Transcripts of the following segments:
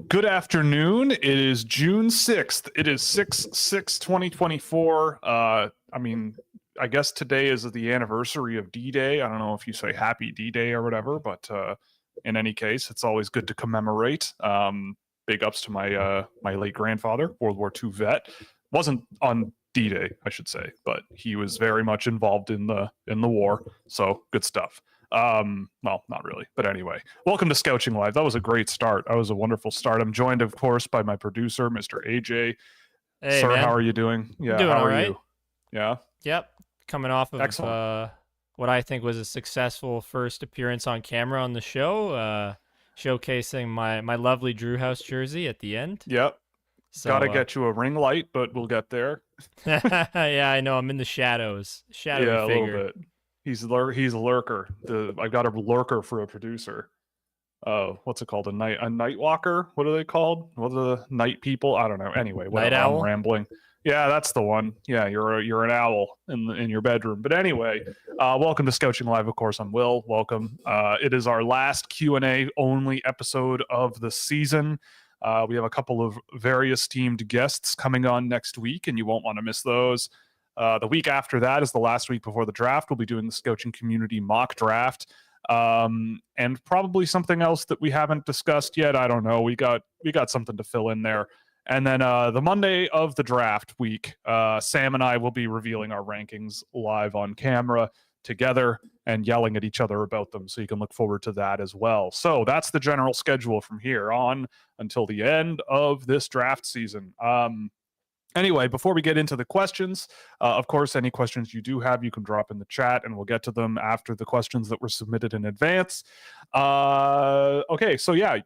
Good afternoon. It is June 6th. It is 6/6/2024. I guess today is the anniversary of D-Day. I don't know if you say happy D-Day or whatever, but in any case, it's always good to commemorate. Big ups to my late grandfather, World War II vet. Wasn't on D-Day, I should say, but he was very much involved in the war. So good stuff. Well, not really, but anyway, welcome to Scouching Live. That was a great start. That was a wonderful start. I'm joined, of course, by my producer, Mr. AJ. Hey, Sir, man. how are you doing? I'm Yeah, doing how all are right. you? Yeah, Yep. Coming off of excellent. what I think was a successful first appearance on camera on the show, showcasing my lovely Drew House jersey at the end. Yep, So, gotta get you a ring light, but we'll get there. yeah, I know I'm in the shadows, shadowy Yeah, a little figure. bit. He's a lurker. I've got a lurker for a producer. Oh, what's it called? A night walker? What are they called? What are the night people? I don't know. Anyway, Night whatever. I'm owl. rambling. Yeah, that's the one. Yeah, you're an owl in your bedroom. But anyway, welcome to Scouching Live. Of course, I'm Will. Welcome. It is our last Q&A only episode of the season. We have a couple of very esteemed guests coming on next week, and you won't want to miss those. The week after that is the last week before the draft. We'll be doing the Scouching Community mock draft, and probably something else that we haven't discussed yet. I don't know. We got something to fill in there. And then the Monday of the draft week, Sam and I will be revealing our rankings live on camera together and yelling at each other about them. So you can look forward to that as well. So that's the general schedule from here on until the end of this draft season. Anyway, before we get into the questions, of course, any questions you do have, you can drop in the chat and we'll get to them after the questions that were submitted in advance. Okay, so yeah,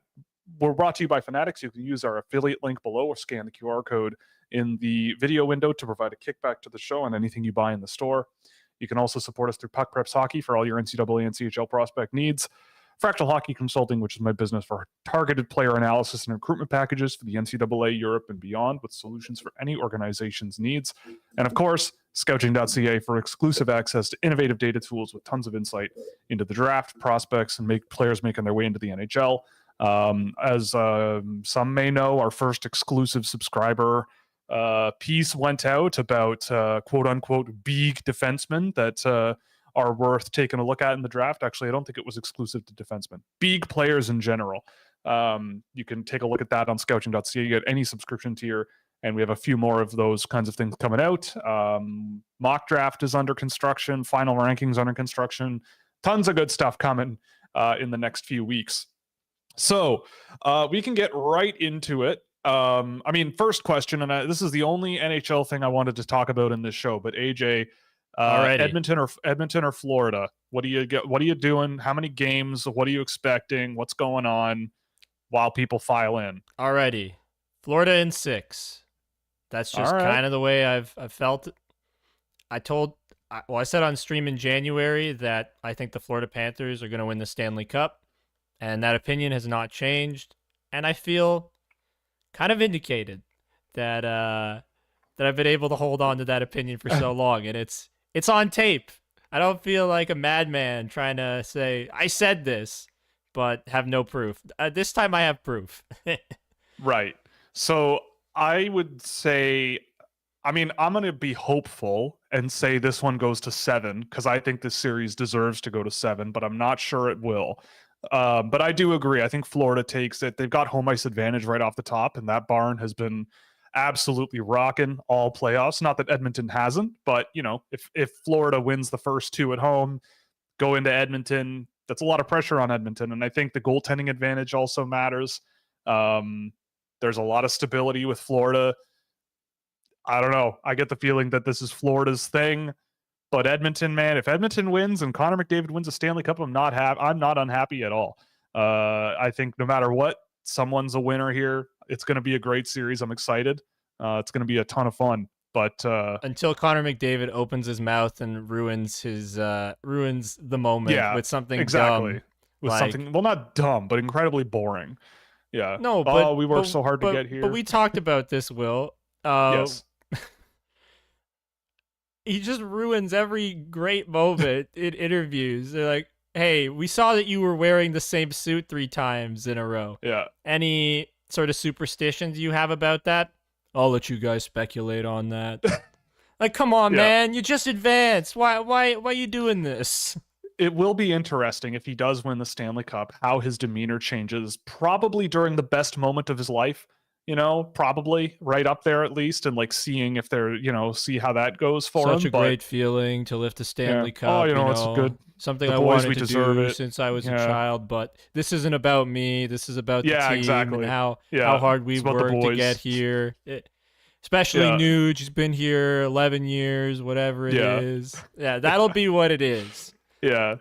we're brought to you by Fanatics. You can use our affiliate link below or scan the QR code in the video window to provide a kickback to the show on anything you buy in the store. You can also support us through Puck Preps Hockey for all your NCAA and CHL prospect needs. Fractal Hockey Consulting, which is my business for targeted player analysis and recruitment packages for the NCAA, Europe, and beyond, with solutions for any organization's needs. And of course, Scouching.ca for exclusive access to innovative data tools with tons of insight into the draft, prospects, and players making their way into the NHL. As some may know, our first exclusive subscriber piece went out about quote unquote big defensemen that are worth taking a look at in the draft. Actually, I don't think it was exclusive to defensemen. Big players in general. You can take a look at that on Scouching.ca. You get any subscription tier, and we have a few more of those kinds of things coming out. Mock draft is under construction. Final rankings under construction. Tons of good stuff coming in the next few weeks. So we can get right into it. First question, and this is the only NHL thing I wanted to talk about in this show, but AJ, Alrighty. Edmonton or Florida? What do you get? What are you doing? How many games? What are you expecting? What's going on while people file in? Alrighty. Florida in 6. That's All just right. kind of the way I've felt. I said on stream in January that I think the Florida Panthers are going to win the Stanley Cup, and that opinion has not changed. And I feel kind of vindicated that I've been able to hold on to that opinion for so long, and it's on tape. I don't feel like a madman trying to say I said this, but have no proof. This time I have proof. Right. So I would say, I'm going to be hopeful and say this one goes to 7 because I think this series deserves to go to 7, but I'm not sure it will. But I do agree. I think Florida takes it. They've got home ice advantage right off the top, and that barn has been absolutely rocking all playoffs. Not that Edmonton hasn't, but if Florida wins the first 2 at home, go into Edmonton, that's a lot of pressure on Edmonton. And I think the goaltending advantage also matters. There's a lot of stability with Florida. I don't know. I get the feeling that this is Florida's thing. But Edmonton, man, if Edmonton wins and Connor McDavid wins a Stanley Cup, I'm not unhappy at all. I think no matter what, someone's a winner here. It's going to be a great series. I'm excited. It's going to be a ton of fun. But until Connor McDavid opens his mouth and ruins the moment with something exactly. dumb, With something, well, not dumb, but incredibly boring. Yeah. No, Oh, we worked so hard to get But here. we talked about this, Will. Yes. He just ruins every great moment in interviews. They're like, hey, we saw that you were wearing the same suit 3 times in a row. Yeah. And he sort of superstitions you have about that? I'll let you guys speculate on that. Like, come on, Yeah. man, you just advanced. Why are you doing this? It will be interesting if he does win the Stanley Cup, how his demeanor changes, probably during the best moment of his life, probably right up there at least, and like seeing if they're, see how that goes for Such him. a But great feeling to lift a yeah, Stanley Cup, it's good. something The I boys, we wanted to deserve do it. since I was a Yeah. child, but this isn't about me. This is about the Yeah, team exactly. and how Yeah, hard it's we've about the worked to get boys. here. Especially Yeah. Nuge, he's been here 11 years, whatever it Yeah. is. Yeah, that'll be what it is. Yeah.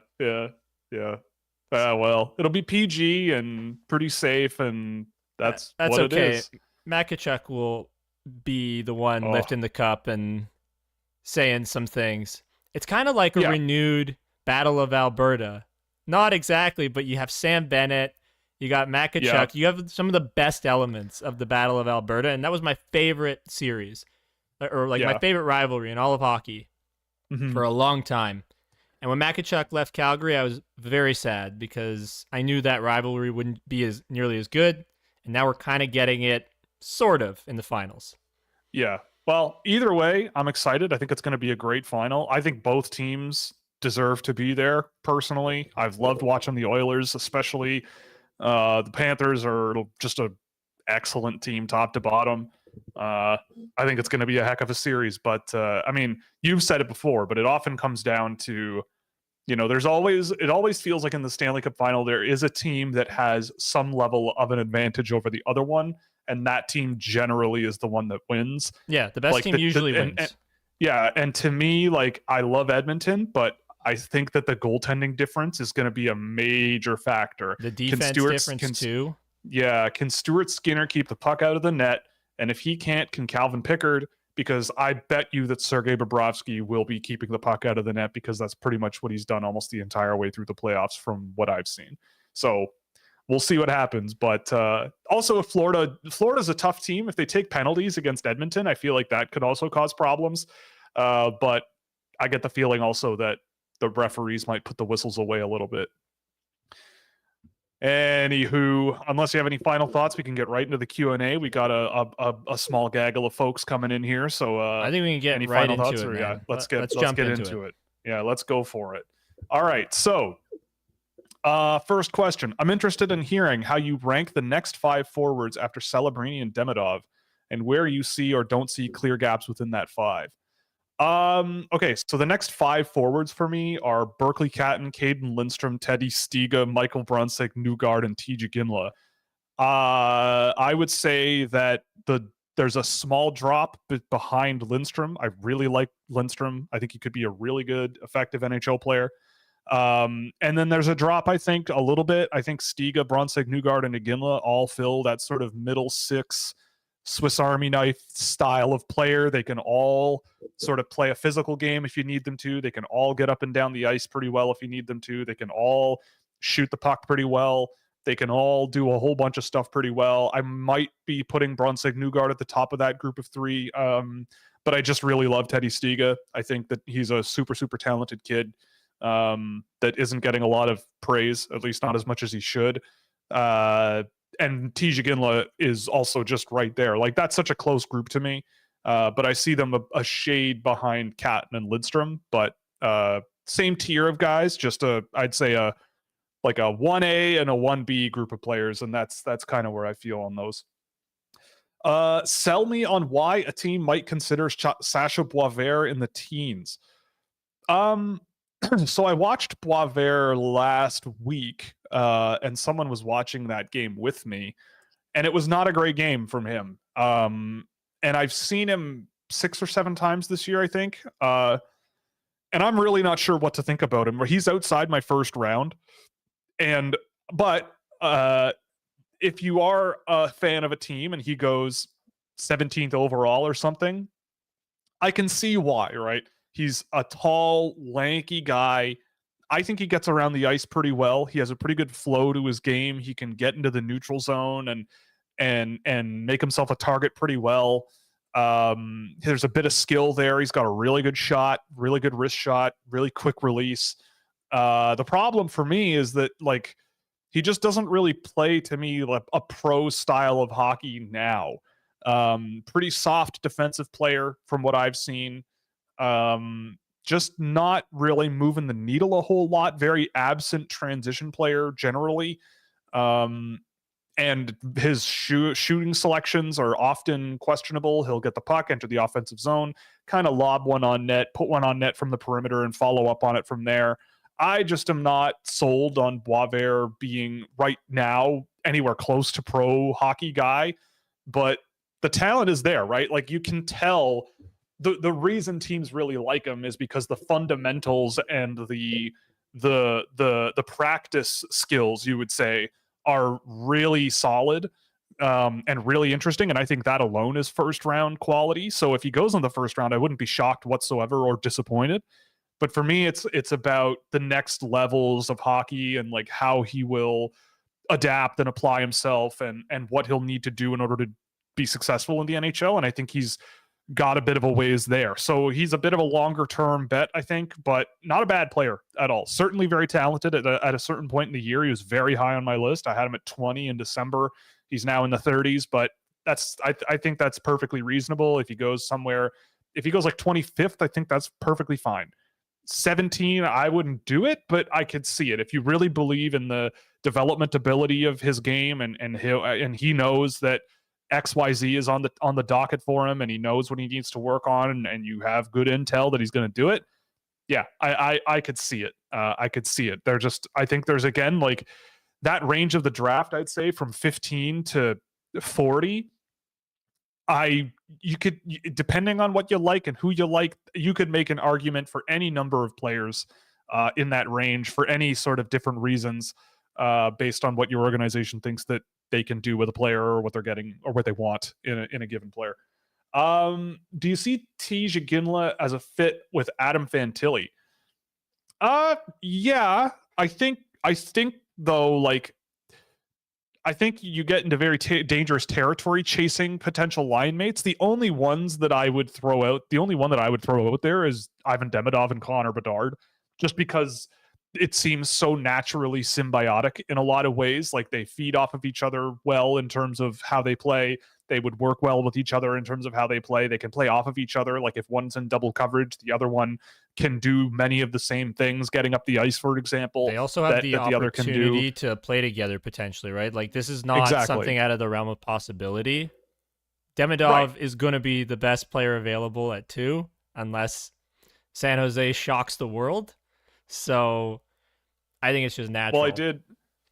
Well, it'll be PG and pretty safe, and that's That's what it okay. is. Makachuk will be the one Oh. lifting the cup and saying some things. It's kind of like a Yeah. renewed Battle of Alberta. Not exactly, but you have Sam Bennett, you got Makachuk, Yeah. you have some of the best elements of the Battle of Alberta, and that was my favorite series, or like my Yeah. favorite rivalry in all of hockey Mhm. for a long time. And when Makachuk left Calgary, I was very sad because I knew that rivalry wouldn't be as nearly as good, and now we're kind of getting it sort of in the finals. Yeah. Well, either way, I'm excited. I think it's going to be a great final. I think both teams deserve to be there, personally. I've loved watching the Oilers, especially. The Panthers are just an excellent team, top to bottom. I think it's going to be a heck of a series. But, I mean, you've said it before, but it often comes down to, it always feels like in the Stanley Cup final, there is a team that has some level of an advantage over the other one. And that team generally is the one that wins. Yeah, the best team usually wins. And to me, like, I love Edmonton, but I think that the goaltending difference is going to be a major factor. The defense difference too. Yeah, can Stuart Skinner keep the puck out of the net? And if he can't, can Calvin Pickard? Because I bet you that Sergei Bobrovsky will be keeping the puck out of the net, because that's pretty much what he's done almost the entire way through the playoffs from what I've seen. So we'll see what happens. But also, if Florida's a tough team. If they take penalties against Edmonton, I feel like that could also cause problems. But I get the feeling also that the referees might put the whistles away a little bit. Anywho, unless you have any final thoughts, we can get right into the Q&A. We got a small gaggle of folks coming in here, so I think we can get any right final into thoughts? it, Or, man. yeah, let's jump get into it. Yeah, let's go for it. All right, so first question. I'm interested in hearing how you rank the next 5 forwards after Celebrini and Demidov, and where you see or don't see clear gaps within that 5. Okay, so the next 5 forwards for me are Berkeley Catton, Caden Lindstrom, Teddy Stiga, Michael Brunswick, Newgard, and TJ Ginla. I would say that there's a small drop behind Lindstrom. I really like Lindstrom. I think he could be a really good, effective NHL player. And then there's a drop, I think, a little bit. I think Stiga, Brunswick, Newgard, and Iginla all fill that sort of middle 6 Swiss Army knife style of player. They can all sort of play a physical game if you need them to. They can all get up and down the ice pretty well if you need them to. They can all shoot the puck pretty well. They can all do a whole bunch of stuff pretty well. I might be putting Brunswick, Newgard at the top of that group of 3. But I just really love Teddy Stiga. I think that he's a super, super talented kid that isn't getting a lot of praise, at least not as much as he should. And TJ Ginla is also just right there. Like, that's such a close group to me. But I see them a shade behind Catton and Lindstrom, but same tier of guys, just I'd say a 1A and a 1B group of players. And that's kind of where I feel on those. Sell me on why a team might consider Sacha Boisvert in the teens. So I watched Boisvert last week, and someone was watching that game with me, and it was not a great game from him. And I've seen him 6 or 7 times this year, I think. And I'm really not sure what to think about him. He's outside my first round. But if you are a fan of a team and he goes 17th overall or something, I can see why, right? He's a tall, lanky guy. I think he gets around the ice pretty well. He has a pretty good flow to his game. He can get into the neutral zone and make himself a target pretty well. There's a bit of skill there. He's got a really good shot, really good wrist shot, really quick release. The problem for me is that, like, he just doesn't really play to me like a pro style of hockey now. Pretty soft defensive player from what I've seen. Just not really moving the needle a whole lot. Very absent transition player generally. Um, and his shooting selections are often questionable. He'll get the puck, enter the offensive zone, kind of lob one on net, put one on net from the perimeter, and follow up on it from there. I just am not sold on Boisvert being right now anywhere close to pro hockey guy, but the talent is there, right? Like you can tell the reason teams really like him is because the fundamentals and the practice skills, you would say, are really solid and really interesting. And I think that alone is first round quality. So if he goes in the first round, I wouldn't be shocked whatsoever or disappointed. But for me, it's about the next levels of hockey and like how he will adapt and apply himself and what he'll need to do in order to be successful in the NHL. And I think he's got a bit of a ways there. So he's a bit of a longer term bet, I think, but not a bad player at all. Certainly very talented at a certain point in the year. He was very high on my list. I had him at 20 in December. He's now in the 30s, but I think that's perfectly reasonable. If he goes somewhere, if he goes like 25th, I think that's perfectly fine. 17, I wouldn't do it, but I could see it. If you really believe in the development ability of his game and he knows that XYZ is on the docket for him and he knows what he needs to work on and you have good intel that he's going to do it. Yeah, I could see it. I could see it. I think there's again like that range of the draft, I'd say from 15 to 40. You could, depending on what you like and who you like, you could make an argument for any number of players in that range for any sort of different reasons based on what your organization thinks that they can do with a player or what they're getting or what they want in a given player. Do you see Tej Ginla as a fit with Adam Fantilli? Yeah, I think though, like, I think you get into very dangerous territory chasing potential line mates. The only one that I would throw out there is Ivan Demidov and Connor Bedard, just because it seems so naturally symbiotic in a lot of ways. Like they feed off of each other well in terms of how they play. They would work well with each other in terms of how they play. They can play off of each other. Like if one's in double coverage, the other one can do many of the same things, getting up the ice, for example. They also have the opportunity to play together potentially, right? Like this is not something out of the realm of possibility. Demidov is going to be the best player available at 2, unless San Jose shocks the world. So I think it's just natural. Well,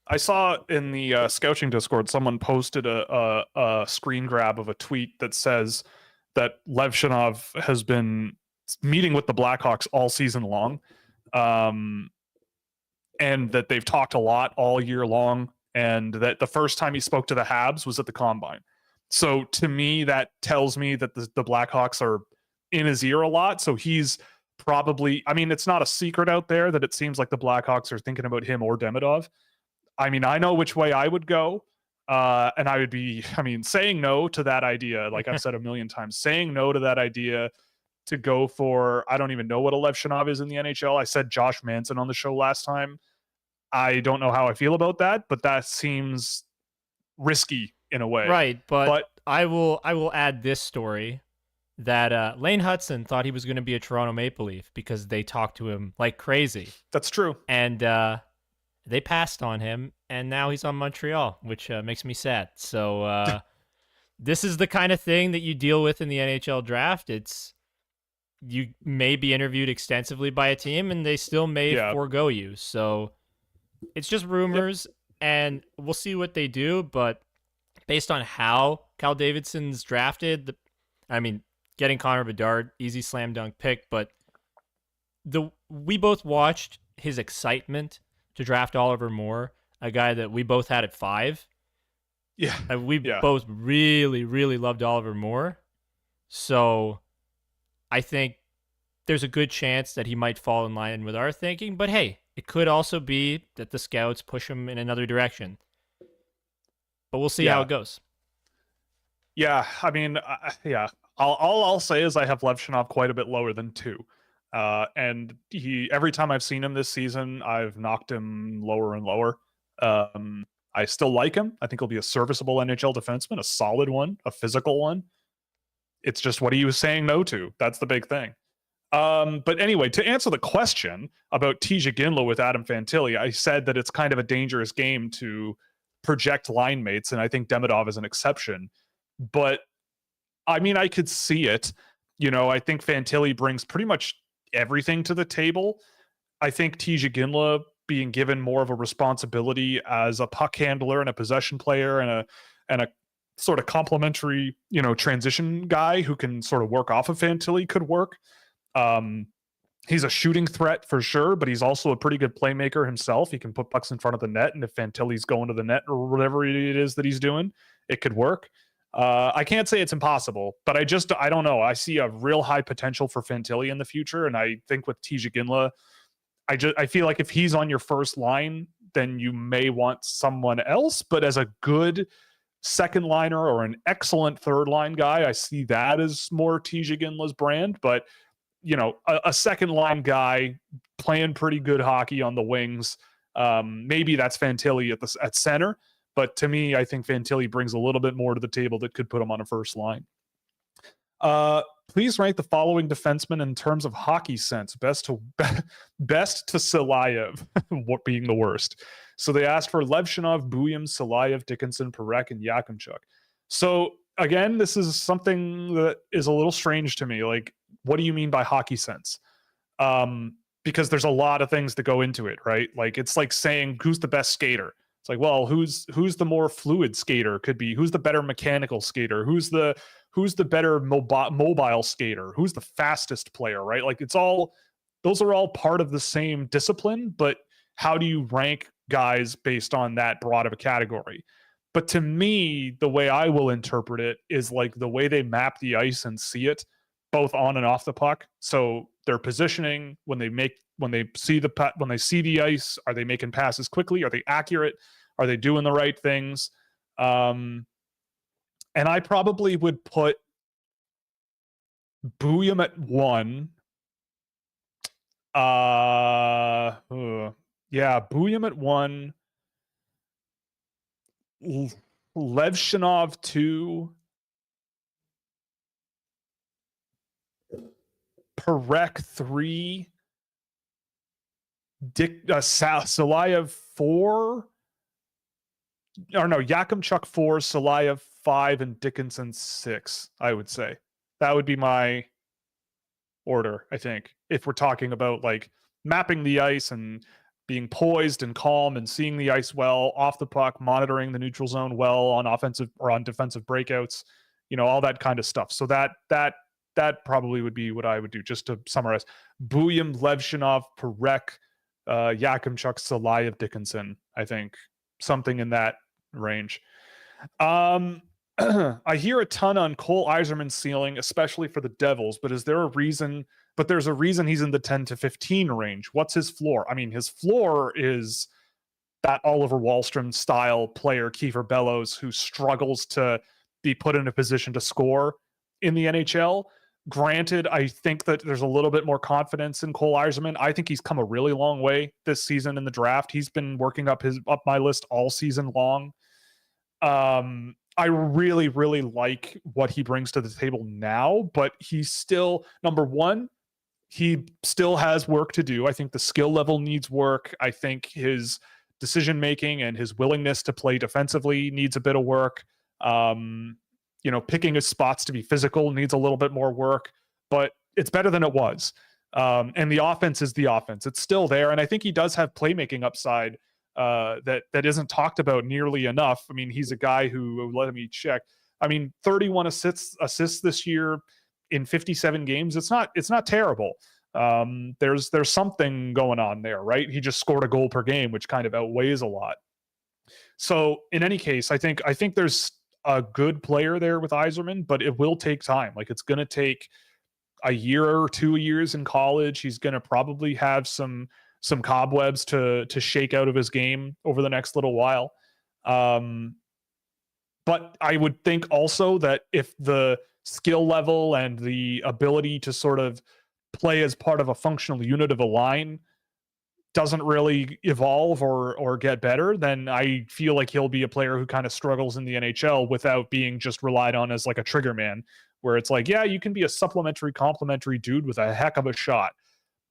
I saw in the Scouching Discord, someone posted a screen grab of a tweet that says that Levshinov has been meeting with the Blackhawks all season long, and that they've talked a lot all year long, and that the first time he spoke to the Habs was at the Combine. So to me, that tells me that the Blackhawks are in his ear a lot. So he's probably, I mean, it's not a secret out there that it seems like the Blackhawks are thinking about him or Demidov. I mean, I know which way I would go. And I would be, saying no to that idea, like I've said a million times, saying no to that idea to go for, I don't even know what a Levshinov is in the NHL. I said Josh Manson on the show last time. I don't know how I feel about that, but that seems risky in a way. Right, but I will add this story that Lane Hudson thought he was going to be a Toronto Maple Leaf because they talked to him like crazy. That's true. And they passed on him, and now he's on Montreal, which makes me sad. So this is the kind of thing that you deal with in the NHL draft. You may be interviewed extensively by a team, and they still may forego you. So it's just rumors, and we'll see what they do. But based on how Cal Davidson's drafted, getting Connor Bedard, easy slam dunk pick. But we both watched his excitement to draft Oliver Moore, a guy that we both had at 5. Yeah. And we both really, really loved Oliver Moore. So I think there's a good chance that he might fall in line with our thinking. But hey, it could also be that the scouts push him in another direction. But we'll see how it goes. Yeah, All I'll say is I have Levshinov quite a bit lower than 2. And every time I've seen him this season, I've knocked him lower and lower. I still like him. I think he'll be a serviceable NHL defenseman, a solid one, a physical one. It's just what he was saying no to. That's the big thing. But anyway, to answer the question about Tija Ginla with Adam Fantilli, I said that it's kind of a dangerous game to project line mates, and I think Demidov is an exception. But I mean, I could see it. I think Fantilli brings pretty much everything to the table. I think Tija Ginla being given more of a responsibility as a puck handler and a possession player and a sort of complementary, transition guy who can sort of work off of Fantilli could work. He's a shooting threat for sure, but he's also a pretty good playmaker himself. He can put pucks in front of the net, and if Fantilli's going to the net or whatever it is that he's doing, it could work. I can't say it's impossible, but I don't know. I see a real high potential for Fantilli in the future, and I think with Tija Ginla, I feel like if he's on your first line, then you may want someone else. But as a good second liner or an excellent third line guy, I see that as more Tija Ginla's brand. But a second line guy playing pretty good hockey on the wings, maybe that's Fantilli at center. But to me, I think Fantilli brings a little bit more to the table that could put him on a first line. Please rank the following defensemen in terms of hockey sense, best to Silayev, what being the worst. So they asked for Levshinov, Buyam, Silayev, Dickinson, Parekh, and Yakimchuk. So again, this is something that is a little strange to me. Like, what do you mean by hockey sense? Because there's a lot of things that go into it, right? Like, it's like saying who's the best skater. It's like, well, who's the more fluid skater? Could be who's the better mechanical skater? Who's the better mobile skater? Who's the fastest player, right? Like, those are all part of the same discipline, but how do you rank guys based on that broad of a category? But to me, the way I will interpret it is like the way they map the ice and see it, both on and off the puck. So their positioning when they see the ice, are they making passes quickly? Are they accurate? Are they doing the right things? And I probably would put Buyam at 1. Buyam at 1. Levshinov 2. Parekh 3. Silayev 4. Or no, Yakimchuk 4, Silayev 5, and Dickinson 6, I would say. That would be my order, I think. If we're talking about like mapping the ice and being poised and calm and seeing the ice well off the puck, monitoring the neutral zone well on offensive or on defensive breakouts, all that kind of stuff. So that probably would be what I would do, just to summarize. Buyam, Levshinov, Parekh, Yakimchuk, Silayev, Dickinson, I think. Something in that range. I hear a ton on Cole Yzerman's ceiling, especially for the Devils, but there's a reason he's in the 10 to 15 range. What's his floor? I mean, his floor is that Oliver Wahlstrom style player, Kiefer Bellows, who struggles to be put in a position to score in the NHL. Granted, I think that there's a little bit more confidence in Cole Yzerman. I think he's come a really long way this season in the draft. He's been working up my list all season long. I really, really like what he brings to the table now, but he's still, number one, he still has work to do. I think the skill level needs work. I think his decision-making and his willingness to play defensively needs a bit of work. Picking his spots to be physical needs a little bit more work, but it's better than it was. And the offense is the offense. It's still there. And I think he does have playmaking upside that isn't talked about nearly enough. I mean, he's a guy who, let me check. 31 assists this year in 57 games. It's not terrible. There's something going on there, right? He just scored a goal per game, which kind of outweighs a lot. So in any case, I think there's a good player there with Yzerman, but it will take time. Like, it's going to take a year or 2 years in college. He's going to probably have some cobwebs to shake out of his game over the next little while. But I would think also that if the skill level and the ability to sort of play as part of a functional unit of a line doesn't really evolve or get better, then I feel like he'll be a player who kind of struggles in the NHL without being just relied on as like a trigger man, where it's like, yeah, you can be a supplementary, complementary dude with a heck of a shot.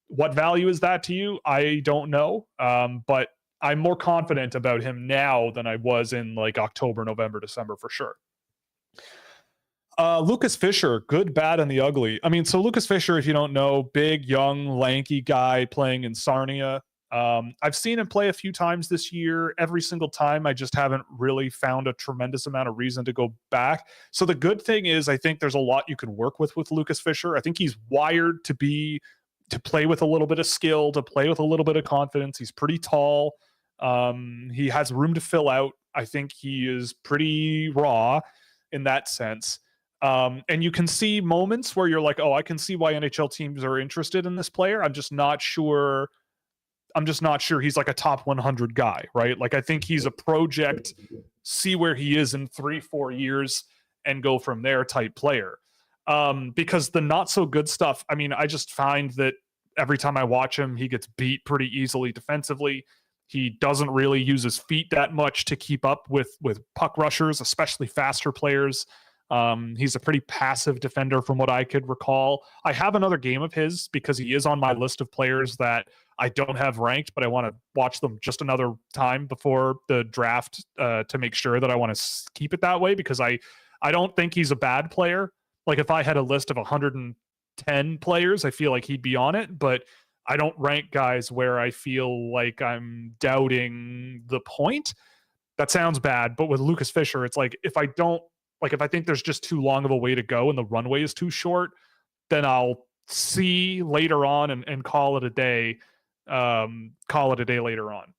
What value is that to you? I don't know. But I'm more confident about him now than I was in like October, November, December for sure. Lucas Fisher, good, bad, and the ugly. I mean, so Lucas Fisher, if you don't know, big, young, lanky guy playing in Sarnia. I've seen him play a few times this year. Every single time, I just haven't really found a tremendous amount of reason to go back. So the good thing is, I think there's a lot you can work with Lucas Fisher. I think he's wired to play with a little bit of skill, to play with a little bit of confidence. He's pretty tall. He has room to fill out. I think he is pretty raw in that sense. And you can see moments where you're like, oh, I can see why NHL teams are interested in this player. I'm just not sure he's like a top 100 guy, right? Like, I think he's a project, see where he is in 3-4 years and go from there type player. Because the not so good stuff, I mean, I just find that every time I watch him, he gets beat pretty easily defensively. He doesn't really use his feet that much to keep up with puck rushers, especially faster players. He's a pretty passive defender from what I could recall. I have another game of his because he is on my list of players that I don't have ranked, but I want to watch them just another time before the draft to make sure that I want to keep it that way, because I don't think he's a bad player. Like, if I had a list of 110 players, I feel like he'd be on it, but I don't rank guys where I feel like I'm doubting the point. That sounds bad, but with Lucas Fisher, it's like, if I think there's just too long of a way to go and the runway is too short, then I'll see later on and call it a day. Call it a day later on.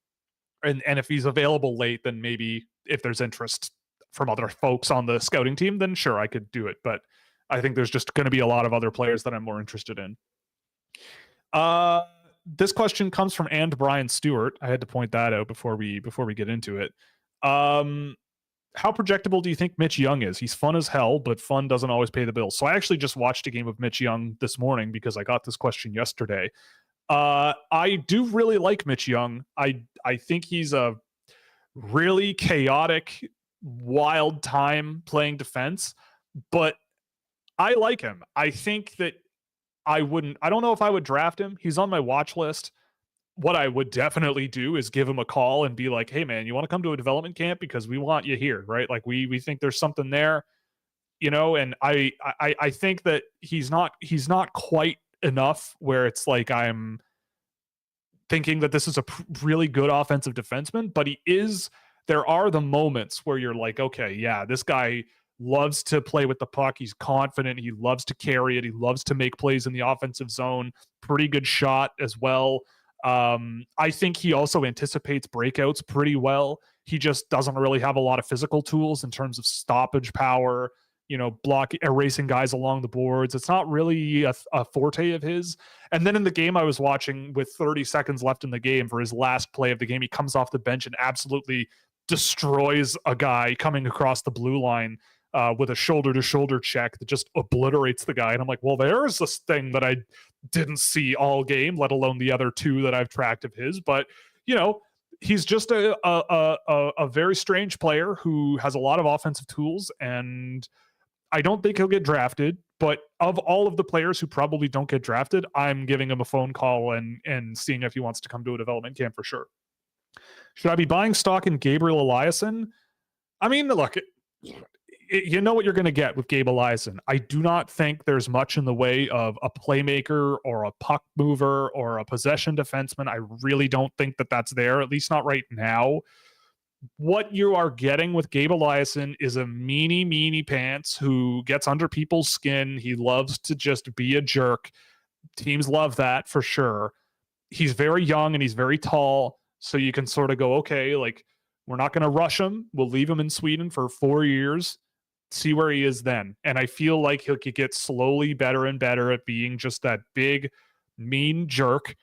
And if he's available late, then maybe if there's interest from other folks on the scouting team, then sure, I could do it. But I think there's just going to be a lot of other players that I'm more interested in. This question comes from Brian Stewart. I had to point that out before we get into it. How projectable do you think Mitch Young is? He's fun as hell, but fun doesn't always pay the bills. So I actually just watched a game of Mitch Young this morning because I got this question yesterday. I do really like Mitch Young. I think he's a really chaotic, wild time playing defense, but I like him. I think that I don't know if I would draft him. He's on my watch list. What I would definitely do is give him a call and be like, hey man, you want to come to a development camp? Because we want you here, right? Like, we think there's something there, and I think that he's not quite enough where it's like I'm thinking that this is a really good offensive defenseman, but there are the moments where you're like, okay, yeah, this guy loves to play with the puck. He's confident. He loves to carry it. He loves to make plays in the offensive zone. Pretty good shot as well. I think he also anticipates breakouts pretty well. He just doesn't really have a lot of physical tools in terms of stoppage power, erasing guys along the boards. It's not really a forte of his. And then in the game I was watching, with 30 seconds left in the game for his last play of the game, he comes off the bench and absolutely destroys a guy coming across the blue line with a shoulder-to-shoulder check that just obliterates the guy. And I'm like, well, there's this thing that I didn't see all game, let alone the other two that I've tracked of his. But, he's just a very strange player who has a lot of offensive tools, and I don't think he'll get drafted. But of all of the players who probably don't get drafted, I'm giving him a phone call and seeing if he wants to come to a development camp for sure. Should I be buying stock in Gabriel Eliasson? I mean, look, you know what you're going to get with Gabe Eliasson. I do not think there's much in the way of a playmaker or a puck mover or a possession defenseman. I really don't think that that's there, at least not right now. What you are getting with Gabe Eliasson is a meanie pants who gets under people's skin. He loves to just be a jerk. Teams love that for sure. He's very young and he's very tall, so you can sort of go, okay, like, we're not going to rush him. We'll leave him in Sweden for 4 years. See where he is then. And I feel like he'll get slowly better and better at being just that big, mean jerk.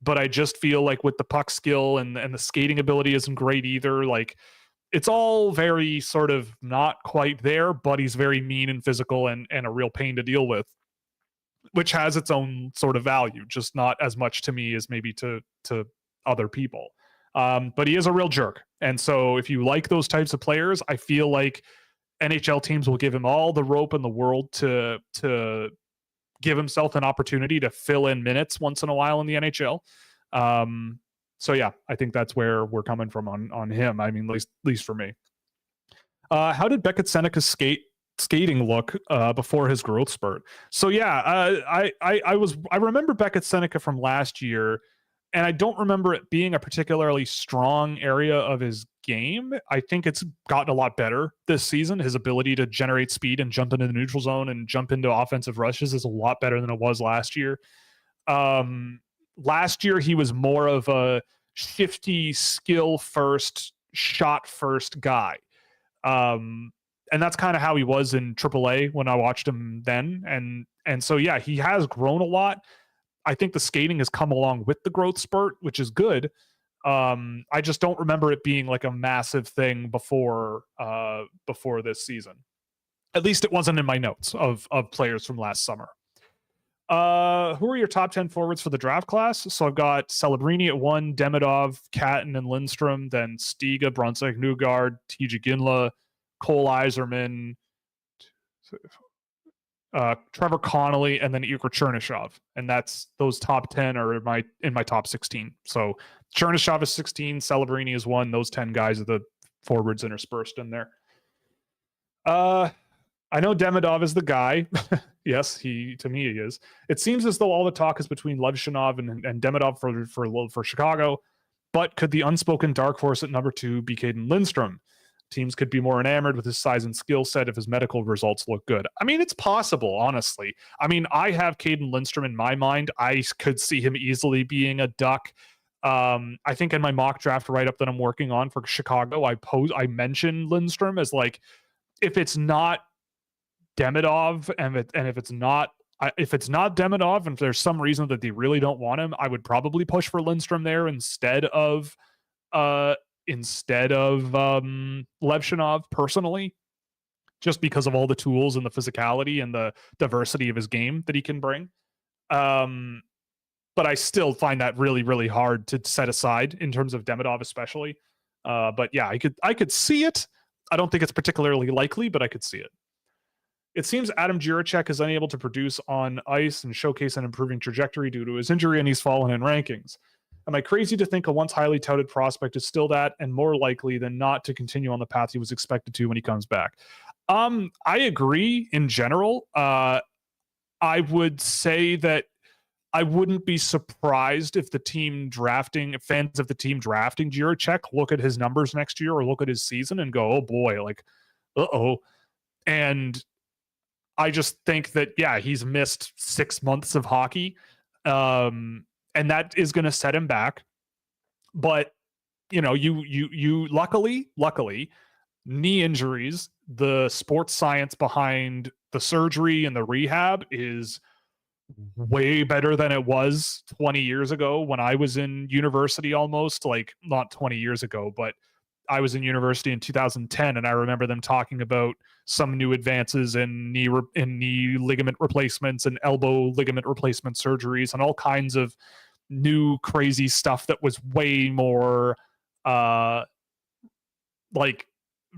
But I just feel like with the puck skill and the skating ability isn't great either. Like, it's all very sort of not quite there, but he's very mean and physical and a real pain to deal with, which has its own sort of value, just not as much to me as maybe to other people. But he is a real jerk. And so if you like those types of players, I feel like NHL teams will give him all the rope in the world to give himself an opportunity to fill in minutes once in a while in the NHL. So yeah, I think that's where we're coming from on him. I mean, at least for me. How did Beckett Seneca's skating look before his growth spurt? So yeah, I remember Beckett Seneca from last year, and I don't remember it being a particularly strong area of his game. I think it's gotten a lot better this season. His ability to generate speed and jump into the neutral zone and jump into offensive rushes is a lot better than it was last year. Last year, he was more of a shifty, skill first, shot first guy. And that's kind of how he was in AAA when I watched him then. And so, yeah, he has grown a lot. I think the skating has come along with the growth spurt, which is good. I just don't remember it being like a massive thing before this season. At least it wasn't in my notes of players from last summer. Who are your top 10 forwards for the draft class? So I've got Celebrini at 1, Demidov, Catton, and Lindstrom, then Stiga, Brunswick, Newgard, TJ Ginla, Cole Iserman, Trevor Connolly, and then Igor Chernyshov. And those top 10 are in my top 16. So Chernyshov is 16, Celebrini is 1. Those 10 guys are the forwards interspersed in there. I know Demidov is the guy. Yes, to me he is. It seems as though all the talk is between Levshunov and Demidov for Chicago, but could the unspoken dark horse at number 2 be Caden Lindstrom? Teams could be more enamored with his size and skill set if his medical results look good. I mean, it's possible, honestly. I mean, I have Caden Lindstrom in my mind. I could see him easily being a Duck. I think in my mock draft write-up that I'm working on for Chicago, I mentioned Lindstrom as like, if it's not Demidov if it's not Demidov, and if there's some reason that they really don't want him, I would probably push for Lindstrom there instead of Levshunov personally, just because of all the tools and the physicality and the diversity of his game that he can bring. But I still find that really, really hard to set aside in terms of Demidov especially. But yeah, I could see it. I don't think it's particularly likely, but I could see it. It seems Adam Jiricek is unable to produce on ice and showcase an improving trajectory due to his injury, and he's fallen in rankings. Am I crazy to think a once highly touted prospect is still that and more likely than not to continue on the path he was expected to when he comes back? I agree in general. I would say that I wouldn't be surprised if fans of the team drafting Jiricek look at his numbers next year or look at his season and go, oh boy, like, uh-oh. And I just think that, yeah, he's missed 6 months of hockey. And that is going to set him back. But, you know, you luckily, knee injuries, the sports science behind the surgery and the rehab is way better than it was 20 years ago when I was in university, almost, like, not 20 years ago, but I was in university in 2010, and I remember them talking about some new advances in knee ligament replacements and elbow ligament replacement surgeries and all kinds of new crazy stuff that was way more like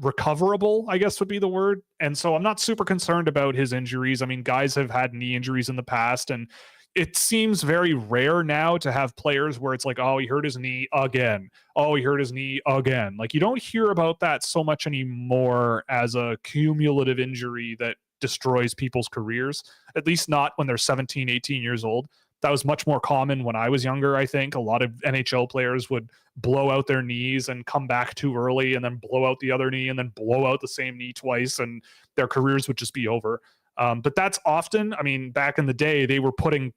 recoverable, I guess would be the word. And so I'm not super concerned about his injuries. I mean, guys have had knee injuries in the past, and it seems very rare now to have players where it's like, oh, he hurt his knee again. Oh, he hurt his knee again. Like, you don't hear about that so much anymore as a cumulative injury that destroys people's careers, at least not when they're 17, 18 years old. That was much more common when I was younger, I think. A lot of NHL players would blow out their knees and come back too early and then blow out the other knee and then blow out the same knee twice, and their careers would just be over. But that's often, I mean, back in the day, they were putting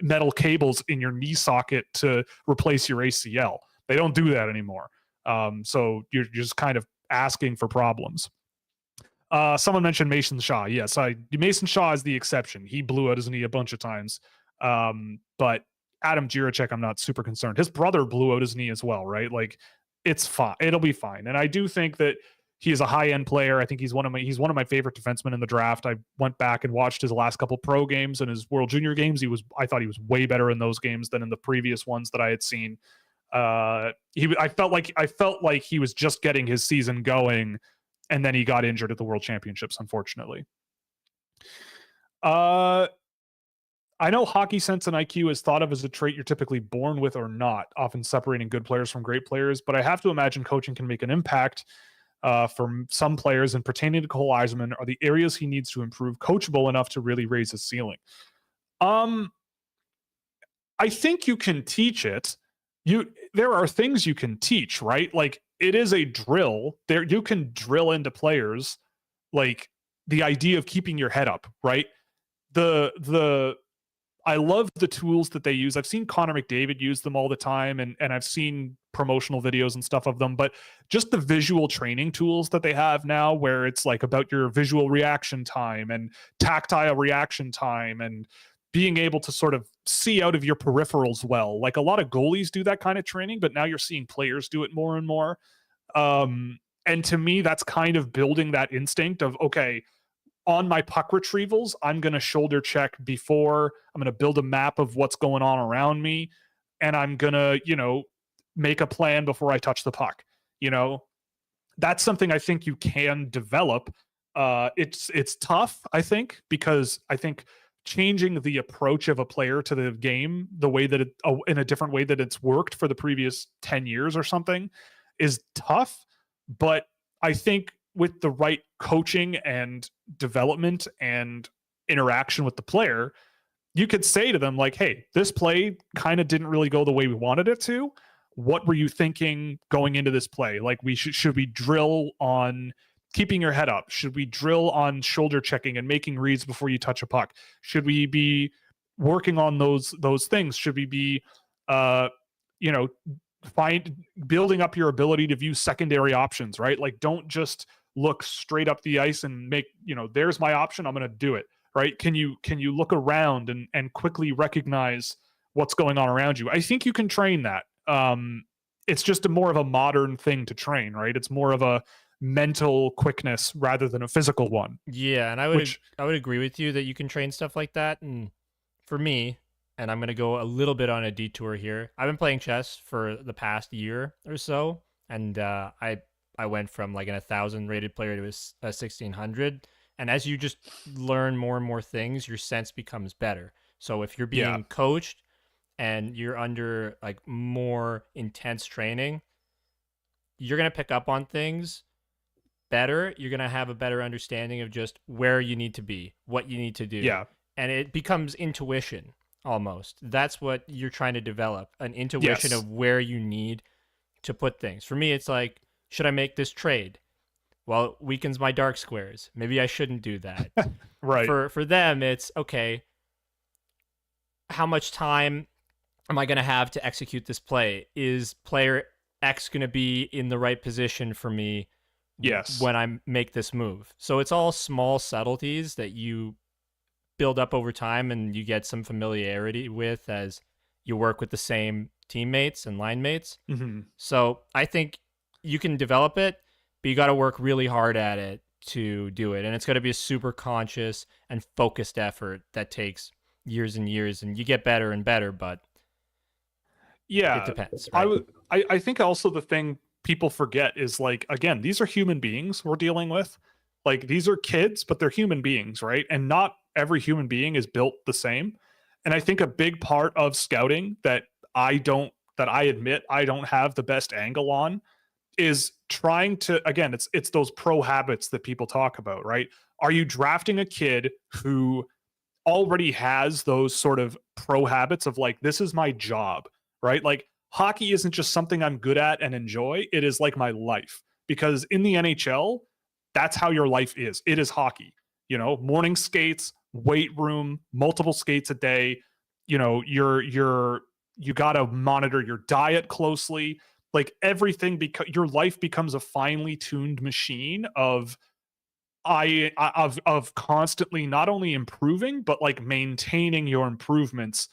metal cables in your knee socket to replace your ACL. They don't do that anymore. So you're just kind of asking for problems. Someone mentioned Mason Shaw. Yes, Mason Shaw is the exception. He blew out his knee a bunch of times. But Adam Jiricek, I'm not super concerned. His brother blew out his knee as well, right? Like, it's fine. It'll be fine. And I do think that he is a high-end player. I think he's one of my favorite defensemen in the draft. I went back and watched his last couple pro games and his World Junior games. I thought he was way better in those games than in the previous ones that I had seen. I felt like he was just getting his season going, and then he got injured at the World Championships, unfortunately. I know hockey sense and IQ is thought of as a trait you're typically born with or not, often separating good players from great players. But I have to imagine coaching can make an impact for some players, and pertaining to Cole Eiserman, are the areas he needs to improve coachable enough to really raise his ceiling? I think you can teach it. There are things you can teach, right? Like, it is a drill. There, you can drill into players, like the idea of keeping your head up, right? I love the tools that they use. I've seen Connor McDavid use them all the time, and I've seen promotional videos and stuff of them, but just the visual training tools that they have now, where it's like about your visual reaction time and tactile reaction time and being able to sort of see out of your peripherals well. Like, a lot of goalies do that kind of training, but now you're seeing players do it more and more. And to me, that's kind of building that instinct of, okay, on my puck retrievals, I'm going to shoulder check before. I'm going to build a map of what's going on around me, and I'm going to, make a plan before I touch the puck. That's something I think you can develop. It's tough, I think, because I think changing the approach of a player to the game, the way that in a different way that it's worked for the previous 10 years or something, is tough. But I think with the right coaching and development and interaction with the player, you could say to them, like, hey, this play kind of didn't really go the way we wanted it to. What were you thinking going into this play? Like, should we drill on keeping your head up? Should we drill on shoulder checking and making reads before you touch a puck? Should we be working on those things? Should we be building up your ability to view secondary options, right? Like, don't just look straight up the ice and make, there's my option, I'm going to do it, right? Can you look around and quickly recognize what's going on around you? I think you can train that. It's just more of a modern thing to train, right? It's more of a mental quickness rather than a physical one. Yeah, and I would agree with you that you can train stuff like that. And for me, and I'm going to go a little bit on a detour here, I've been playing chess for the past year or so, and I went from like an 1,000 rated player to a 1,600. And as you just learn more and more things, your sense becomes better. So if you're being coached and you're under like more intense training, you're going to pick up on things better. You're going to have a better understanding of just where you need to be, what you need to do. Yeah. And it becomes intuition almost. That's what you're trying to develop, an intuition of where you need to put things. For me, it's like, should I make this trade? Well, it weakens my dark squares. Maybe I shouldn't do that. Right. For them, it's, okay, how much time am I going to have to execute this play? Is player X going to be in the right position for me when I make this move? So it's all small subtleties that you build up over time and you get some familiarity with as you work with the same teammates and line mates. Mm-hmm. So I think you can develop it, but you got to work really hard at it to do it. And it's going to be a super conscious and focused effort that takes years and years, and you get better and better, but it depends. Right? I think also the thing people forget is, like, again, these are human beings we're dealing with. Like, these are kids, but they're human beings, right? And not every human being is built the same. And I think a big part of scouting that I admit I don't have the best angle on is trying to, again, it's those pro habits that people talk about, right? Are you drafting a kid who already has those sort of pro habits of, like, this is my job, right? Like, hockey isn't just something I'm good at and enjoy. It is like my life, because in the NHL, that's how your life is. It is hockey, morning skates, weight room, multiple skates a day. You got to monitor your diet closely. Like, everything, because your life becomes a finely tuned machine of constantly not only improving, but like maintaining your improvements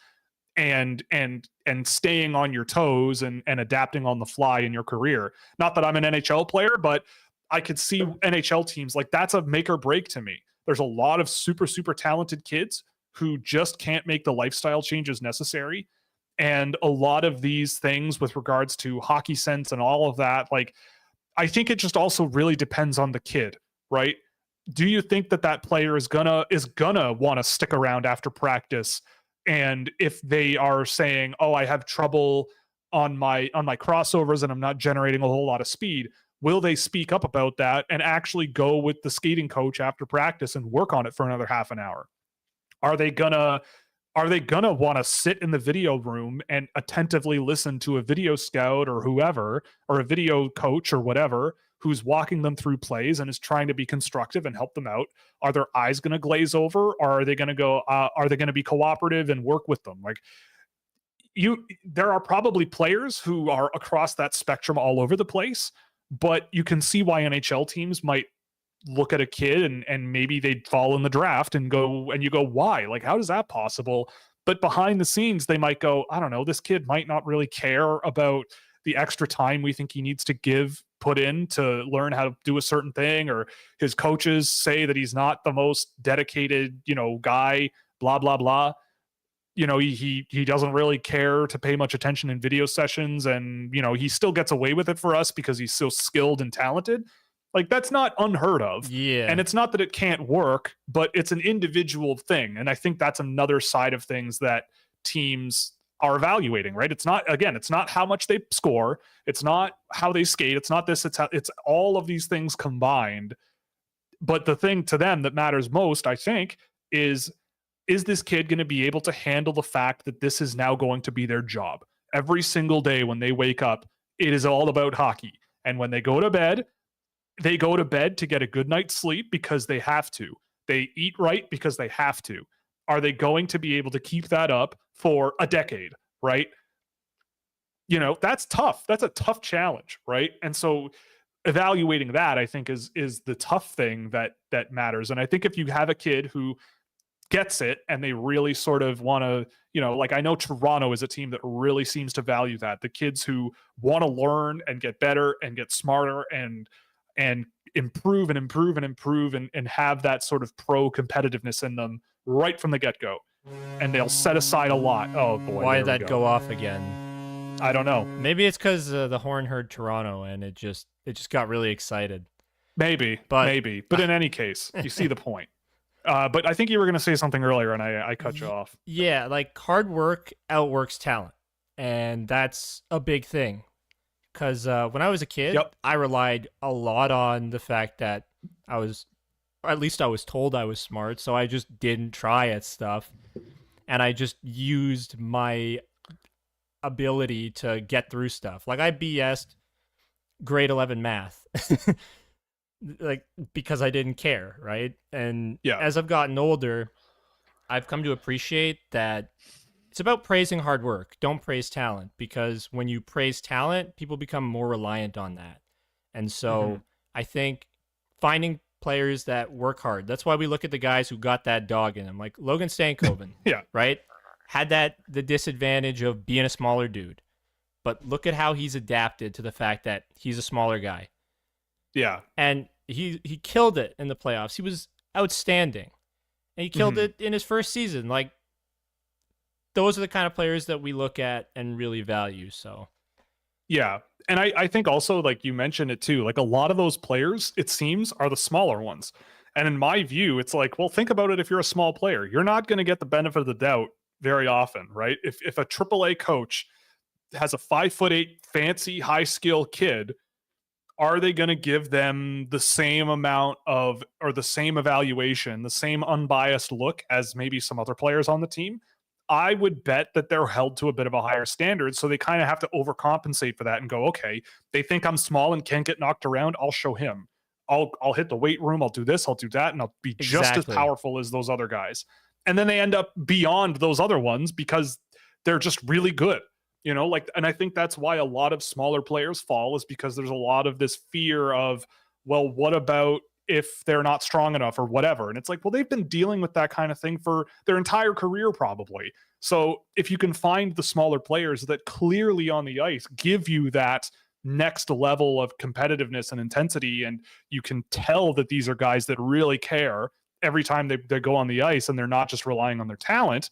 and staying on your toes and adapting on the fly in your career. Not that I'm an NHL player, but I could see NHL teams, like, that's a make or break to me. There's a lot of super, super talented kids who just can't make the lifestyle changes necessary. And a lot of these things with regards to hockey sense and all of that, like, I think it just also really depends on the kid, right? Do you think that that player is gonna want to stick around after practice? And if they are saying, "Oh, I have trouble on my crossovers and I'm not generating a whole lot of speed," will they speak up about that and actually go with the skating coach after practice and work on it for another half an hour? Are they gonna want to sit in the video room and attentively listen to a video scout or whoever, or a video coach or whatever, who's walking them through plays and is trying to be constructive and help them out? Are their eyes going to glaze over, or are they going to go are they going to be cooperative and work with them? Like, there are probably players who are across that spectrum all over the place, but you can see why NHL teams might look at a kid and maybe they'd fall in the draft and go, and you go, why? Like, how is that possible? But behind the scenes, they might go, I don't know, this kid might not really care about the extra time we think he needs to put in to learn how to do a certain thing, or his coaches say that he's not the most dedicated, guy, blah, blah, blah. He doesn't really care to pay much attention in video sessions, and he still gets away with it for us because he's so skilled and talented. Like, that's not unheard of. Yeah. And it's not that it can't work, but it's an individual thing. And I think that's another side of things that teams are evaluating, right? It's not how much they score. It's not how they skate. It's not this. It's all of these things combined. But the thing to them that matters most, I think, is this kid going to be able to handle the fact that this is now going to be their job? Every single day when they wake up, it is all about hockey. And when they go to bed to get a good night's sleep because they have to. They eat right because they have to. Are they going to be able to keep that up for a decade, right? That's tough. That's a tough challenge, right? And so evaluating that, I think, is the tough thing that matters. And I think if you have a kid who gets it and they really sort of want to, like, I know Toronto is a team that really seems to value that. The kids who want to learn and get better and get smarter and improve and have that sort of pro competitiveness in them right from the get-go. And they'll set aside a lot. Oh boy. Why did that go off again? I don't know. Maybe it's because the horn heard Toronto and it just got really excited. Maybe. But in any case, you see the point. But I think you were going to say something earlier and I cut you off. Yeah, like, hard work outworks talent. And that's a big thing. Because when I was a kid, I relied a lot on the fact that I was told I was smart, so I just didn't try at stuff. And I just used my ability to get through stuff. Like, I BS'd grade 11 math. Like, because I didn't care, right? And as I've gotten older, I've come to appreciate that it's about praising hard work. Don't praise talent, because when you praise talent, people become more reliant on that. And so I think finding players that work hard, that's why we look at the guys who got that dog in them, like Logan Stankoven, right? Had the disadvantage of being a smaller dude. But look at how he's adapted to the fact that he's a smaller guy. Yeah. And he killed it in the playoffs. He was outstanding. And he killed it in his first season. Like, those are the kind of players that we look at and really value. So, yeah. And I think also, like you mentioned it too, like, a lot of those players, it seems, are the smaller ones. And in my view, it's like, well, think about it. If you're a small player, you're not going to get the benefit of the doubt very often, right? If a AAA coach has a 5'8" fancy high skill kid, are they going to give them the same amount of, or the same evaluation, the same unbiased look as maybe some other players on the team? I would bet that they're held to a bit of a higher standard. So they kind of have to overcompensate for that and go, okay, they think I'm small and can't get knocked around. I'll show him. I'll hit the weight room. I'll do this. I'll do that. And I'll be just as powerful as those other guys. And then they end up beyond those other ones because they're just really good, and I think that's why a lot of smaller players fall, is because there's a lot of this fear of, well, what about if they're not strong enough or whatever? And it's like, well, they've been dealing with that kind of thing for their entire career probably. So if you can find the smaller players that clearly on the ice give you that next level of competitiveness and intensity, and you can tell that these are guys that really care every time they go on the ice and they're not just relying on their talent,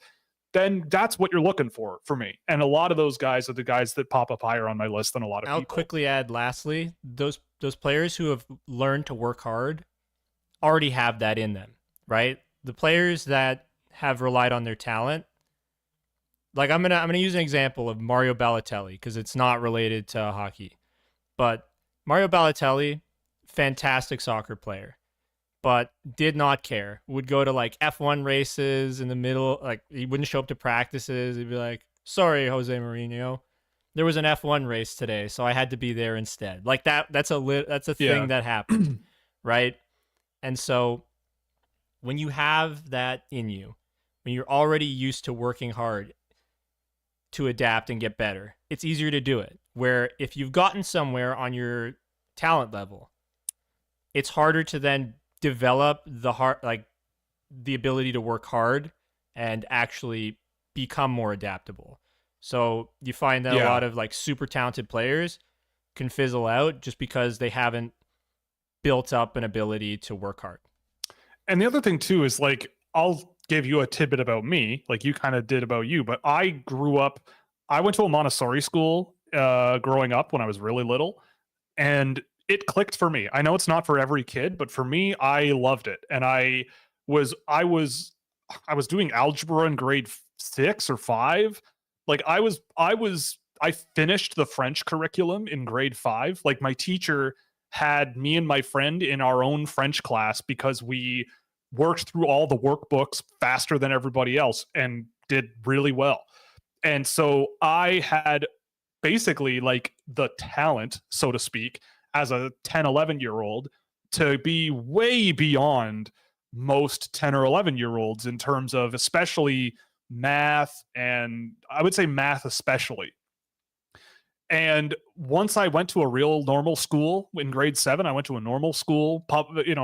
then that's what you're looking for me. And a lot of those guys are the guys that pop up higher on my list than a lot of I'll people. quickly add, lastly, those players who have learned to work hard already have that in them, right? The players that have relied on their talent, like I'm gonna use an example of Mario Balotelli because it's not related to hockey, but Mario Balotelli, fantastic soccer player, but did not care. Would go to like F1 races in the middle, like he wouldn't show up to practices. He'd be like, "Sorry, Jose Mourinho, there was an F1 race today, so I had to be there instead." Like that's a thing that happened, right? And so when you have that in you, when you're already used to working hard to adapt and get better, it's easier to do it. Where if you've gotten somewhere on your talent level, it's harder to then develop the ability to work hard and actually become more adaptable. So you find that a lot of like super talented players can fizzle out just because they haven't built up an ability to work hard. And the other thing too is like, I'll give you a tidbit about me, like you kind of did about you, but I went to a Montessori school growing up when I was really little, and it clicked for me. I know it's not for every kid, but for me, I loved it. And I was doing algebra in grade 6 or 5. Like I finished the French curriculum in grade 5. Like my teacher had me and my friend in our own French class because we worked through all the workbooks faster than everybody else and did really well. And so I had basically like the talent, so to speak, as a 10, 11-year-old to be way beyond most 10 or 11-year-olds in terms of especially math, and I would say math especially. And once I went to a real normal school in grade 7, I went to a normal school,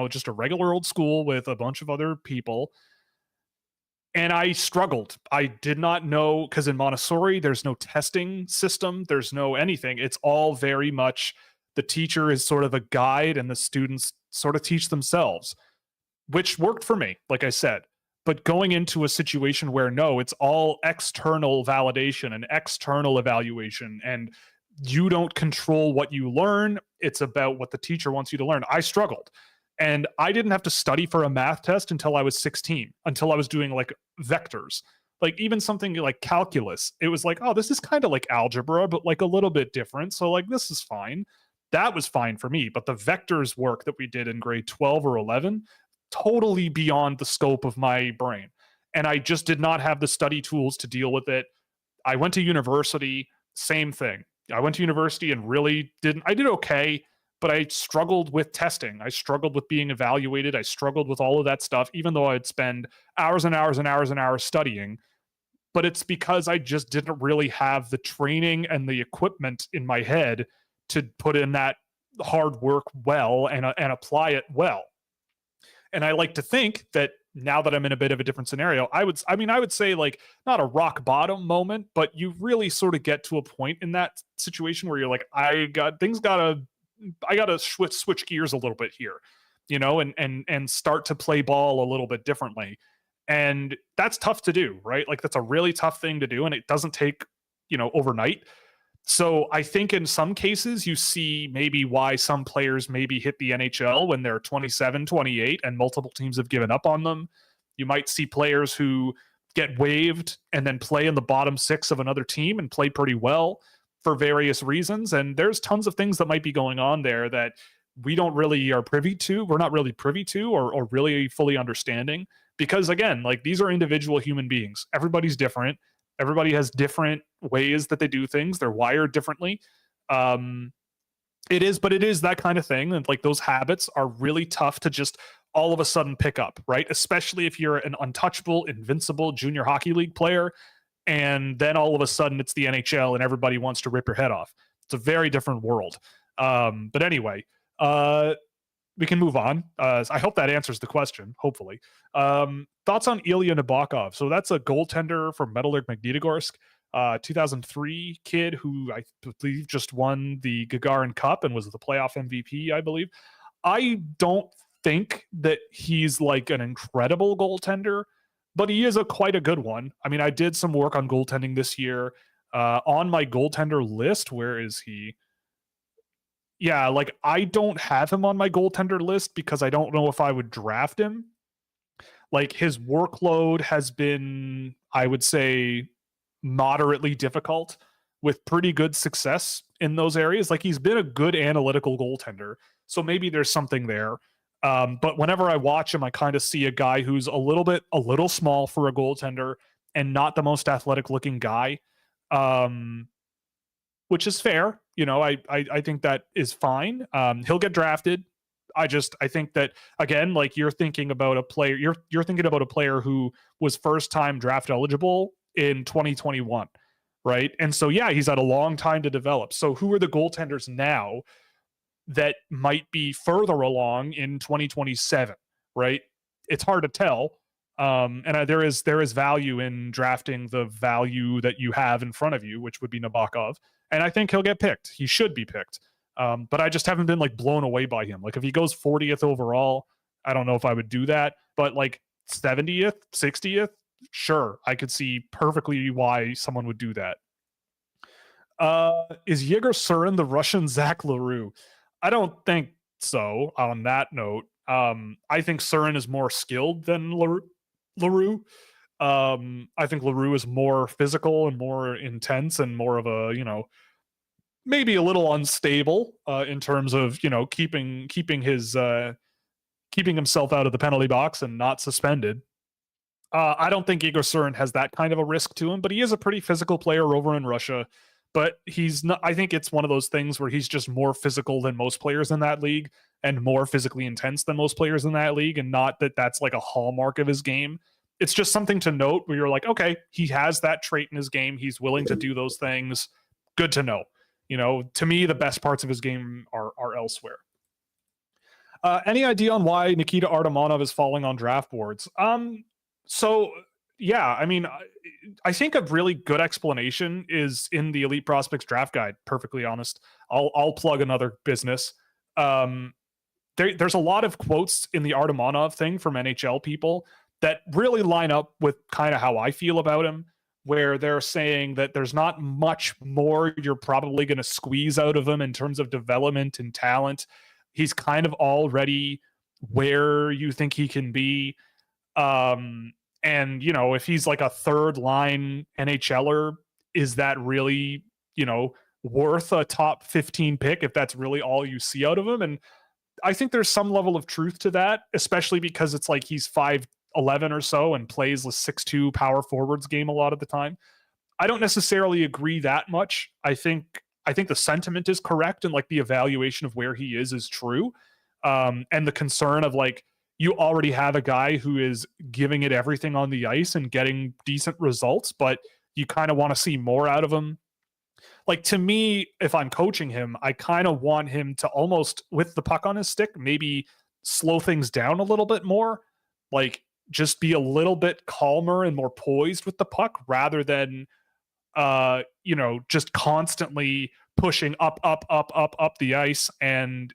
just a regular old school with a bunch of other people. And I struggled. I did not know, because in Montessori, there's no testing system, there's no anything. It's all very much the teacher is sort of a guide and the students sort of teach themselves, which worked for me, like I said. But going into a situation where no, it's all external validation and external evaluation, and you don't control what you learn. It's about what the teacher wants you to learn. I struggled. And I didn't have to study for a math test until I was 16, until I was doing like vectors. Like even something like calculus, it was like, oh, this is kind of like algebra, but like a little bit different. So like this is fine. That was fine for me. But the vectors work that we did in grade 12 or 11, totally beyond the scope of my brain. And I just did not have the study tools to deal with it. I went to university, same thing. I went to university and I did okay, but I struggled with testing. I struggled with being evaluated. I struggled with all of that stuff, even though I'd spend hours and hours and hours and hours studying. But it's because I just didn't really have the training and the equipment in my head to put in that hard work well and apply it well. And I like to think that now that I'm in a bit of a different scenario, I would say like not a rock bottom moment, but you really sort of get to a point in that situation where you're like, I gotta switch gears a little bit here, and start to play ball a little bit differently. And that's tough to do, right? Like that's a really tough thing to do. And it doesn't take, overnight. So I think in some cases you see maybe why some players maybe hit the NHL when they're 27, 28 and multiple teams have given up on them. You might see players who get waived and then play in the bottom 6 of another team and play pretty well for various reasons. And there's tons of things that might be going on there that we don't really are privy to. We're not really privy to or really fully understanding, because again, like these are individual human beings. Everybody's different. Everybody has different ways that they do things. They're wired differently. It is that kind of thing. And like those habits are really tough to just all of a sudden pick up, right? Especially if you're an untouchable, invincible junior hockey league player. And then all of a sudden it's the NHL and everybody wants to rip your head off. It's a very different world. But anyway, we can move on. I hope that answers the question, hopefully. Thoughts on Ilya Nabokov? So that's a goaltender from Metalurg Magnitogorsk, 2003 kid who I believe just won the Gagarin Cup and was the playoff MVP, I believe. I don't think that he's like an incredible goaltender, but he is quite a good one. I mean, I did some work on goaltending this year. On my goaltender list, where is he? Yeah, like I don't have him on my goaltender list because I don't know if I would draft him. Like his workload has been, I would say, moderately difficult with pretty good success in those areas. Like he's been a good analytical goaltender. So maybe there's something there. But whenever I watch him, I kind of see a guy who's a little small for a goaltender and not the most athletic looking guy. Which is fair. You know, I think that is fine. He'll get drafted. I think that again, like you're thinking about a player, you're thinking about a player who was first time draft eligible in 2021, right? And so yeah, he's had a long time to develop. So who are the goaltenders now that might be further along in 2027, right? It's hard to tell. And there is value in drafting the value that you have in front of you, which would be Nabokov. And I think he'll get picked. He should be picked. But I just haven't been like blown away by him. Like if he goes 40th overall, I don't know if I would do that. But like 70th, 60th, sure, I could see perfectly why someone would do that. Is Yegor Surin the Russian Zach LaRue? I don't think so. On that note, I think Surin is more skilled than LaRue. I think LaRue is more physical and more intense and more of a, maybe a little unstable in terms of, keeping himself out of the penalty box and not suspended. I don't think Igor Surin has that kind of a risk to him, but he is a pretty physical player over in Russia. But he's not, I think it's one of those things where he's just more physical than most players in that league and more physically intense than most players in that league. And not that that's like a hallmark of his game. It's just something to note where you're like, okay, he has that trait in his game. He's willing to do those things. Good to know. To me, the best parts of his game are elsewhere. Any idea on why Nikita Artemonov is falling on draft boards? So yeah, I mean, I think a really good explanation is in the Elite Prospects Draft Guide. Perfectly honest, I'll plug another business. There's a lot of quotes in the Artemonov thing from NHL people that really line up with kind of how I feel about him, where they're saying that there's not much more you're probably going to squeeze out of him in terms of development and talent. He's kind of already where you think he can be. And, if he's like a third line NHLer, is that really, worth a top 15 pick if that's really all you see out of him? And I think there's some level of truth to that, especially because it's like he's 5'11" or so and plays the 6'2" power forwards game a lot of the time. I don't necessarily agree that much. I think the sentiment is correct and like the evaluation of where he is true. And the concern of like, you already have a guy who is giving it everything on the ice and getting decent results, but you kind of want to see more out of him. Like to me, if I'm coaching him, I kind of want him to almost, with the puck on his stick, maybe slow things down a little bit more. Like just be a little bit calmer and more poised with the puck rather than, just constantly pushing up the ice and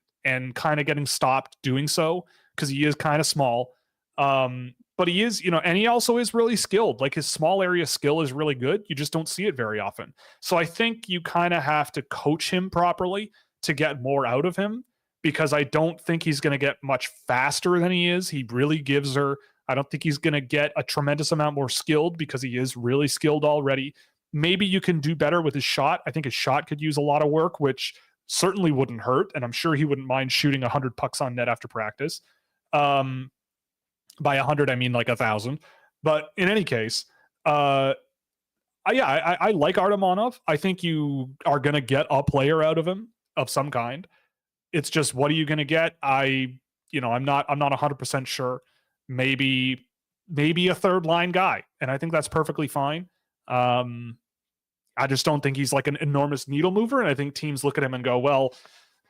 kind of getting stopped doing so. Because he is kind of small. But he is, and he also is really skilled. Like his small area skill is really good. You just don't see it very often. So I think you kind of have to coach him properly to get more out of him, because I don't think he's going to get much faster than he is. He really gives her. I don't think he's going to get a tremendous amount more skilled because he is really skilled already. Maybe you can do better with his shot. I think his shot could use a lot of work, which certainly wouldn't hurt. And I'm sure he wouldn't mind shooting 100 pucks on net after practice. By 100, I mean like 1,000. But in any case, I like Artemonov. I think you are going to get a player out of him of some kind. It's just, what are you going to get? I'm not 100% sure. Maybe a third line guy, and I think that's perfectly fine. I just don't think he's like an enormous needle mover, and I think teams look at him and go, well,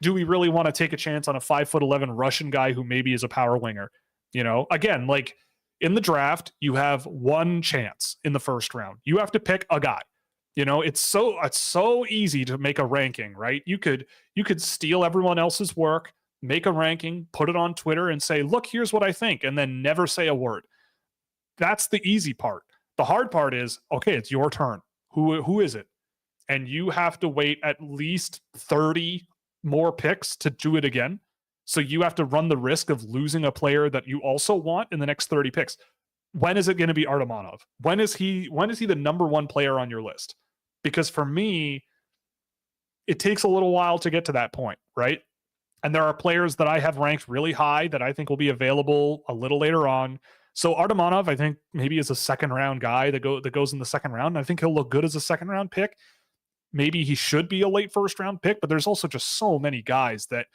do we really want to take a chance on a 5'11" Russian guy who maybe is a power winger? Again, like in the draft, you have one chance in the first round. You have to pick a guy. It's so easy to make a ranking, right? You could steal everyone else's work, make a ranking, put it on Twitter and say, look, here's what I think, and then never say a word. That's the easy part. The hard part is, okay, it's your turn. Who is it? And you have to wait at least 30 more picks to do it again. So you have to run the risk of losing a player that you also want in the next 30 picks. When is it going to be Artemonov? When is he the number one player on your list? Because for me, it takes a little while to get to that point, right? And there are players that I have ranked really high that I think will be available a little later on. So Artemonov, I think maybe is a second round guy that goes in the second round. I think he'll look good as a second round pick. Maybe he should be a late first round pick, but there's also just so many guys that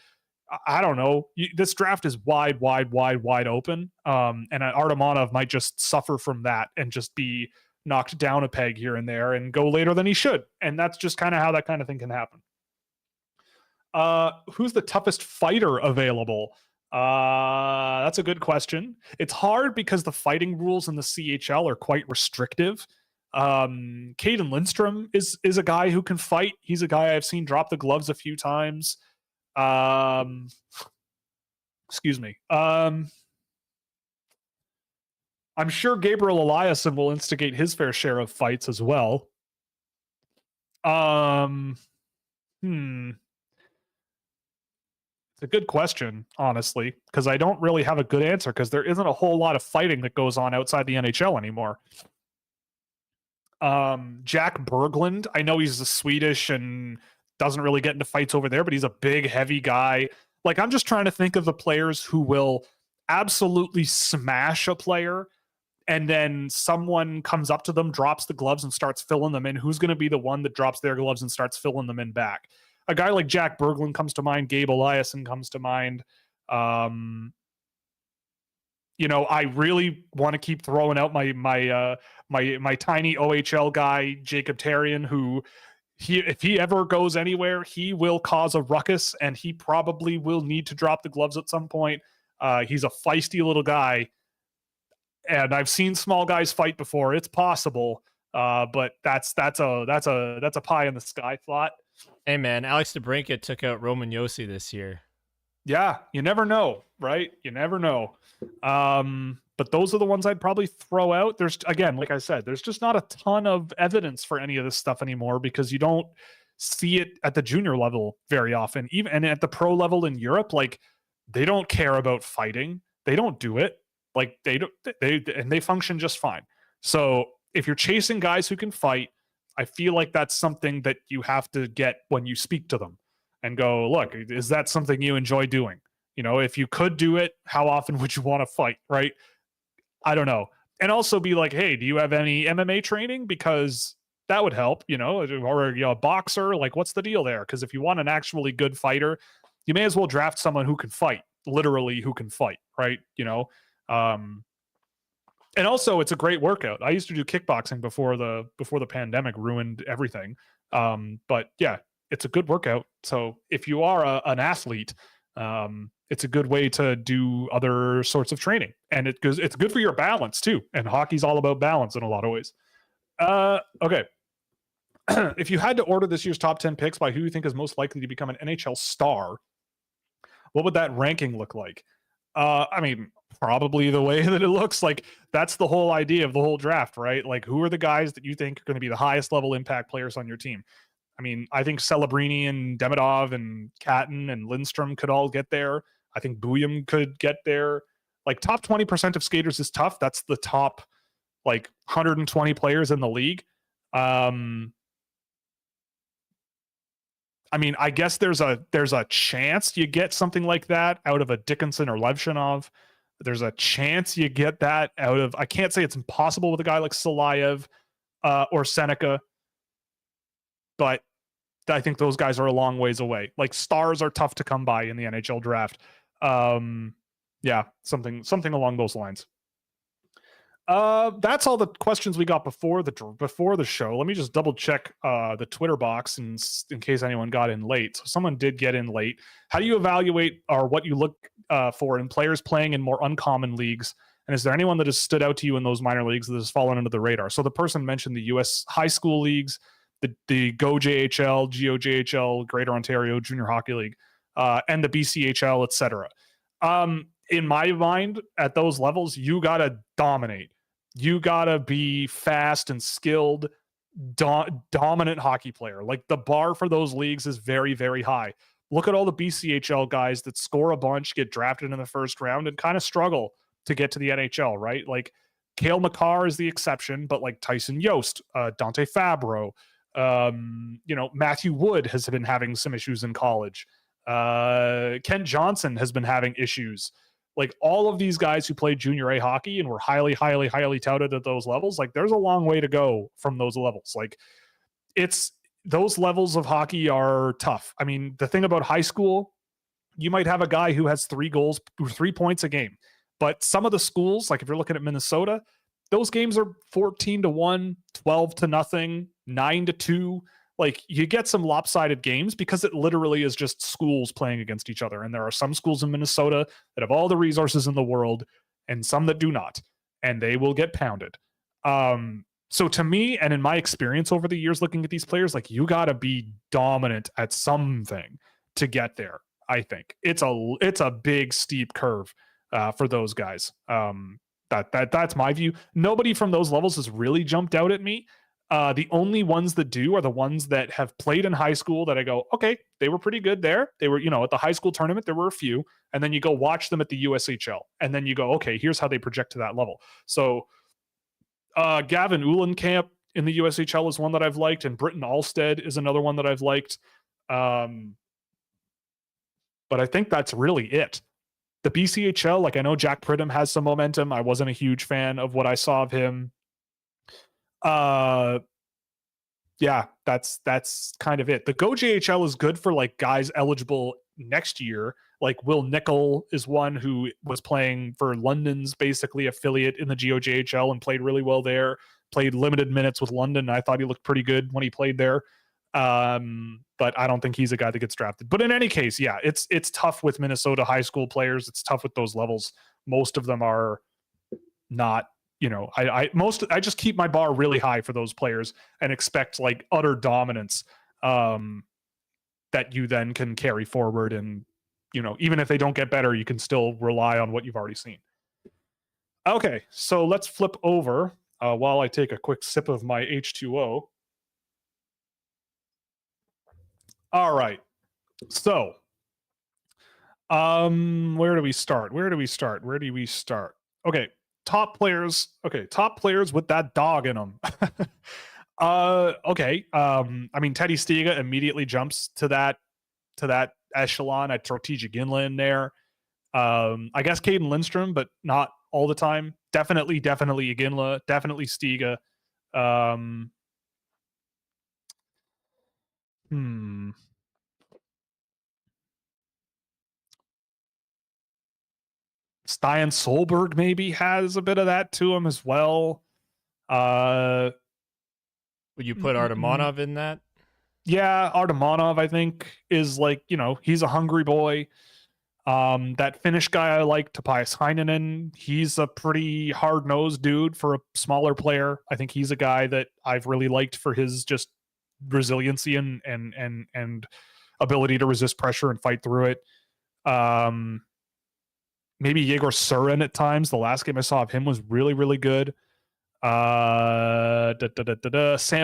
I don't know. This draft is wide open. And Artemonov might just suffer from that and just be knocked down a peg here and there and go later than he should. And that's just kind of how that kind of thing can happen. Who's the toughest fighter available? That's a good question. It's hard because the fighting rules in the CHL are quite restrictive. Caden Lindstrom is a guy who can fight. He's a guy I've seen drop the gloves a few times. Excuse me. I'm sure Gabriel Eliasson will instigate his fair share of fights as well. It's a good question, honestly, because I don't really have a good answer because there isn't a whole lot of fighting that goes on outside the NHL anymore. Jack Berglund, I know he's a Swedish and doesn't really get into fights over there, but he's a big, heavy guy. Like, I'm just trying to think of the players who will absolutely smash a player, and then someone comes up to them, drops the gloves, and starts filling them in. Who's going to be the one that drops their gloves and starts filling them in back? A guy like Jack Berglund comes to mind. Gabe Eliasson comes to mind. I really want to keep throwing out my tiny OHL guy, Jacob Tarian, who if he ever goes anywhere, he will cause a ruckus, and he probably will need to drop the gloves at some point. He's a feisty little guy, and I've seen small guys fight before. It's possible, but that's a pie in the sky thought. Hey man, Alex DeBrincat took out Roman Josi this year. Yeah, you never know, right? You never know. But those are the ones I'd probably throw out. There's, again, like I said, there's just not a ton of evidence for any of this stuff anymore because you don't see it at the junior level very often. Even and at the pro level in Europe, like, they don't care about fighting. They don't do it. Like, they function just fine. So if you're chasing guys who can fight, I feel like that's something that you have to get when you speak to them and go, look, is that something you enjoy doing? If you could do it, how often would you want to fight, right? I don't know. And also be like, hey, do you have any MMA training? Because that would help, or a boxer. Like, what's the deal there? Because if you want an actually good fighter, you may as well draft someone who can fight, literally who can fight, right? And also, it's a great workout. I used to do kickboxing before the pandemic ruined everything. But yeah, it's a good workout. So if you are an athlete, it's a good way to do other sorts of training, and it's good for your balance too. And hockey's all about balance in a lot of ways. Okay. If you had to order this year's top 10 picks by who you think is most likely to become an NHL star, what would that ranking look like? Probably the way that it looks like. That's the whole idea of the whole draft, right? Like, who are the guys that you think are going to be the highest level impact players on your team? I think Celebrini and Demidov and Catton and Lindstrom could all get there. I think Bouillon could get there. Like, top 20% of skaters is tough. That's the top, 120 players in the league. I guess there's a chance you get something like that out of a Dickinson or Levshinov. There's a chance you get that out of, I can't say it's impossible with a guy like Salayev or Seneca, but I think those guys are a long ways away. Like, stars are tough to come by in the NHL draft. Yeah, something along those lines. That's all the questions we got before the show. Let me just double check the Twitter box in case anyone got in late. So someone did get in late. How do you evaluate or what you look for in players playing in more uncommon leagues? And is there anyone that has stood out to you in those minor leagues that has fallen under the radar? So the person mentioned the U.S. high school leagues, the Go JHL, GOJHL, Greater Ontario Junior Hockey League, and the BCHL, etc. In my mind, at those levels, you gotta dominate. You gotta be fast and skilled, dominant hockey player. Like the bar for those leagues is very, very high. Look at all the BCHL guys that score a bunch, get drafted in the first round, and kind of struggle to get to the NHL, right? Like Cale Makar is the exception, but like Tyson Yost, Dante Fabro, Matthew Wood has been having some issues in college. Kent Johnson has been having issues. Like all of these guys who played junior A hockey and were highly, highly, highly touted at those levels, like there's a long way to go from those levels. Like those levels of hockey are tough. I mean, the thing about high school, you might have a guy who has 3 goals, 3 points a game. But some of the schools, like if you're looking at Minnesota, those games are 14-1, 12-0, 9-2. Like you get some lopsided games because it literally is just schools playing against each other. And there are some schools in Minnesota that have all the resources in the world and some that do not, and they will get pounded. So to me, and in my experience over the years looking at these players, like you got to be dominant at something to get there. I think it's a big steep curve for those guys. That's my view. Nobody from those levels has really jumped out at me. The only ones that do are the ones that have played in high school that I go, okay, they were pretty good there. They were, at the high school tournament, there were a few, and then you go watch them at the USHL, and then you go, okay, here's how they project to that level. So Gavin Uhlenkamp in the USHL is one that I've liked, and Britton Alstead is another one that I've liked. But I think that's really it. The BCHL, like I know Jack Pridham has some momentum. I wasn't a huge fan of what I saw of him. Yeah, that's kind of it. The Go JHL is good for like guys eligible next year. Like Will Nickel is one who was playing for London's basically affiliate in the GOJHL and played really well there. Played limited minutes with London. I thought he looked pretty good when he played there. But I don't think he's a guy that gets drafted. But in any case, yeah, it's tough with Minnesota high school players. It's tough with those levels. Most of them are not, I just keep my bar really high for those players and expect like utter dominance that you then can carry forward. And, even if they don't get better, you can still rely on what you've already seen. Okay, so let's flip over while I take a quick sip of my H2O. All right. So, where do we start? Okay, top players. Okay, top players with that dog in them. Okay. I mean, Teddy Stiga immediately jumps to that echelon. I'd throw TJ Ginla in there. I guess Caden Lindstrom, but not all the time. Definitely Ginla. Definitely Stiga. Stian Solberg maybe has a bit of that to him as well. Would you put Artemonov in that? Yeah, Artemonov, I think, is like, he's a hungry boy. That Finnish guy I like, Topias Heinonen, he's a pretty hard-nosed dude for a smaller player. I think he's a guy that I've really liked for his just resiliency and ability to resist pressure and fight through it. Maybe Yegor Surin at times. The last game I saw of him was really, really good. Sam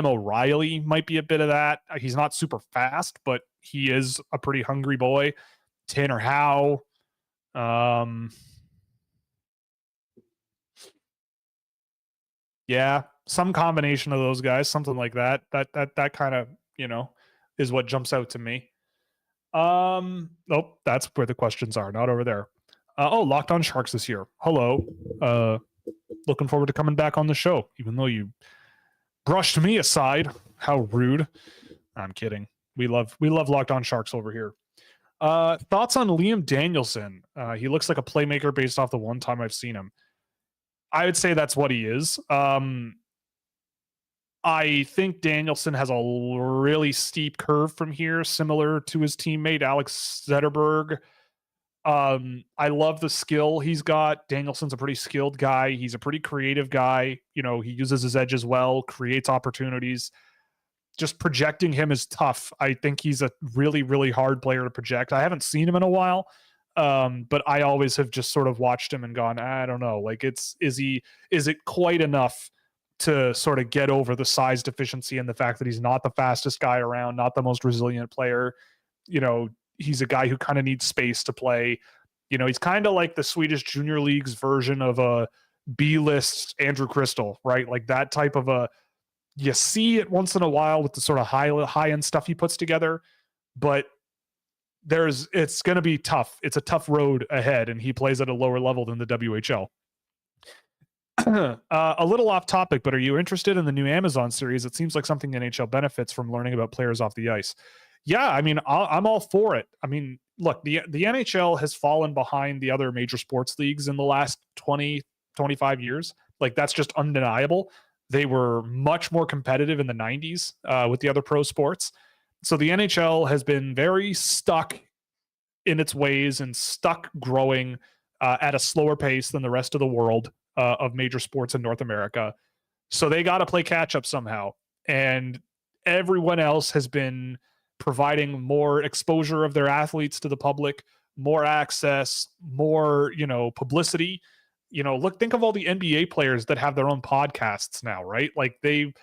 O'Reilly might be a bit of that. He's not super fast, but he is a pretty hungry boy. Tanner Howe. Yeah, some combination of those guys, something like that. That kind of, is what jumps out to me. Nope, that's where the questions are, not over there. Locked On Sharks this year. Hello. Looking forward to coming back on the show, even though you brushed me aside. How rude. I'm kidding. We love Locked On Sharks over here. Thoughts on Liam Danielson? He looks like a playmaker based off the one time I've seen him. I would say that's what he is. I think Danielson has a really steep curve from here, similar to his teammate Alex Zetterberg. I love the skill he's got. Danielson's a pretty skilled guy. He's a pretty creative guy. He uses his edge as well, creates opportunities. Just projecting him is tough. I think he's a really, really hard player to project. I haven't seen him in a while. But I always have just sort of watched him and gone, I don't know. Like, is it quite enough to sort of get over the size deficiency and the fact that he's not the fastest guy around, not the most resilient player? He's a guy who kind of needs space to play. He's kind of like the Swedish Junior League's version of a B-list Andrew Crystal, right? Like that type of you see it once in a while with the sort of high end stuff he puts together, but it's going to be tough. It's a tough road ahead, and he plays at a lower level than the WHL. A little off topic, but are you interested in the new Amazon series? It seems like something the NHL benefits from learning about players off the ice. Yeah, I mean, I'm all for it. I mean, look, the NHL has fallen behind the other major sports leagues in the last 20, 25 years. Like, that's just undeniable. They were much more competitive in the 90s with the other pro sports. So the NHL has been very stuck in its ways and stuck growing at a slower pace than the rest of the world of major sports in North America. So they got to play catch up somehow. And everyone else has been providing more exposure of their athletes to the public, more access, more, publicity. Think of all the NBA players that have their own podcasts now, right? Like they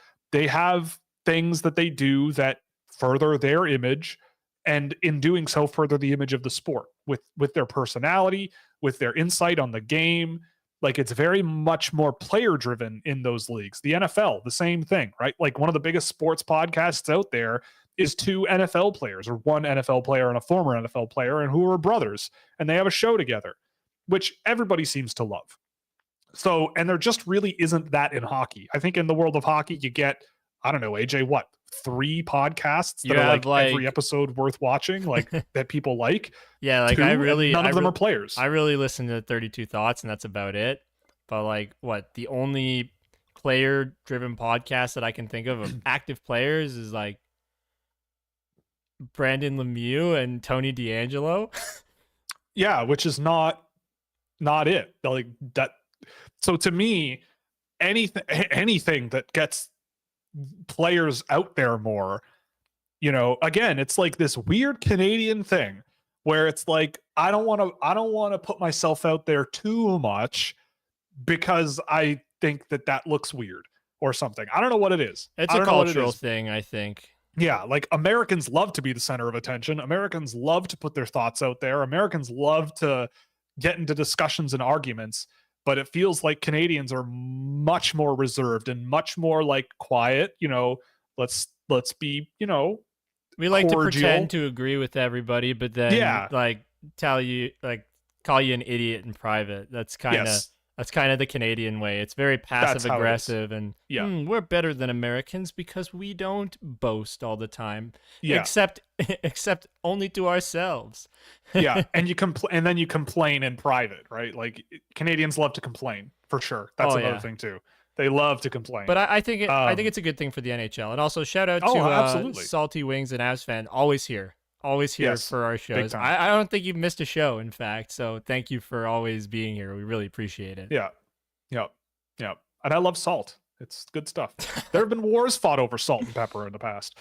have things that they do that further their image, and in doing so further the image of the sport with their personality, with their insight on the game. Like, it's very much more player driven in those leagues. The NFL, the same thing, right? Like, one of the biggest sports podcasts out there is two NFL players, or one NFL player and a former NFL player, and who are brothers, and they have a show together, which everybody seems to love. So, and there just really isn't that in hockey. I think in the world of hockey, you get, I don't know, AJ, what, 3 podcasts that are like every episode worth watching, like that people like? Yeah, like 2, none of them are players. I really listen to 32 Thoughts, and that's about it. But like, the only player-driven podcast that I can think of active players is like Brandon Lemieux and Tony D'Angelo. Yeah, which is not it. Like that. So to me, anything that gets players out there more, again, it's like this weird Canadian thing where it's like, I don't want to put myself out there too much because I think that looks weird or something. I don't know what it is. It's a cultural thing, I think. Yeah, like Americans love to be the center of attention. Americans love to put their thoughts out there. Americans love to get into discussions and arguments, but it feels like Canadians are much more reserved and much more like quiet. Let's be, we like cordial. To pretend to agree with everybody, but then call you an idiot in private. That's kind of the Canadian way. It's very passive aggressive, and we're better than Americans because we don't boast all the time. Yeah. Except only to ourselves. Yeah, and then you complain in private, right? Like, Canadians love to complain, for sure. That's another thing too. They love to complain. But I think it's a good thing for the NHL. And also shout out to Salty Wings and Avs fan, always here for our shows. I don't think you've missed a show, in fact. So thank you for always being here. We really appreciate it. Yeah. And I love salt. It's good stuff. There have been wars fought over salt and pepper in the past.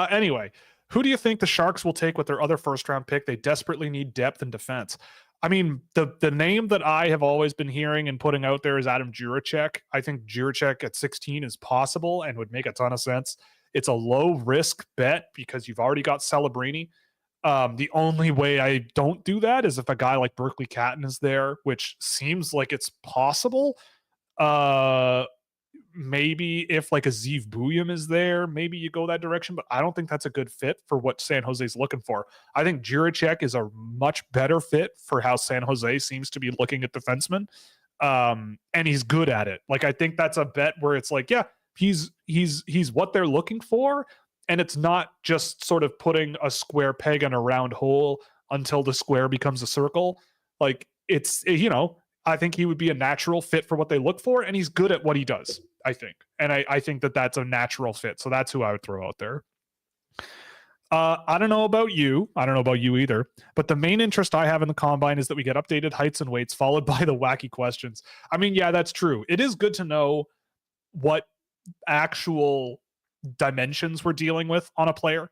Anyway, who do you think the Sharks will take with their other first-round pick? They desperately need depth and defense. I mean, the name that I have always been hearing and putting out there is Adam Jiricek. I think Jiricek at 16 is possible and would make a ton of sense. It's a low-risk bet because you've already got Celebrini. The only way I don't do that is if a guy like Berkeley Catton is there, which seems like it's possible. Maybe if like a Zeev Buyum is there, maybe you go that direction, but I don't think that's a good fit for what San Jose's looking for. I think Jiricek is a much better fit for how San Jose seems to be looking at defensemen. And he's good at it. Like, I think that's a bet where it's like, yeah, he's what they're looking for. And it's not just sort of putting a square peg in a round hole until the square becomes a circle. Like, it's, I think he would be a natural fit for what they look for, and he's good at what he does, I think. And I think that that's a natural fit. So that's who I would throw out there. I don't know about you. I don't know about you either. But the main interest I have in the Combine is that we get updated heights and weights followed by the wacky questions. I mean, yeah, that's true. It is good to know what actual dimensions we're dealing with on a player.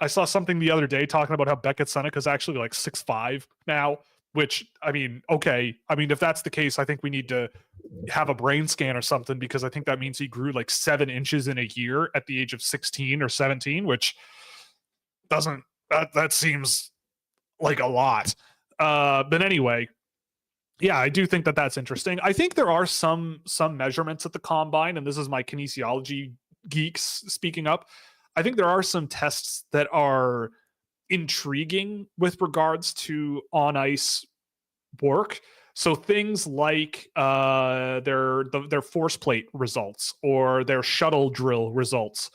I saw something the other day talking about how Beckett Seneca is actually like 6'5" now, which, I mean, okay. I mean, if that's the case, I think we need to have a brain scan or something, because I think that means he grew like 7 inches in a year at the age of 16 or 17, which doesn't, that seems like a lot. But anyway, yeah, I do think that that's interesting. I think there are some measurements at the combine, and this is my kinesiology geeks speaking up. I think there are some tests that are intriguing with regards to on ice work. So things like their force plate results or their shuttle drill results.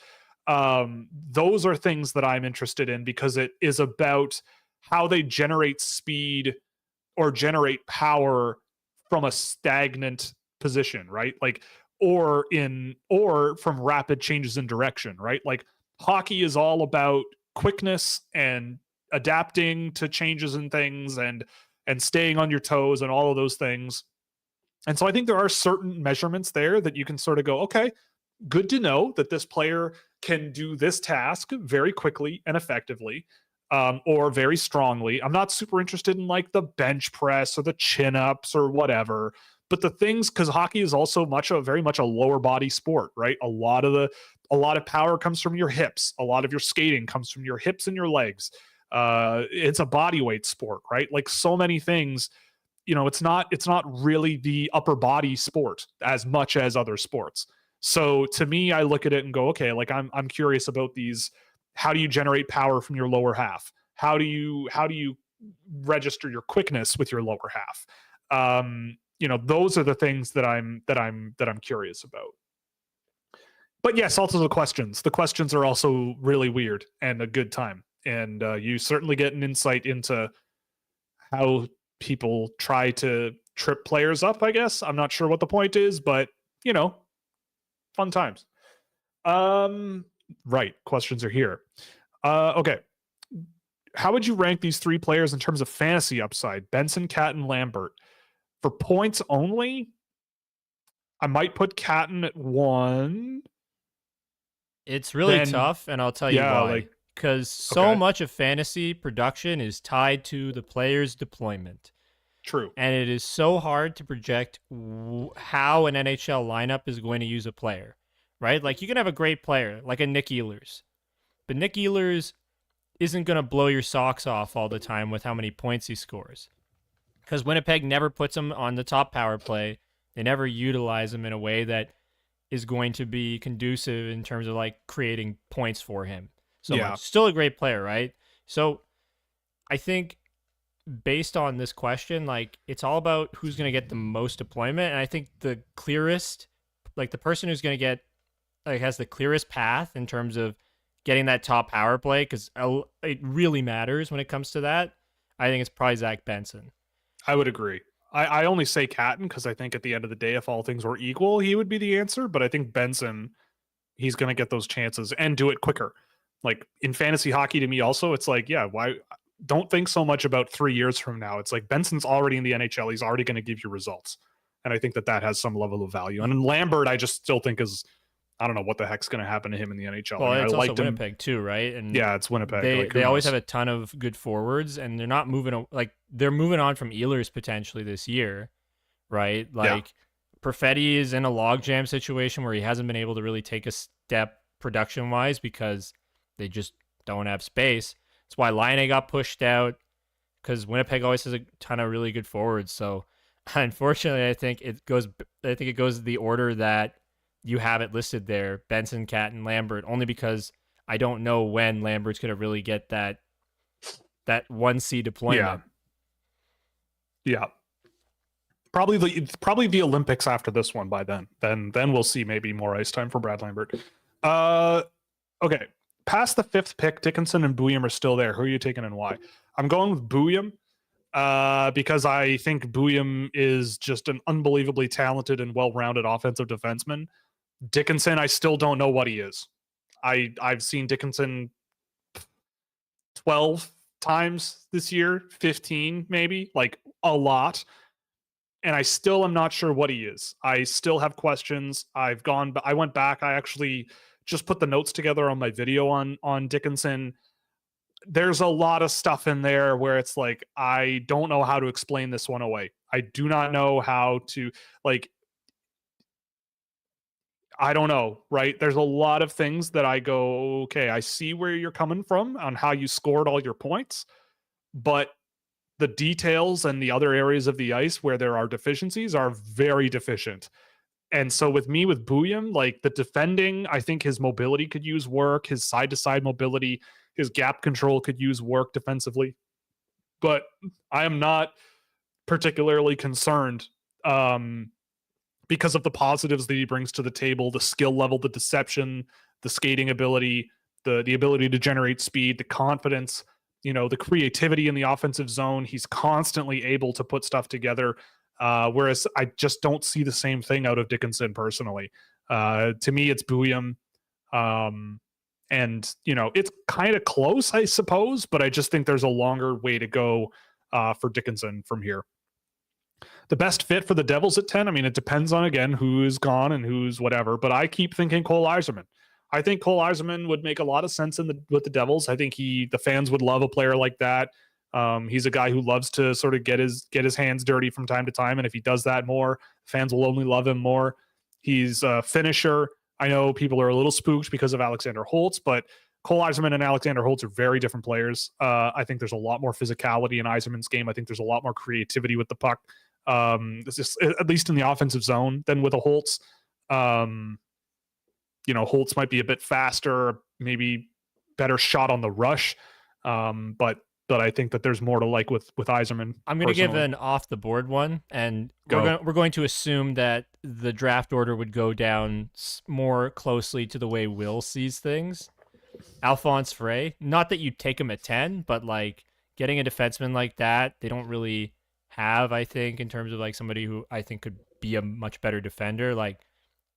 Those are things that I'm interested in, because it is about how they generate speed or generate power from a stagnant position, right? Like, or from rapid changes in direction, right? Like, hockey is all about quickness and adapting to changes in things, and staying on your toes and all of those things. And so I think there are certain measurements there that you can sort of go, okay, good to know that this player can do this task very quickly and effectively, or very strongly. I'm not super interested in like the bench press or the chin ups or whatever, but the things, because hockey is also very much a lower body sport, right? A lot of power comes from your hips. A lot of your skating comes from your hips and your legs. It's a body weight sport, right? Like, so many things, it's not really the upper body sport as much as other sports. So to me, I look at it and go, okay, like, I'm curious about these. How do you generate power from your lower half? How do you register your quickness with your lower half? Those are the things that I'm curious about. But yes, also the questions. The questions are also really weird and a good time. And you certainly get an insight into how people try to trip players up, I guess. I'm not sure what the point is, but, fun times. Right. Questions are here. Okay. How would you rank these 3 players in terms of fantasy upside? Benson, Catton, Lambert. For points only, I might put Catton at 1. It's really tough, and I'll tell you why. Because so much of fantasy production is tied to the player's deployment. True. And it is so hard to project how an NHL lineup is going to use a player, right? Like, you can have a great player, like a Nick Ehlers. But Nick Ehlers isn't going to blow your socks off all the time with how many points he scores. Because Winnipeg never puts him on the top power play. They never utilize him in a way that is going to be conducive in terms of like creating points for him. So much. Still a great player, right? So I think based on this question, like, it's all about who's going to get the most deployment. And I think the clearest, like, the person who's going to get, like, has the clearest path in terms of getting that top power play, because it really matters when it comes to that, I think it's probably Zach Benson. I would agree. I only say Catton because I think at the end of the day, if all things were equal, he would be the answer. But I think Benson, he's going to get those chances and do it quicker. Like, in fantasy hockey, to me also, it's like, yeah, why don't think so much about 3 years from now. It's like, Benson's already in the NHL. He's already going to give you results. And I think that has some level of value. And Lambert, I just still think is, I don't know what the heck's going to happen to him in the NHL. Well, I mean, it's I also Winnipeg too, right? And yeah, it's Winnipeg. They always have a ton of good forwards, and they're not moving. Like, they're moving on from Ehlers potentially this year, right? Like, Perfetti is in a logjam situation where he hasn't been able to really take a step production wise because they just don't have space. That's why Laine got pushed out, because Winnipeg always has a ton of really good forwards. So unfortunately, I think it goes the order that you have it listed there: Benson, Catton, Lambert, only because I don't know when Lambert's going to really get that 1C deployment. Yeah. Probably the Olympics after this one by then. Then we'll see maybe more ice time for Brad Lambert. Okay. Past the 5th pick, Dickinson and Bouillon are still there. Who are you taking and why? I'm going with Bouillon because I think Bouillon is just an unbelievably talented and well-rounded offensive defenseman. Dickinson, I still don't know what he is. I've seen Dickinson 12 times this year, 15 maybe, like a lot. And I still am not sure what he is. I still have questions. I went back. I actually just put the notes together on my video on Dickinson. there's a lot of stuff in there where it's like, I don't know how to explain this one away. I do not know how to, like, I don't know, right? There's a lot of things that I go, okay, I see where you're coming from on how you scored all your points, but the details and the other areas of the ice where there are deficiencies are very deficient. And so with me, with Booyam, like the defending, I think his mobility could use work, his side to side mobility, his gap control could use work defensively. But I am not particularly concerned because of the positives that he brings to the table, the skill level, the deception, the skating ability, the ability to generate speed, the confidence, the creativity in the offensive zone. He's constantly able to put stuff together. Whereas I just don't see the same thing out of Dickinson personally. To me, it's Booyam. And it's kind of close, I suppose, but I just think there's a longer way to go for Dickinson from here. The best fit for the Devils at 10, I mean, it depends on, again, who's gone and who's whatever, but I keep thinking Cole Yzerman. I think Cole Yzerman would make a lot of sense with the Devils. I think the fans would love a player like that. He's a guy who loves to sort of get his hands dirty from time to time, and if he does that more, fans will only love him more. He's a finisher. I know people are a little spooked because of Alexander Holtz, but Cole Yzerman and Alexander Holtz are very different players. I think there's a lot more physicality in Yzerman's game. I think there's a lot more creativity with the puck. It's just, at least in the offensive zone, than with a Holtz. Holtz might be a bit faster, maybe better shot on the rush. But I think that there's more to like with Yzerman. I'm going to give an off the board one, and we're going to assume that the draft order would go down more closely to the way Will sees things. Alphonse Frey, not that you take him at 10, but like getting a defenseman like that, they don't really have, I think, in terms of like somebody who I think could be a much better defender. Like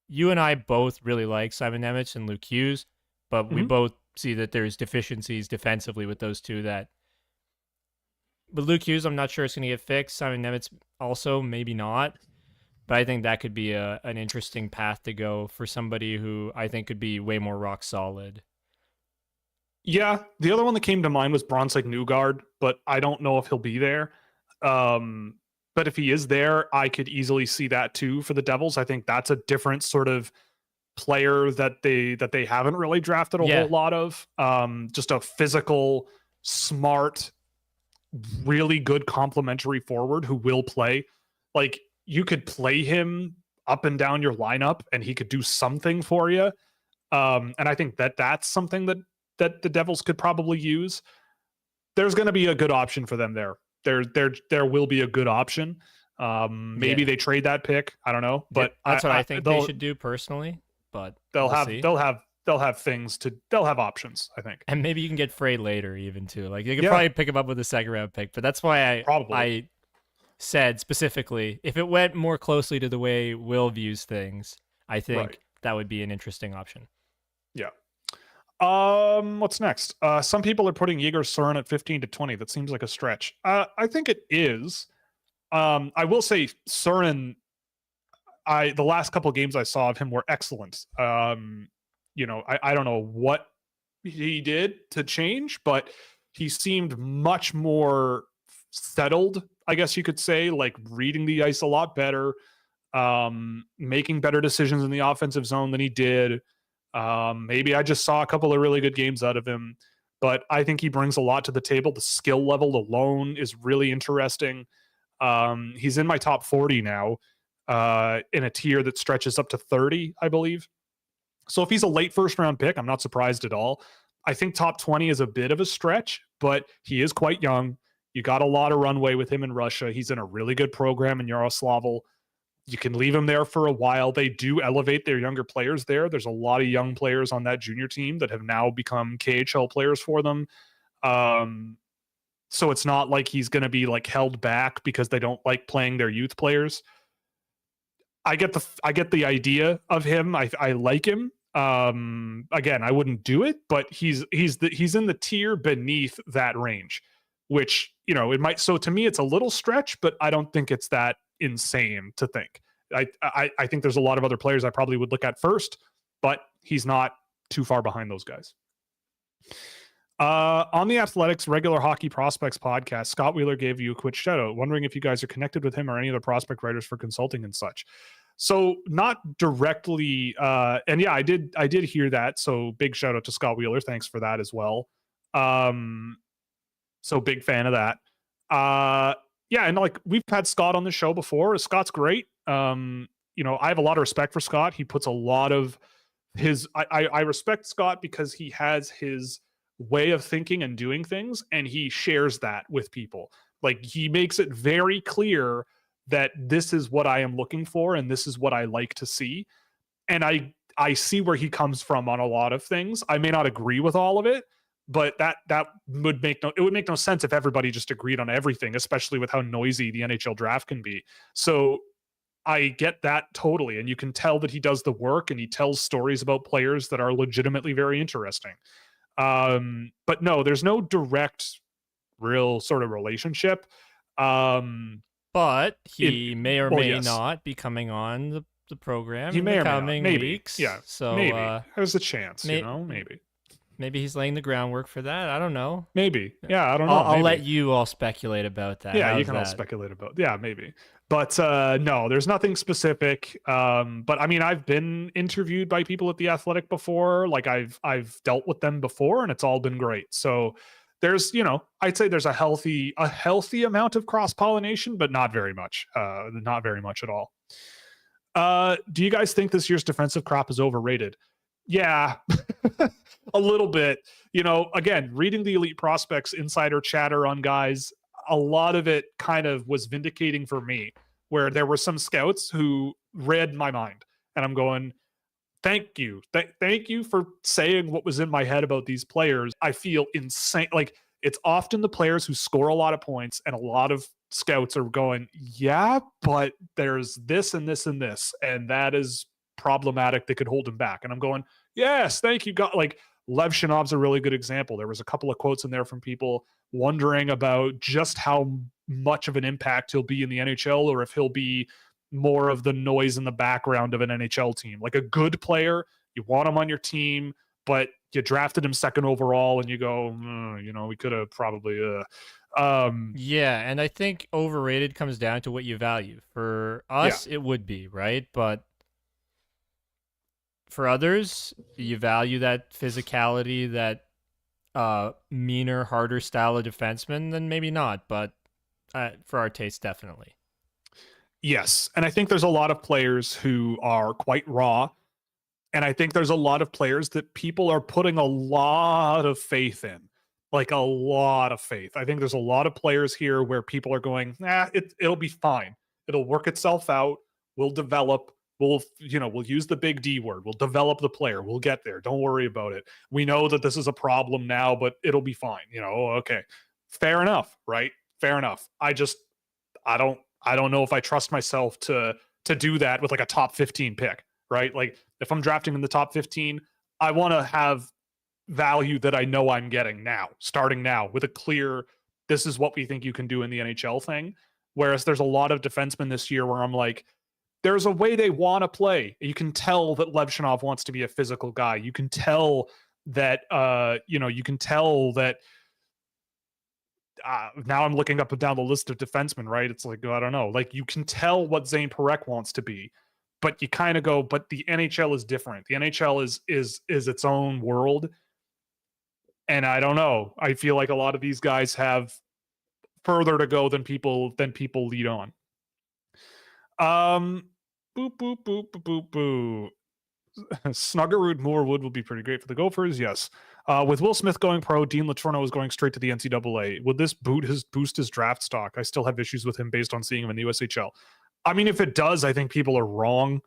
you and I both really like Simon Nemec and Luke Hughes, but we both see that there's deficiencies defensively with those two that. But Luke Hughes, I'm not sure it's going to get fixed. Simon Nemec also, maybe not. But I think that could be an interesting path to go for somebody who I think could be way more rock solid. Yeah, the other one that came to mind was Bronsek Newgard, but I don't know if he'll be there. But if he is there, I could easily see that too for the Devils. I think that's a different sort of player that they haven't really drafted a whole lot of. Just a physical, smart, really good complementary forward who will play. Like you could play him up and down your lineup and he could do something for you. And I think that's something that the Devils could probably use. There's going to be a good option for them there. There will be a good option. Maybe they trade that pick. I don't know, but that's what I think they should do personally. But they'll have options, I think. And maybe you can get Frey later even too. Like you could probably pick him up with a second round pick. But that's why I said specifically, if it went more closely to the way Will views things, I think that would be an interesting option. Yeah. What's next? Some people are putting Igor Surin at 15 to 20. That seems like a stretch. I think it is. I will say Surin, the last couple of games I saw of him were excellent. I don't know what he did to change, but he seemed much more settled, I guess you could say, like reading the ice a lot better, making better decisions in the offensive zone than he did. Maybe I just saw a couple of really good games out of him, but I think he brings a lot to the table. The skill level alone is really interesting. He's in my top 40 now, in a tier that stretches up to 30, I believe. So if he's a late first round pick, I'm not surprised at all. I think top 20 is a bit of a stretch, but he is quite young. You got a lot of runway with him in Russia. He's in a really good program in Yaroslavl. You can leave him there for a while. They do elevate their younger players there. There's a lot of young players on that junior team that have now become KHL players for them. So it's not like he's going to be like held back because they don't like playing their youth players. I get the idea of him. I like him. Again, I wouldn't do it, but he's in the tier beneath that range, which, it might, so to me, it's a little stretch, but I don't think it's that insane to think. I think there's a lot of other players I probably would look at first, but he's not too far behind those guys. On the Athletics Regular Hockey Prospects podcast, Scott Wheeler gave you a quick shout out, wondering if you guys are connected with him or any other prospect writers for consulting and such. So not directly, and yeah, I did hear that. So big shout out to Scott Wheeler. Thanks for that as well. So big fan of that. Yeah, and like we've had Scott on the show before. Scott's great. You know, I have a lot of respect for Scott. He puts a lot of his I respect Scott because he has his way of thinking and doing things, and he shares that with people. Like he makes it very clear that this is what I am looking for and this is what I like to see. And I see where he comes from on a lot of things. I may not agree with all of it, but that would make no sense if everybody just agreed on everything, especially with how noisy the NHL draft can be. So I get that totally. And you can tell that he does the work and he tells stories about players that are legitimately very interesting. But no, there's no direct, real sort of relationship. But he may or may not be coming on the program in the coming weeks. Yeah, so maybe there's a chance, you know, maybe. Maybe he's laying the groundwork for that. I don't know. Maybe. Yeah, I don't know. I'll let you all speculate about that. Yeah, you can all speculate about. Yeah, maybe. But no, there's nothing specific. But I mean, I've been interviewed by people at The Athletic before. Like I've dealt with them before, and it's all been great. So there's, you know, I'd say there's a healthy amount of cross-pollination, but not very much. Not very much at all. Do you guys think this year's defensive crop is overrated? Yeah, a little bit. You know, again, reading the Elite Prospects insider chatter on guys, a lot of it kind of was vindicating for me, where there were some scouts who read my mind, and I'm going, thank you. Thank you for saying what was in my head about these players. I feel insane. Like, it's often the players who score a lot of points, and a lot of scouts are going, yeah, but there's this and this and this, and that is problematic that could hold him back. And I'm going, yes, thank you. God, like Lev Shinov's a really good example. There was a couple of quotes in there from people wondering about just how much of an impact he'll be in the NHL, or if he'll be more of the noise in the background of an NHL team. Like a good player, you want him on your team, but you drafted him second overall and you go, you know, we could have probably yeah, and I think overrated comes down to what you value. For us, it would be, right? But for others, you value that physicality, that meaner, harder style of defenseman, then maybe not. But for our taste, definitely. Yes. And I think there's a lot of players who are quite raw. And I think there's a lot of players that people are putting a lot of faith in. Like a lot of faith. I think there's a lot of players here where people are going, it'll be fine. It'll work itself out. We'll develop. We'll use the big D word. We'll develop the player. We'll get there. Don't worry about it. We know that this is a problem now, but it'll be fine. You know, okay. Fair enough, right? Fair enough. I don't know if I trust myself to do that with like a top 15 pick, right? Like if I'm drafting in the top 15, I want to have value that I know I'm getting now, starting now with a clear, this is what we think you can do in the NHL thing. Whereas there's a lot of defensemen this year where I'm like, there's a way they want to play. You can tell that Lev Shinov wants to be a physical guy. You can tell that, now I'm looking up and down the list of defensemen, right? It's like, I don't know. Like you can tell what Zane Parekh wants to be, but you kind of go, but the NHL is different. The NHL is its own world. And I don't know. I feel like a lot of these guys have further to go than people lead on. Boop, boop, boop, boop, boop, boop. Snuggerud Moorwood will be pretty great for the Gophers. Yes. With Will Smith going pro, Dean Letourneau is going straight to the NCAA. Would this boost his draft stock? I still have issues with him based on seeing him in the USHL. I mean, if it does, I think people are wrong.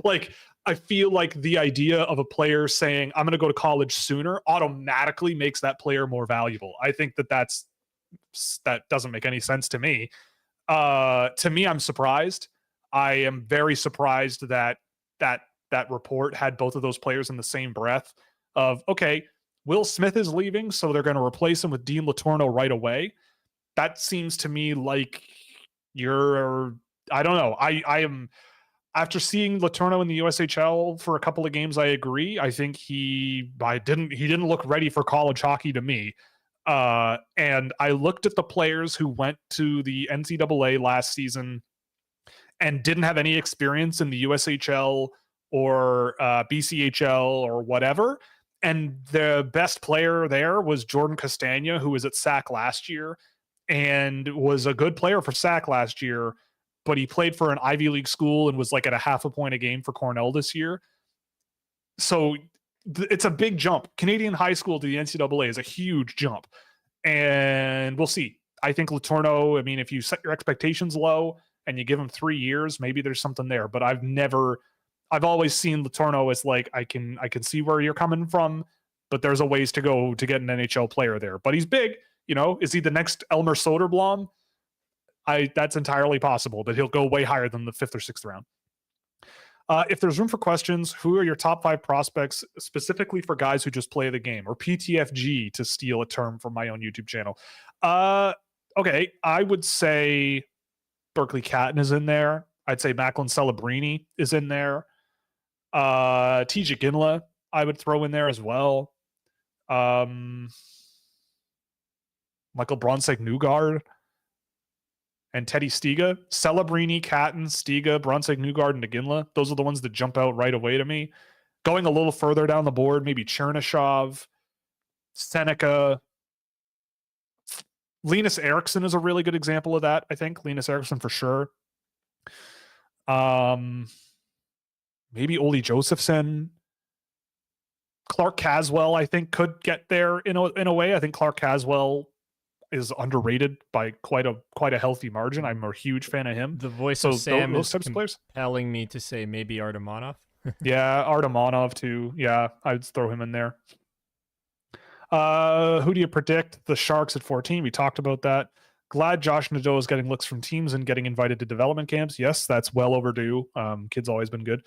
Like, I feel like the idea of a player saying, I'm going to go to college sooner automatically makes that player more valuable. I think that doesn't make any sense to me. To me, I'm surprised. I am very surprised that report had both of those players in the same breath of, okay, Will Smith is leaving, so they're going to replace him with Dean Letourneau right away. That seems to me like I don't know. after seeing Letourneau in the USHL for a couple of games, I agree. I think he didn't look ready for college hockey to me. And I looked at the players who went to the NCAA last season and didn't have any experience in the USHL or BCHL or whatever. And the best player there was Jordan Castagna, who was at SAC last year and was a good player for SAC last year, but he played for an Ivy League school and was like at a half a point a game for Cornell this year. So it's a big jump. Canadian high school to the NCAA is a huge jump. And we'll see. I think Letourneau, I mean, if you set your expectations low and you give him 3 years, maybe there's something there. But I've always seen Letourneau as like, I can see where you're coming from, but there's a ways to go to get an NHL player there. But he's big, you know. Is he the next Elmer Soderblom? That's entirely possible, but he'll go way higher than the 5th or 6th round. If there's room for questions, who are your top 5 prospects specifically for guys who just play the game, or PTFG to steal a term from my own YouTube channel? Okay, I would say Berkeley Catton is in there. I'd say Macklin Celebrini is in there. TJ Ginla, I would throw in there as well. Michael Bronsek-Newgard and Teddy Stiga. Celebrini, Catton, Stiga, Bronsek-Newgard, and Ginla. Those are the ones that jump out right away to me. Going a little further down the board, maybe Chernyshov, Seneca. Linus Eriksson is a really good example of that, I think. Linus Eriksson for sure. Maybe Ole Josephson. Clark Caswell, I think, could get there in a way. I think Clark Caswell is underrated by quite a healthy margin. I'm a huge fan of him. The voice of Sam those is types of players. Compelling me to say maybe Artemonov. Yeah, Artemonov too. Yeah, I'd throw him in there. Who do you predict? The Sharks at 14. We talked about that. Glad Josh Nadeau is getting looks from teams and getting invited to development camps. Yes, that's well overdue. Kid's always been good.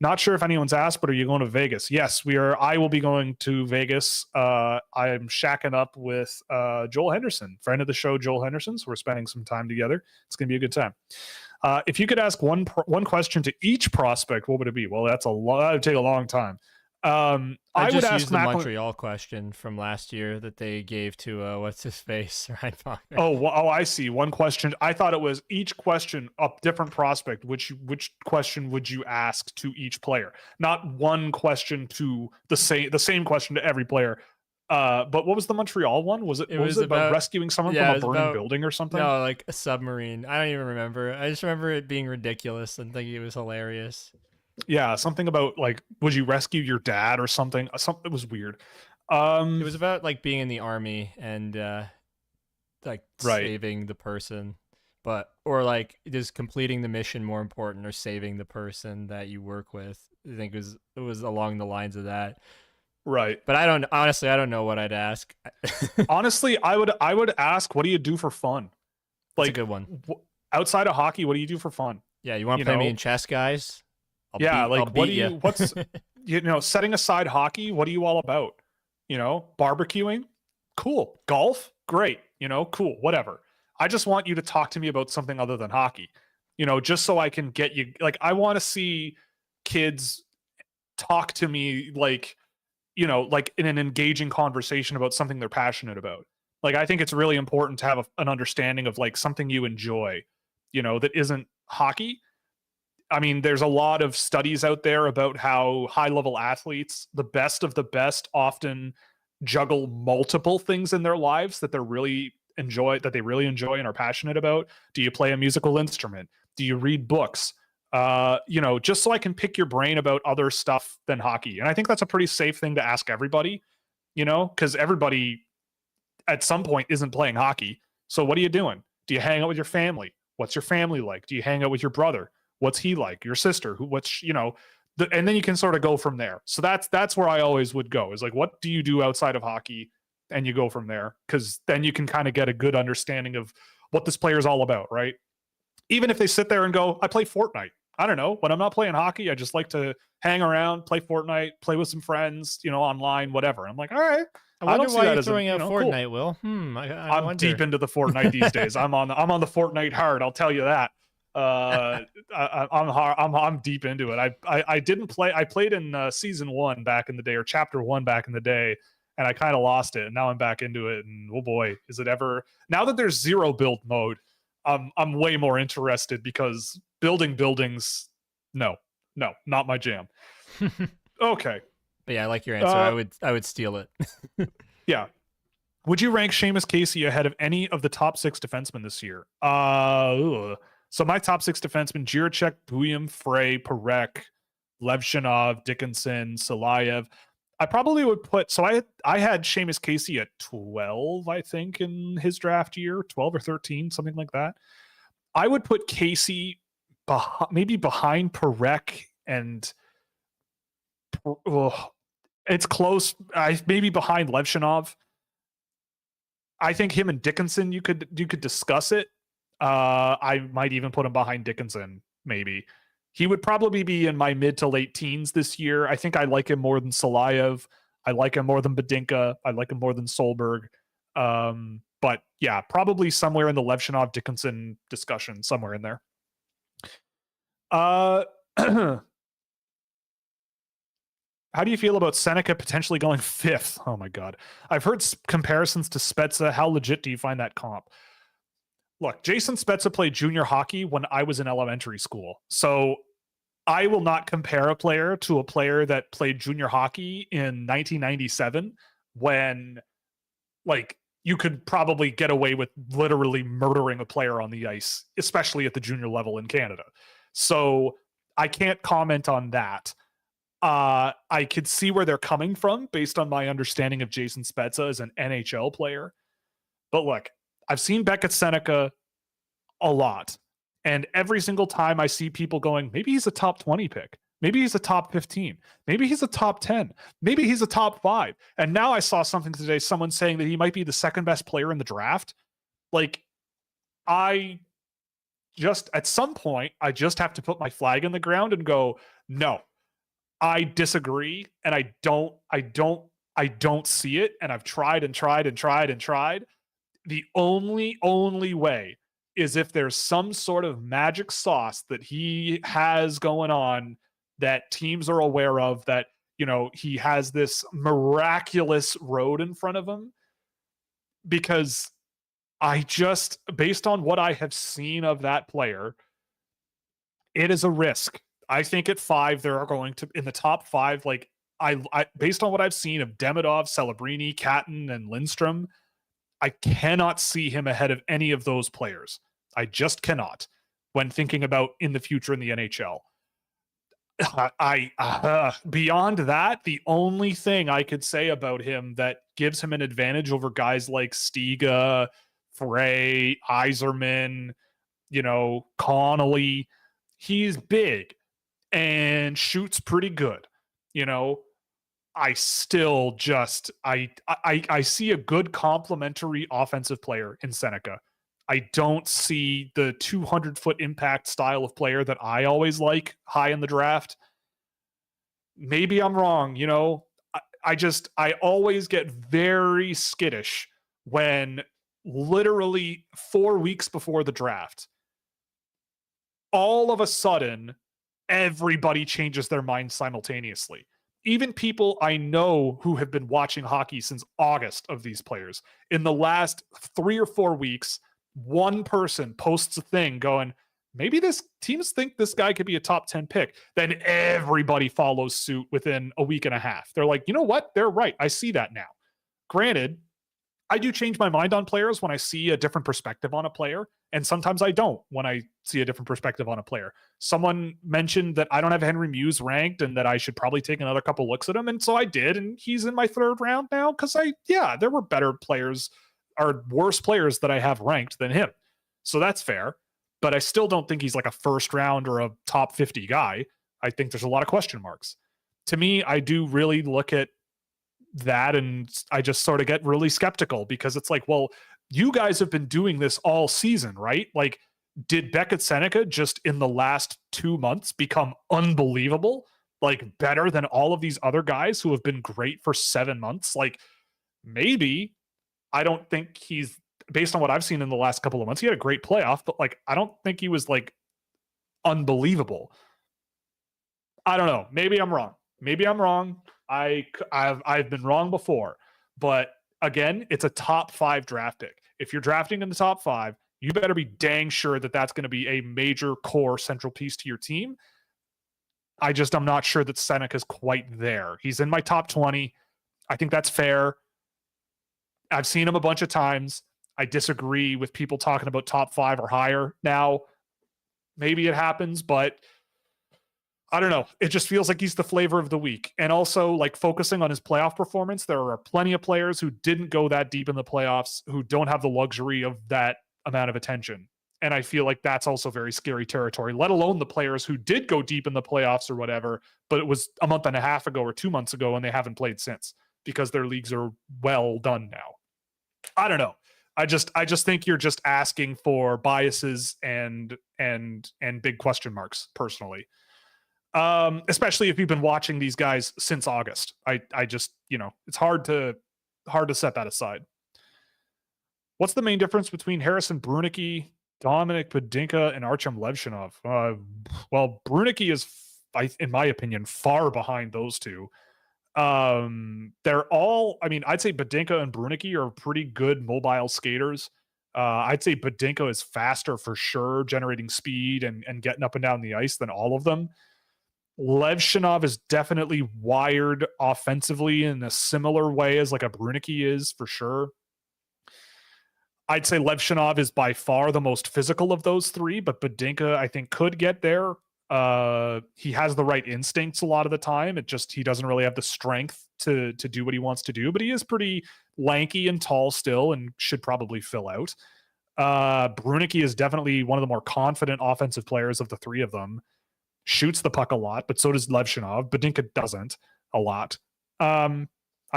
Not sure if anyone's asked, but are you going to Vegas? Yes, we are. I will be going to Vegas. I'm shacking up with Joel Henderson, friend of the show, Joel Henderson. So we're spending some time together. It's going to be a good time. If you could ask one question to each prospect, what would it be? Well, that would take a long time. I would ask the Montreal question from last year that they gave to what's his face, Ryan Faulkner. Oh, I see. One question. I thought it was each question a different prospect. Which question would you ask to each player? Not one question to the same question to every player. But what was the Montreal one? Was it about rescuing someone from a burning building or something? No, like a submarine. I don't even remember. I just remember it being ridiculous and thinking it was hilarious. Yeah, something about like, would you rescue your dad or something? It was weird. It was about like being in the army and like saving the person, or like is completing the mission more important or saving the person that you work with? I think it was along the lines of that. Right. But I don't know what I'd ask. Honestly, I would ask, what do you do for fun? Like, that's a good one. Outside of hockey, what do you do for fun? Yeah, you want to play me in chess, guys? What's setting aside hockey, what are you all about? Barbecuing, cool. Golf, great. Cool, whatever. I just want you to talk to me about something other than hockey, just so I can get you. Like, I want to see kids talk to me like in an engaging conversation about something they're passionate about. Like, I think it's really important to have an understanding of like something you enjoy, that isn't hockey. I mean, there's a lot of studies out there about how high-level athletes, the best of the best, often juggle multiple things in their lives that they really enjoy and are passionate about. Do you play a musical instrument? Do you read books? Just so I can pick your brain about other stuff than hockey. And I think that's a pretty safe thing to ask everybody, because everybody at some point isn't playing hockey. So what are you doing? Do you hang out with your family? What's your family like? Do you hang out with your brother? What's he like? Your sister? And then you can sort of go from there. So that's where I always would go, is like, what do you do outside of hockey? And you go from there, because then you can kind of get a good understanding of what this player is all about, right? Even if they sit there and go, I play Fortnite. I don't know. When I'm not playing hockey, I just like to hang around, play Fortnite, play with some friends, online, whatever. I'm like, all right. I don't why you're throwing out Fortnite, cool. Will. I'm deep into the Fortnite these days. I'm on the Fortnite hard. I'll tell you that. I'm deep into it. I didn't play. I played in season 1 back in the day, or chapter 1 back in the day, and I kind of lost it. And now I'm back into it. And oh boy, is it ever? Now that there's zero build mode, I'm way more interested, because building buildings, no, not my jam. Okay. But yeah, I like your answer. I would steal it. Yeah. Would you rank Seamus Casey ahead of any of the top 6 defensemen this year? So my top 6 defensemen: Jiricek, Buyam, Frey, Parek, Levshinov, Dickinson, Salayev. I probably would put, so I had Seamus Casey at 12, I think, in his draft year, 12 or 13, something like that. I would put Casey maybe behind Parek, and it's close. Maybe behind Levshinov. I think him and Dickinson, you could discuss it. I might even put him behind Dickinson, maybe. He would probably be in my mid to late teens this year. I think I like him more than Salayev. I like him more than Badinka. I like him more than Solberg. But yeah, probably somewhere in the Levshinov Dickinson discussion, somewhere in there. How do you feel about Seneca potentially going 5th? Oh my God. I've heard comparisons to Spezza. How legit do you find that comp? Look, Jason Spezza played junior hockey when I was in elementary school. So I will not compare a player to a player that played junior hockey in 1997, when, like, you could probably get away with literally murdering a player on the ice, especially at the junior level in Canada. So I can't comment on that. I could see where they're coming from based on my understanding of Jason Spezza as an NHL player. But look, I've seen Beckett Seneca a lot. And every single time I see people going, maybe he's a top 20 pick. Maybe he's a top 15. Maybe he's a top 10. Maybe he's a top 5. And now I saw something today, someone saying that he might be the second best player in the draft. Like, I just, at some point, I just have to put my flag in the ground and go, no, I disagree, and I don't see it, and I've tried and tried and tried and tried. The only way is if there's some sort of magic sauce that he has going on that teams are aware of, that, you know, he has this miraculous road in front of him. Because I just, based on what I have seen of that player, it is a risk. I think at 5, there are going to, in the top 5, like, I based on what I've seen of Demidov, Celebrini, Catton, and Lindstrom, I cannot see him ahead of any of those players. I just cannot, when thinking about in the future in the NHL. Beyond that, the only thing I could say about him that gives him an advantage over guys like Stiga, Frey, Yzerman, you know, Connolly, he's big and shoots pretty good. You know, I still just I see a good complementary offensive player in Seneca. I don't see the 200-foot impact style of player that I always like high in the draft. Maybe I'm wrong, you know. I always get very skittish when literally 4 weeks before the draft, all of a sudden, everybody changes their mind simultaneously. Even people I know who have been watching hockey since August of these players, in the last 3 or 4 weeks, one person posts a thing going, maybe this teams think this guy could be a top 10 pick. Then everybody follows suit within a week and a half. They're like, you know what? They're right. I see that now. Granted, I do change my mind on players when I see a different perspective on a player. And sometimes I don't when I see a different perspective on a player. Someone mentioned that I don't have Henry Muse ranked and that I should probably take another couple looks at him. And so I did. And he's in my 3rd round now because there were better players or worse players that I have ranked than him. So that's fair. But I still don't think he's like a 1st round or a top 50 guy. I think there's a lot of question marks. To me, I do really look at that and I just sort of get really skeptical because it's like, well, you guys have been doing this all season, right? Like, did Beckett Seneca just in the last 2 months become unbelievable? Like, better than all of these other guys who have been great for 7 months? Like, maybe. I don't think he's, based on what I've seen in the last couple of months, he had a great playoff, but like, I don't think he was like unbelievable. I don't know. Maybe I'm wrong. I've been wrong before, but again, it's a top 5 draft pick. If you're drafting in the top 5, you better be dang sure that that's going to be a major core central piece to your team. I'm not sure that Seneca's quite there. He's in my top 20. I think that's fair. I've seen him a bunch of times. I disagree with people talking about top 5 or higher now. Maybe it happens, but I don't know. It just feels like he's the flavor of the week. And also, like, focusing on his playoff performance, there are plenty of players who didn't go that deep in the playoffs who don't have the luxury of that amount of attention. And I feel like that's also very scary territory, let alone the players who did go deep in the playoffs or whatever, but it was a month and a half ago or 2 months ago and they haven't played since because their leagues are well done now. I don't know. I just think you're just asking for biases and big question marks personally. Especially if you've been watching these guys since August. I just, it's hard to set that aside. What's the main difference between Harrison Brunicky, Dominic Padinka, and Artem Levshinov? Well, Brunicky is, in my opinion, far behind those two. They're all, I'd say Badinka and Brunicky are pretty good mobile skaters. I'd say Badinka is faster for sure, generating speed and getting up and down the ice than all of them. Levshinov is definitely wired offensively in a similar way as like a Brunicky is for sure. I'd say Levshinov is by far the most physical of those three, but Badinka, I think, could get there. He has the right instincts a lot of the time. He doesn't really have the strength to do what he wants to do, but he is pretty lanky and tall still and should probably fill out. Brunicky is definitely one of the more confident offensive players of the three of them. Shoots the puck a lot, but so does Levshinov. Badinka doesn't a lot. I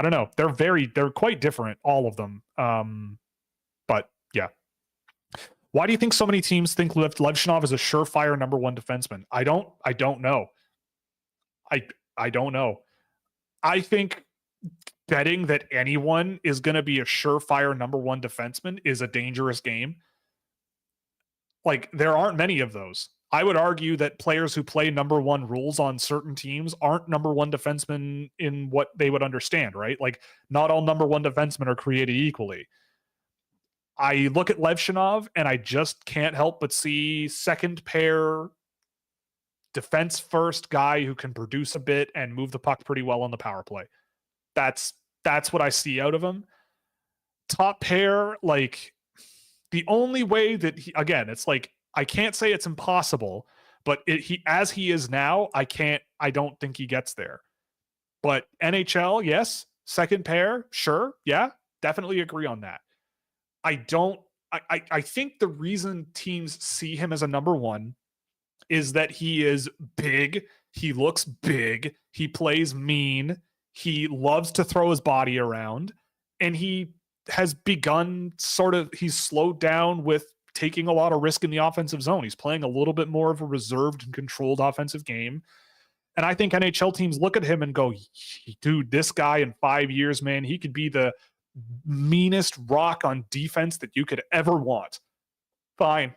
don't know. They're quite different, all of them. But yeah. Why do you think so many teams think Levshinov is a surefire number one defenseman? I don't know. I don't know. I think betting that anyone is going to be a surefire number one defenseman is a dangerous game. Like, there aren't many of those. I would argue that players who play number one rules on certain teams aren't number one defensemen in what they would understand, right? Like, not all number one defensemen are created equally. I look at Levshinov and I just can't help but see second pair defense first guy who can produce a bit and move the puck pretty well on the power play. That's what I see out of him. Top pair, like, the only way that it's like, I can't say it's impossible, but as he is now, I don't think he gets there. But NHL, yes. Second pair, sure. Yeah, definitely agree on that. I think the reason teams see him as a number one is that he is big. He looks big. He plays mean. He loves to throw his body around. And he has begun he's slowed down with taking a lot of risk in the offensive zone. He's playing a little bit more of a reserved and controlled offensive game. And I think NHL teams look at him and go, dude, this guy in 5 years, man, he could be the meanest rock on defense that you could ever want. Fine.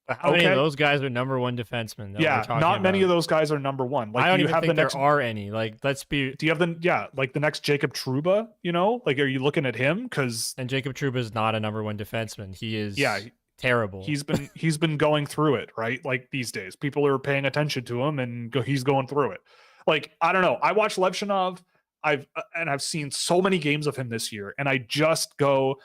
How many of those guys are number one defensemen? Yeah, not many of those guys are number one. Like, I don't even think there are any. Like, let's be. Do you have the next Jacob Trouba? Like, are you looking at him? And Jacob Trouba is not a number one defenseman. He is terrible. He's been going through it, right? Like, these days, people are paying attention to him, and he's going through it. Like, I don't know. I watched Levshinov. I've seen so many games of him this year, and I just go,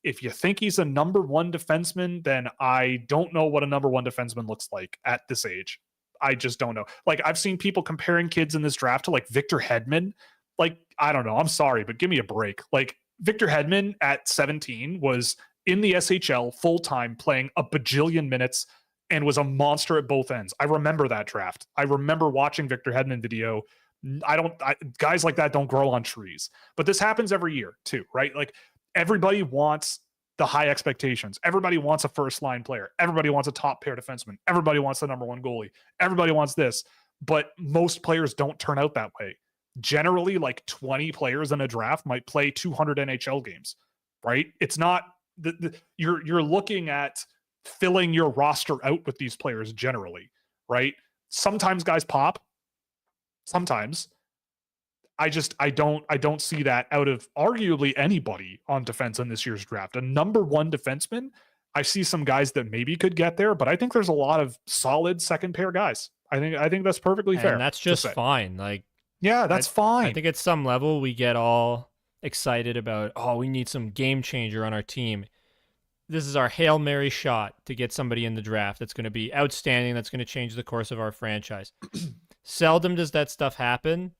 if you think he's a number one defenseman, then I don't know what a number one defenseman looks like at this age. I just don't know. Like, I've seen people comparing kids in this draft to like Victor Hedman. Like, I don't know. I'm sorry, but give me a break. Like, Victor Hedman at 17 was in the SHL full time, playing a bajillion minutes, and was a monster at both ends. I remember that draft. I remember watching Victor Hedman video. Guys like that don't grow on trees, but this happens every year too, right? Like, everybody wants the high expectations. Everybody wants a first line player. Everybody wants a top pair defenseman. Everybody wants the number one goalie. Everybody wants this, but most players don't turn out that way. Generally, like 20 players in a draft might play 200 NHL games, right? It's not you're looking at filling your roster out with these players generally, right? Sometimes guys pop, sometimes. I don't see that out of arguably anybody on defense in this year's draft. A number one defenseman, I see some guys that maybe could get there, but I think there's a lot of solid second pair guys. I think that's perfectly And fair that's to just say. fine. Like, Yeah, I that's fine. I think at some level we get all excited about, oh, we need some game changer on our team. This is our Hail Mary shot to get somebody in the draft that's going to be outstanding, that's going to change the course of our franchise. Seldom does that stuff happen.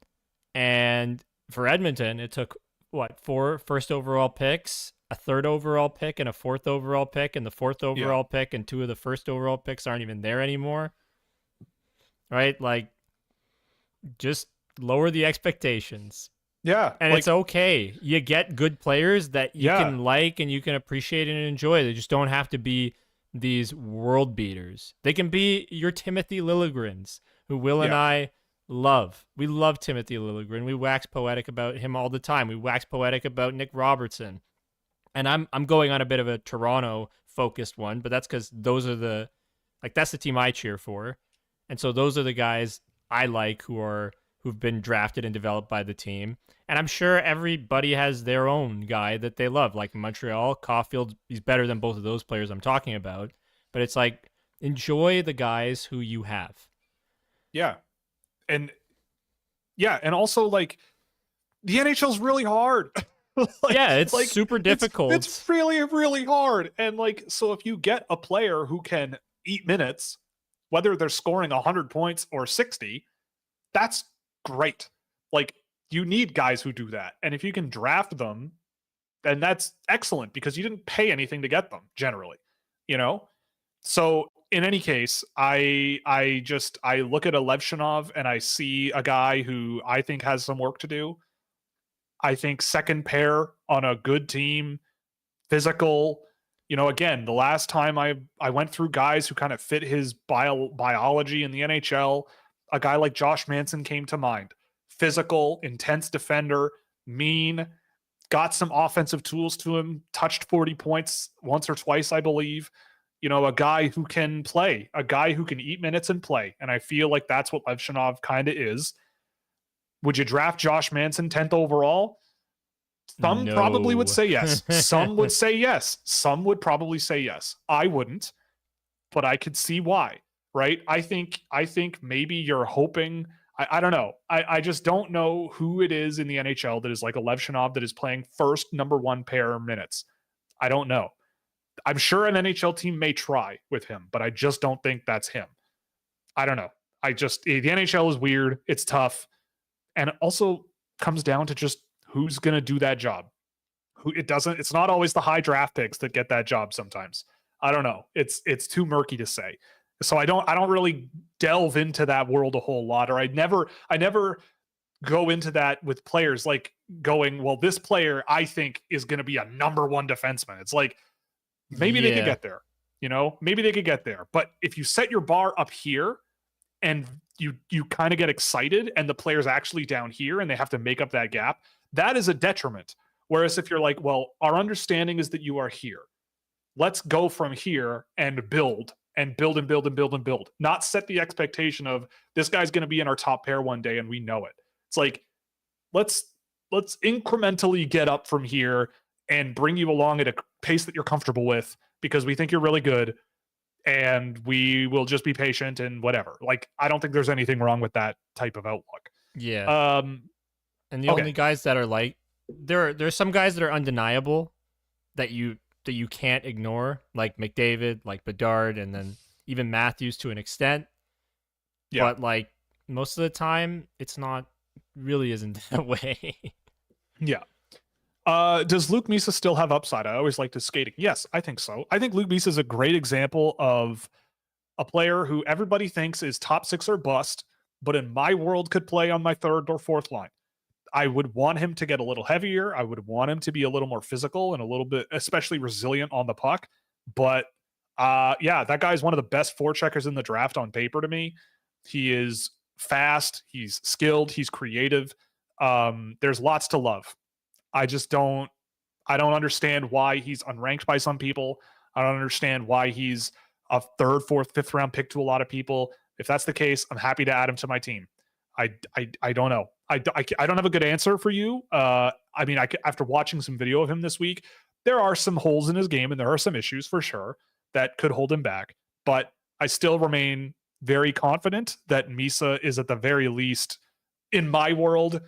And for Edmonton, it took, what, 4 first overall picks, a third overall pick, and a fourth overall pick, and the fourth overall pick and 2 of the first overall picks aren't even there anymore. Right? Like, just lower the expectations. Yeah. And like, it's okay. You get good players that you Yeah. can like and you can appreciate and enjoy. They just don't have to be these world beaters. They can be your Timothy Lilligrens, who Will and Yeah. I love. We love Timothy Lilligren. We wax poetic about him all the time. We wax poetic about Nick Robertson. And I'm going on a bit of a Toronto focused one, but that's because those are that's the team I cheer for. And so those are the guys I like who've been drafted and developed by the team. And I'm sure everybody has their own guy that they love. Like Montreal, Caulfield, he's better than both of those players I'm talking about. But it's like, enjoy the guys who you have. Yeah. And also like the NHL's really hard. It's super difficult. It's really, really hard. And like, so if you get a player who can eat minutes, whether they're scoring 100 points or 60, that's great. Like, you need guys who do that. And if you can draft them, then that's excellent because you didn't pay anything to get them generally, you know? So in any case, I look at a Levshinov and I see a guy who I think has some work to do. I think second pair on a good team, physical. Again, the last time I went through guys who kind of fit his biology in the NHL, a guy like Josh Manson came to mind. Physical, intense defender, mean, got some offensive tools to him, touched 40 points once or twice, I believe. A guy who can play, a guy who can eat minutes and play. And I feel like that's what Levshinov kind of is. Would you draft Josh Manson 10th overall? Some probably would say yes. Some would say yes. Some would probably say yes. I wouldn't, but I could see why, right? I think maybe you're hoping. I don't know. I just don't know who it is in the NHL that is like a Levshinov that is playing first number one pair minutes. I don't know. I'm sure an NHL team may try with him, but I just don't think that's him. I don't know. The NHL is weird. It's tough. And it also comes down to just who's going to do that job. It's not always the high draft picks that get that job sometimes. I don't know. It's too murky to say. So I don't really delve into that world a whole lot, or I never go into that with players like going, well, this player I think is going to be a number one defenseman. It's like, maybe they could get there, maybe they could get there. But if you set your bar up here and you kind of get excited and the player's actually down here and they have to make up that gap, that is a detriment. Whereas if you're like, well, our understanding is that you are here. Let's go from here and build and build and build and build and build. Not set the expectation of this guy's going to be in our top pair one day and we know it. It's like, let's incrementally get up from here and bring you along at a pace that you're comfortable with because we think you're really good and we will just be patient and whatever. Like, I don't think there's anything wrong with that type of outlook. Yeah. And the only guys that are like, there's some guys that are undeniable that you can't ignore, like McDavid, like Bedard, and then even Matthews to an extent. Yeah. But like most of the time, it's not really isn't that way. Yeah. Does Luke Misa still have upside? I always liked his skating. Yes, I think so. I think Luke Misa is a great example of a player who everybody thinks is top six or bust, but in my world could play on my third or fourth line. I would want him to get a little heavier. I would want him to be a little more physical and a little bit, especially resilient on the puck. But that guy's one of the best forecheckers in the draft on paper to me. He is fast. He's skilled. He's creative. There's lots to love. I don't understand why he's unranked by some people. I don't understand why he's a third, fourth, fifth round pick to a lot of people. If that's the case, I'm happy to add him to my team. I don't know. I don't have a good answer for you. I mean, after watching some video of him this week, there are some holes in his game and there are some issues for sure that could hold him back. But I still remain very confident that Misa is at the very least, in my world,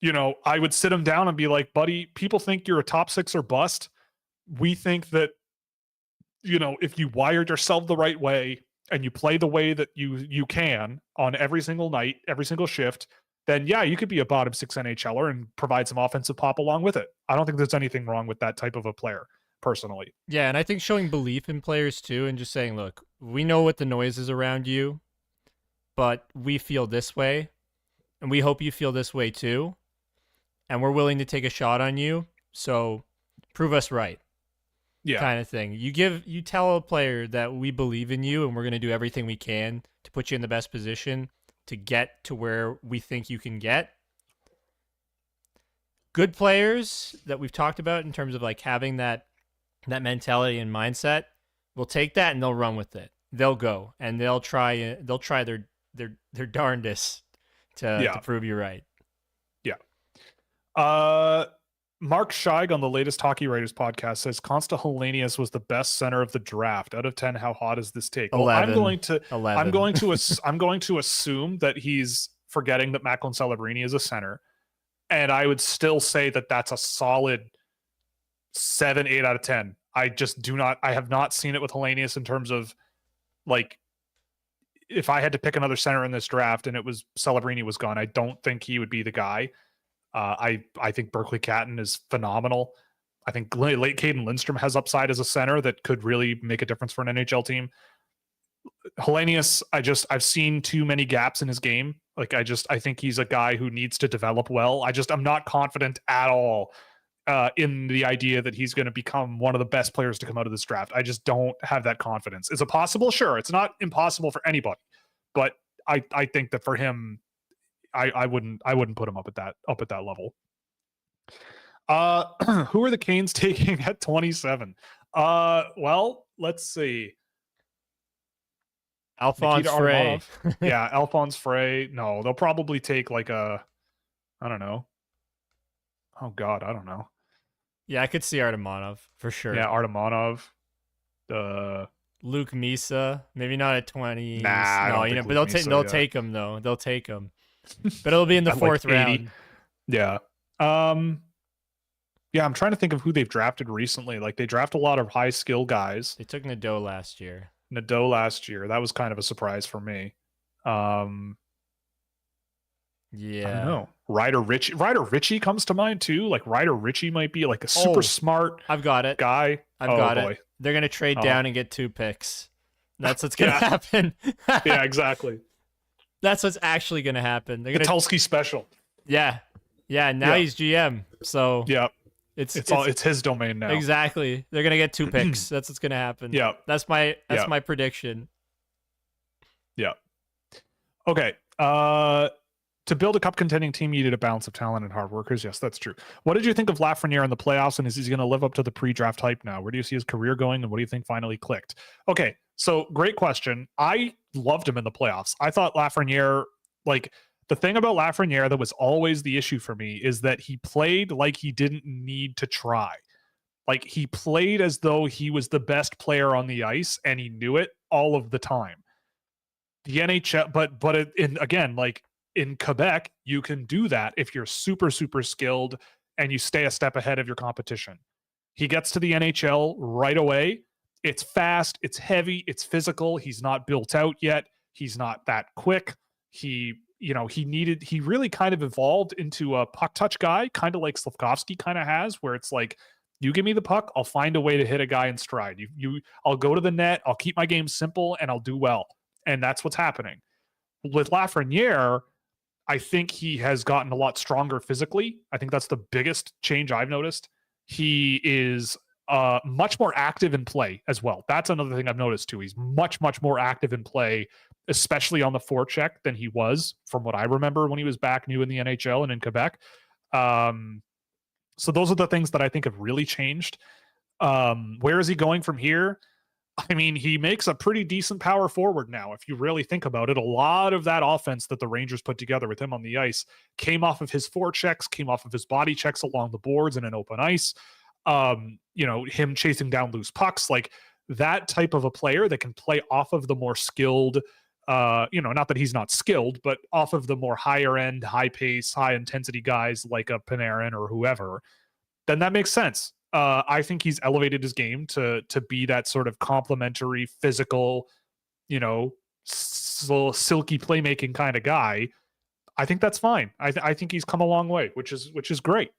I would sit him down and be like, buddy, people think you're a top 6 or bust. We think that, if you wired yourself the right way and you play the way that you can on every single night, every single shift, then yeah, you could be a bottom 6 NHLer and provide some offensive pop along with it. I don't think there's anything wrong with that type of a player, personally. Yeah, and I think showing belief in players too, and just saying, look, we know what the noise is around you, but we feel this way, and we hope you feel this way too, and we're willing to take a shot on you, so prove us right. Yeah. Kind of thing. You tell a player that we believe in you and we're going to do everything we can to put you in the best position to get to where we think you can get. Good players that we've talked about in terms of like having that mentality and mindset will take that and they'll run with it. They'll go and they'll try their darndest to prove you right. Yeah. Mark Scheig on the latest Hockey Writers podcast says Consta Hellenius was the best center of the draft. Out of 10, how hot is this take? 11, well, I'm going to assume that he's forgetting that Macklin Celebrini is a center, and I would still say that that's a solid 7, 8 out of 10. I have not seen it with Hellenius in terms of like, if I had to pick another center in this draft and it was Celebrini was gone, I don't think he would be the guy. I think Berkeley Catton is phenomenal. I think late Caden Lindstrom has upside as a center that could really make a difference for an NHL team. Hellenius, I've seen too many gaps in his game. Like I think he's a guy who needs to develop well. I'm not confident at all in the idea that he's going to become one of the best players to come out of this draft. I just don't have that confidence. Is it possible? Sure. It's not impossible for anybody, but I think that for him, I wouldn't put him up at that level. Who are the Canes taking at 27? Well, let's see. Alphonse Frey. Yeah, Alphonse Frey. No, they'll probably take like I don't know. Oh God, I don't know. Yeah, I could see Artemonov for sure. Yeah, Artemonov. Luke Misa, maybe not at 20. Nah, no, but they'll take him though. They'll take him. But it'll be in the fourth round. Yeah. Yeah, I'm trying to think of who they've drafted recently. Like they draft a lot of high skill guys. They took Nadeau last year. That was kind of a surprise for me. Yeah. I don't know. Ryder Ritchie comes to mind too. Like Ryder Ritchie might be like a super smart I've got it. guy. I've got it. They're gonna trade down and get 2 picks. That's what's gonna happen. Yeah, exactly. That's what's actually going to happen. They're the Tulski special. Yeah. Now he's GM. So yeah, it's his domain now. Exactly. They're going to get 2 picks. That's what's going to happen. Yeah. That's my prediction. Yeah. Okay. To build a cup contending team, you need a balance of talent and hard workers. Yes, that's true. What did you think of Lafreniere in the playoffs, and is he going to live up to the pre-draft hype now? Where do you see his career going, and what do you think finally clicked? Okay, so great question. I loved him in the playoffs. I thought Lafreniere, like the thing about Lafreniere that was always the issue for me is that he played like he didn't need to try. Like he played as though he was the best player on the ice, and he knew it all of the time. The NHL, but in Quebec, you can do that if you're super, super skilled and you stay a step ahead of your competition. He gets to the NHL right away. It's fast, it's heavy, it's physical. He's not built out yet. He's not that quick. He really kind of evolved into a puck touch guy, kind of like Slafkovsky kind of has, where it's like, you give me the puck, I'll find a way to hit a guy in stride. I'll go to the net, I'll keep my game simple, and I'll do well. And that's what's happening. With Lafreniere, I think he has gotten a lot stronger physically. I think that's the biggest change I've noticed. He is much more active in play as well. That's another thing I've noticed too. He's much, much more active in play, especially on the forecheck than he was from what I remember when he was back new in the NHL and in Quebec. So those are the things that I think have really changed. Where is he going from here? I mean, he makes a pretty decent power forward now. If you really think about it, a lot of that offense that the Rangers put together with him on the ice came off of his forechecks, came off of his body checks along the boards and in open ice. Him chasing down loose pucks, like that type of a player that can play off of the more skilled, not that he's not skilled, but off of the more higher end, high pace, high intensity guys like a Panarin or whoever, then that makes sense. I think he's elevated his game to be that sort of complementary, physical, silky playmaking kind of guy. I think that's fine. I think he's come a long way, which is great.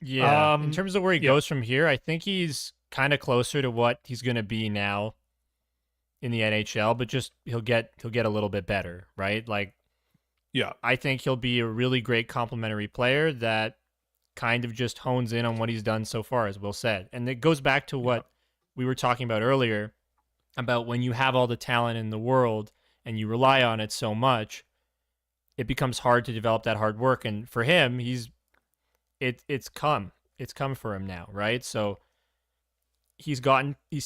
Yeah. In terms of where he goes from here, I think he's kind of closer to what he's going to be now in the NHL, but just he'll get a little bit better, right? Like, yeah, I think he'll be a really great complementary player that kind of just hones in on what he's done so far, as Will said. And it goes back to what we were talking about earlier about when you have all the talent in the world and you rely on it so much, it becomes hard to develop that hard work. And for him, it's come for him now, right? So he's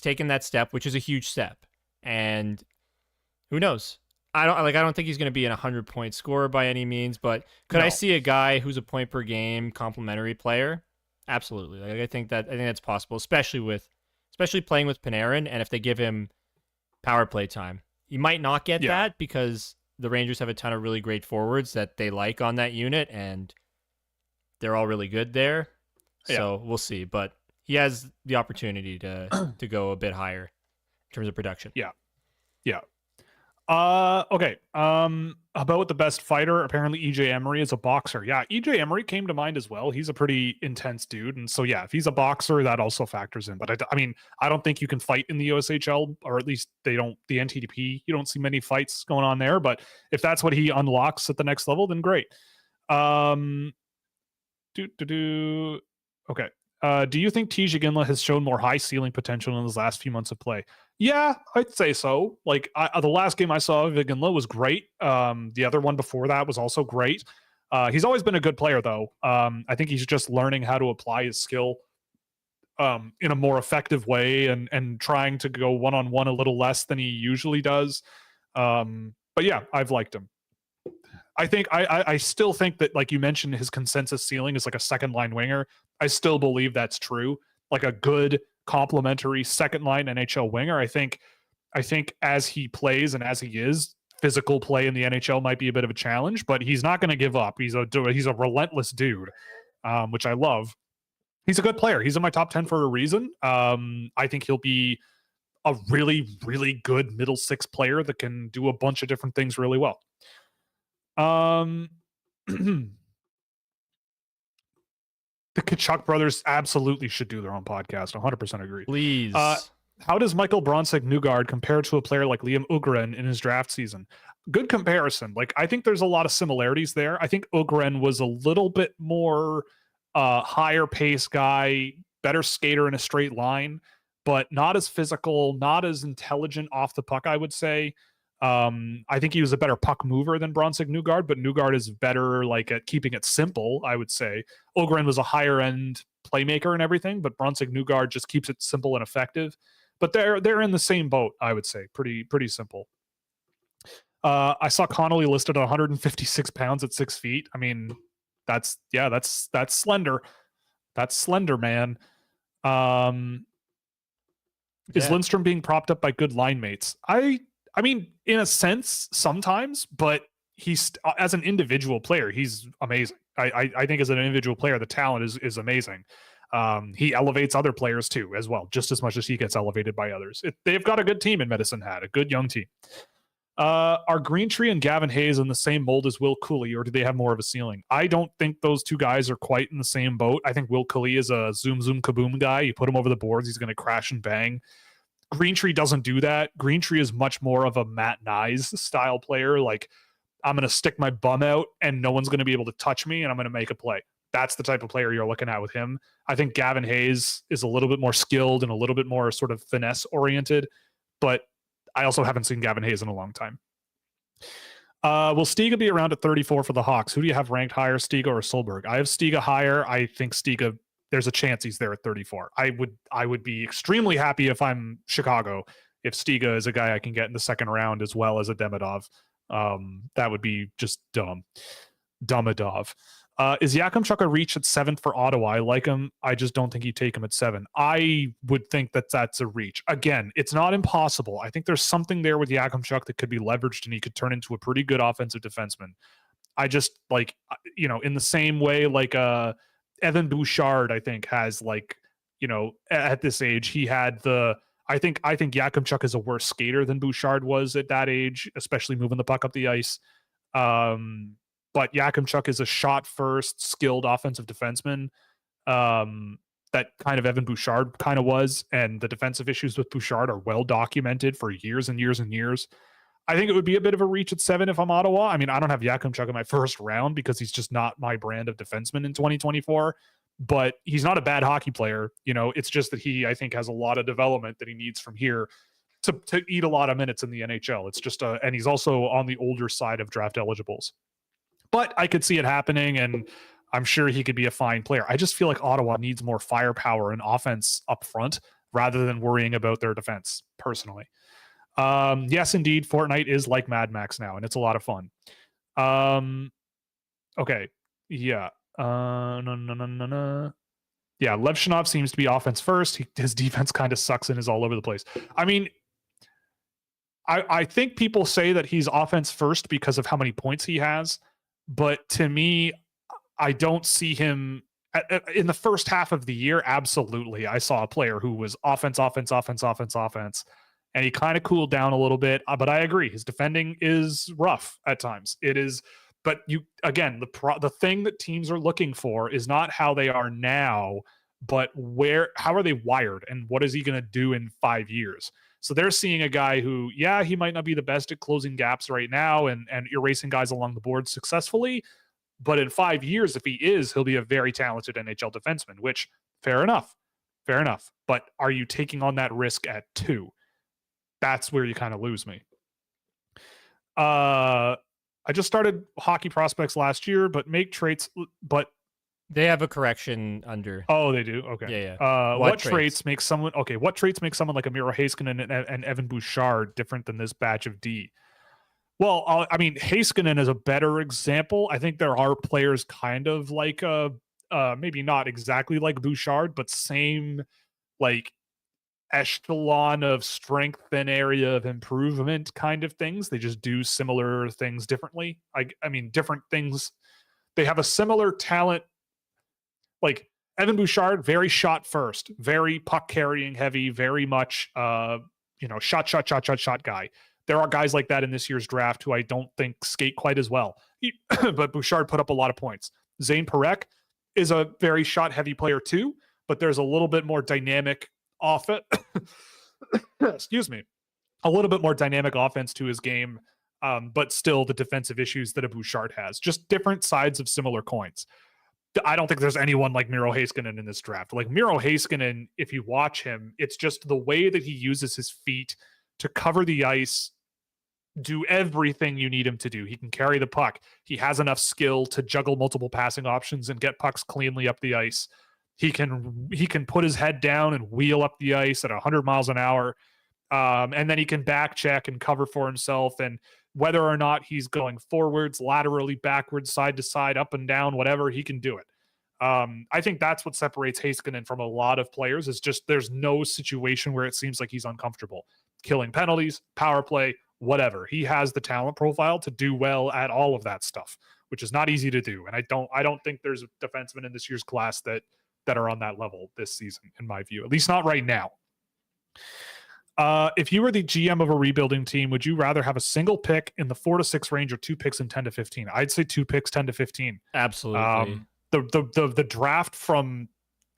taken that step, which is a huge step. And who knows? I don't think he's going to be an 100-point scorer by any means, but could I see a guy who's a point per game complementary player? Absolutely. Like, I think that's possible, especially playing with Panarin, and if they give him power play time. He might not get that because the Rangers have a ton of really great forwards that they like on that unit, and they're all really good there. So we'll see, but he has the opportunity to go a bit higher in terms of production. Yeah. Okay. About the best fighter, apparently EJ Emery is a boxer. Yeah, EJ Emery came to mind as well. He's a pretty intense dude, and so yeah, if he's a boxer, that also factors in. But I don't think you can fight in the USHL, or at least they don't. The NTDP, you don't see many fights going on there. But if that's what he unlocks at the next level, then great. Okay. Do you think TJ Ginla has shown more high ceiling potential in his last few months of play? Yeah, I'd say so. Like the last game I saw of Ginla was great. The other one before that was also great. He's always been a good player, though. I think he's just learning how to apply his skill in a more effective way and trying to go one-on-one a little less than he usually does. But yeah, I've liked him. I think I still think that, like you mentioned, his consensus ceiling is like a second line winger. I still believe that's true. Like a good complementary second line NHL winger. I think as he plays and as he is, physical play in the NHL might be a bit of a challenge, but he's not going to give up. He's a relentless dude, which I love. He's a good player. He's in my top 10 for a reason. I think he'll be a really, really good middle six player that can do a bunch of different things really well. The Kachuk brothers absolutely should do their own podcast. 100% agree. Please. How does Michael Bronsick-Newgard compare to a player like Liam Ugren in his draft season? Good comparison. Like, I think there's a lot of similarities there. I think Ugren was a little bit more higher pace guy, better skater in a straight line, but not as physical, not as intelligent off the puck, I would say. I think he was a better puck mover than Bronsick-Newgard, but Newgard is better like at keeping it simple, I would say. Ogren was a higher end playmaker and everything, but Bronsick-Newgard just keeps it simple and effective. But they're in the same boat, I would say. Pretty simple. I saw Connolly listed at 156 pounds at 6 feet. I mean, that's slender. That's slender, man. Is Lindstrom being propped up by good line mates? I mean, in a sense, sometimes, but he's as an individual player, he's amazing. I think as an individual player, the talent is amazing. He elevates other players too, as well, just as much as he gets elevated by others. They've got a good team in Medicine Hat, a good young team. Are Greentree and Gavin Hayes in the same mold as Will Cooley, or do they have more of a ceiling? I don't think those two guys are quite in the same boat. I think Will Cooley is a zoom, kaboom guy. You put him over the boards, he's going to crash and bang. Greentree doesn't do that. Greentree is much more of a Matt Nyes style player. Like, I'm going to stick my bum out and no one's going to be able to touch me and I'm going to make a play. That's the type of player you're looking at with him. I think Gavin Hayes is a little bit more skilled and a little bit more sort of finesse oriented, but I also haven't seen Gavin Hayes in a long time. Will Stiga be around at 34 for the Hawks? Who do you have ranked higher, Stiga or Solberg? I have Stiga higher. I think Stiga there's a chance he's there at 34. I would be extremely happy if I'm Chicago, if Stiga is a guy I can get in the second round as well as a Demidov. That would be just dumb. Dumidov. Is Yakimchuk a reach at 7th for Ottawa? I like him. I just don't think you take him at 7. I would think that that's a reach. Again, it's not impossible. I think there's something there with Yakimchuk that could be leveraged and he could turn into a pretty good offensive defenseman. I just like, in the same way, like Evan Bouchard, I think has like, at this age, he had I think Yakimchuk is a worse skater than Bouchard was at that age, especially moving the puck up the ice. But Yakimchuk is a shot first, skilled offensive defenseman that kind of Evan Bouchard kind of was. And the defensive issues with Bouchard are well documented for years and years and years. I think it would be a bit of a reach at 7 if I'm Ottawa. I mean, I don't have Yakimchuk in my first round because he's just not my brand of defenseman in 2024. But he's not a bad hockey player. It's just that he, I think, has a lot of development that he needs from here to eat a lot of minutes in the NHL. It's just and he's also on the older side of draft eligibles. But I could see it happening, and I'm sure he could be a fine player. I just feel like Ottawa needs more firepower and offense up front rather than worrying about their defense, personally. Yes, indeed, Fortnite is like Mad Max now, and it's a lot of fun. Okay, yeah. No. Yeah, Levshinov seems to be offense first. His defense kind of sucks and is all over the place. I mean, I think people say that he's offense first because of how many points he has, but to me, I don't see him in the first half of the year. Absolutely, I saw a player who was offense, and he kind of cooled down a little bit. But I agree, his defending is rough at times. It is. But the thing that teams are looking for is not how they are now, but how are they wired and what is he going to do in 5 years? So they're seeing a guy who, he might not be the best at closing gaps right now and erasing guys along the board successfully, but in 5 years, if he is, he'll be a very talented NHL defenseman, which fair enough. But are you taking on that risk at 2? That's where you kind of lose me. I just started hockey prospects last year, but make traits, but they have a correction under. Oh, they do. Okay. Yeah. What traits make someone like a Miro Heiskanen and Evan Bouchard different than this batch of D? Well, I mean, Heiskanen is a better example. I think there are players kind of like maybe not exactly like Bouchard, but same like echelon of strength and area of improvement kind of things. They just do similar things differently. I mean, different things. They have a similar talent. Like Evan Bouchard, very shot first, very puck carrying heavy, very much shot guy. There are guys like that in this year's draft who I don't think skate quite as well. But Bouchard put up a lot of points. Zane Parekh is a very shot heavy player too, but there's a little bit more dynamic excuse me, a little bit more dynamic offense to his game, but still the defensive issues that a Bouchard has. Just different sides of similar coins. I don't think there's anyone like Miro Heiskanen in this draft. Like Miro Heiskanen, if you watch him, it's just the way that he uses his feet to cover the ice, do everything you need him to do. He can carry the puck. He has enough skill to juggle multiple passing options and get pucks cleanly up the ice. He can put his head down and wheel up the ice at 100 miles an hour. And then he can back check and cover for himself. And whether or not he's going forwards, laterally, backwards, side to side, up and down, whatever, he can do it. I think that's what separates Heiskanen from a lot of players, is just there's no situation where it seems like he's uncomfortable. Killing penalties, power play, whatever. He has the talent profile to do well at all of that stuff, which is not easy to do. And I don't think there's a defenseman in this year's class that are on that level this season, in my view, at least not right now. If you were the GM of a rebuilding team, would you rather have a single pick in the 4 to 6 range or 2 picks in 10 to 15? I'd say 2 picks, 10 to 15. Absolutely. The draft from,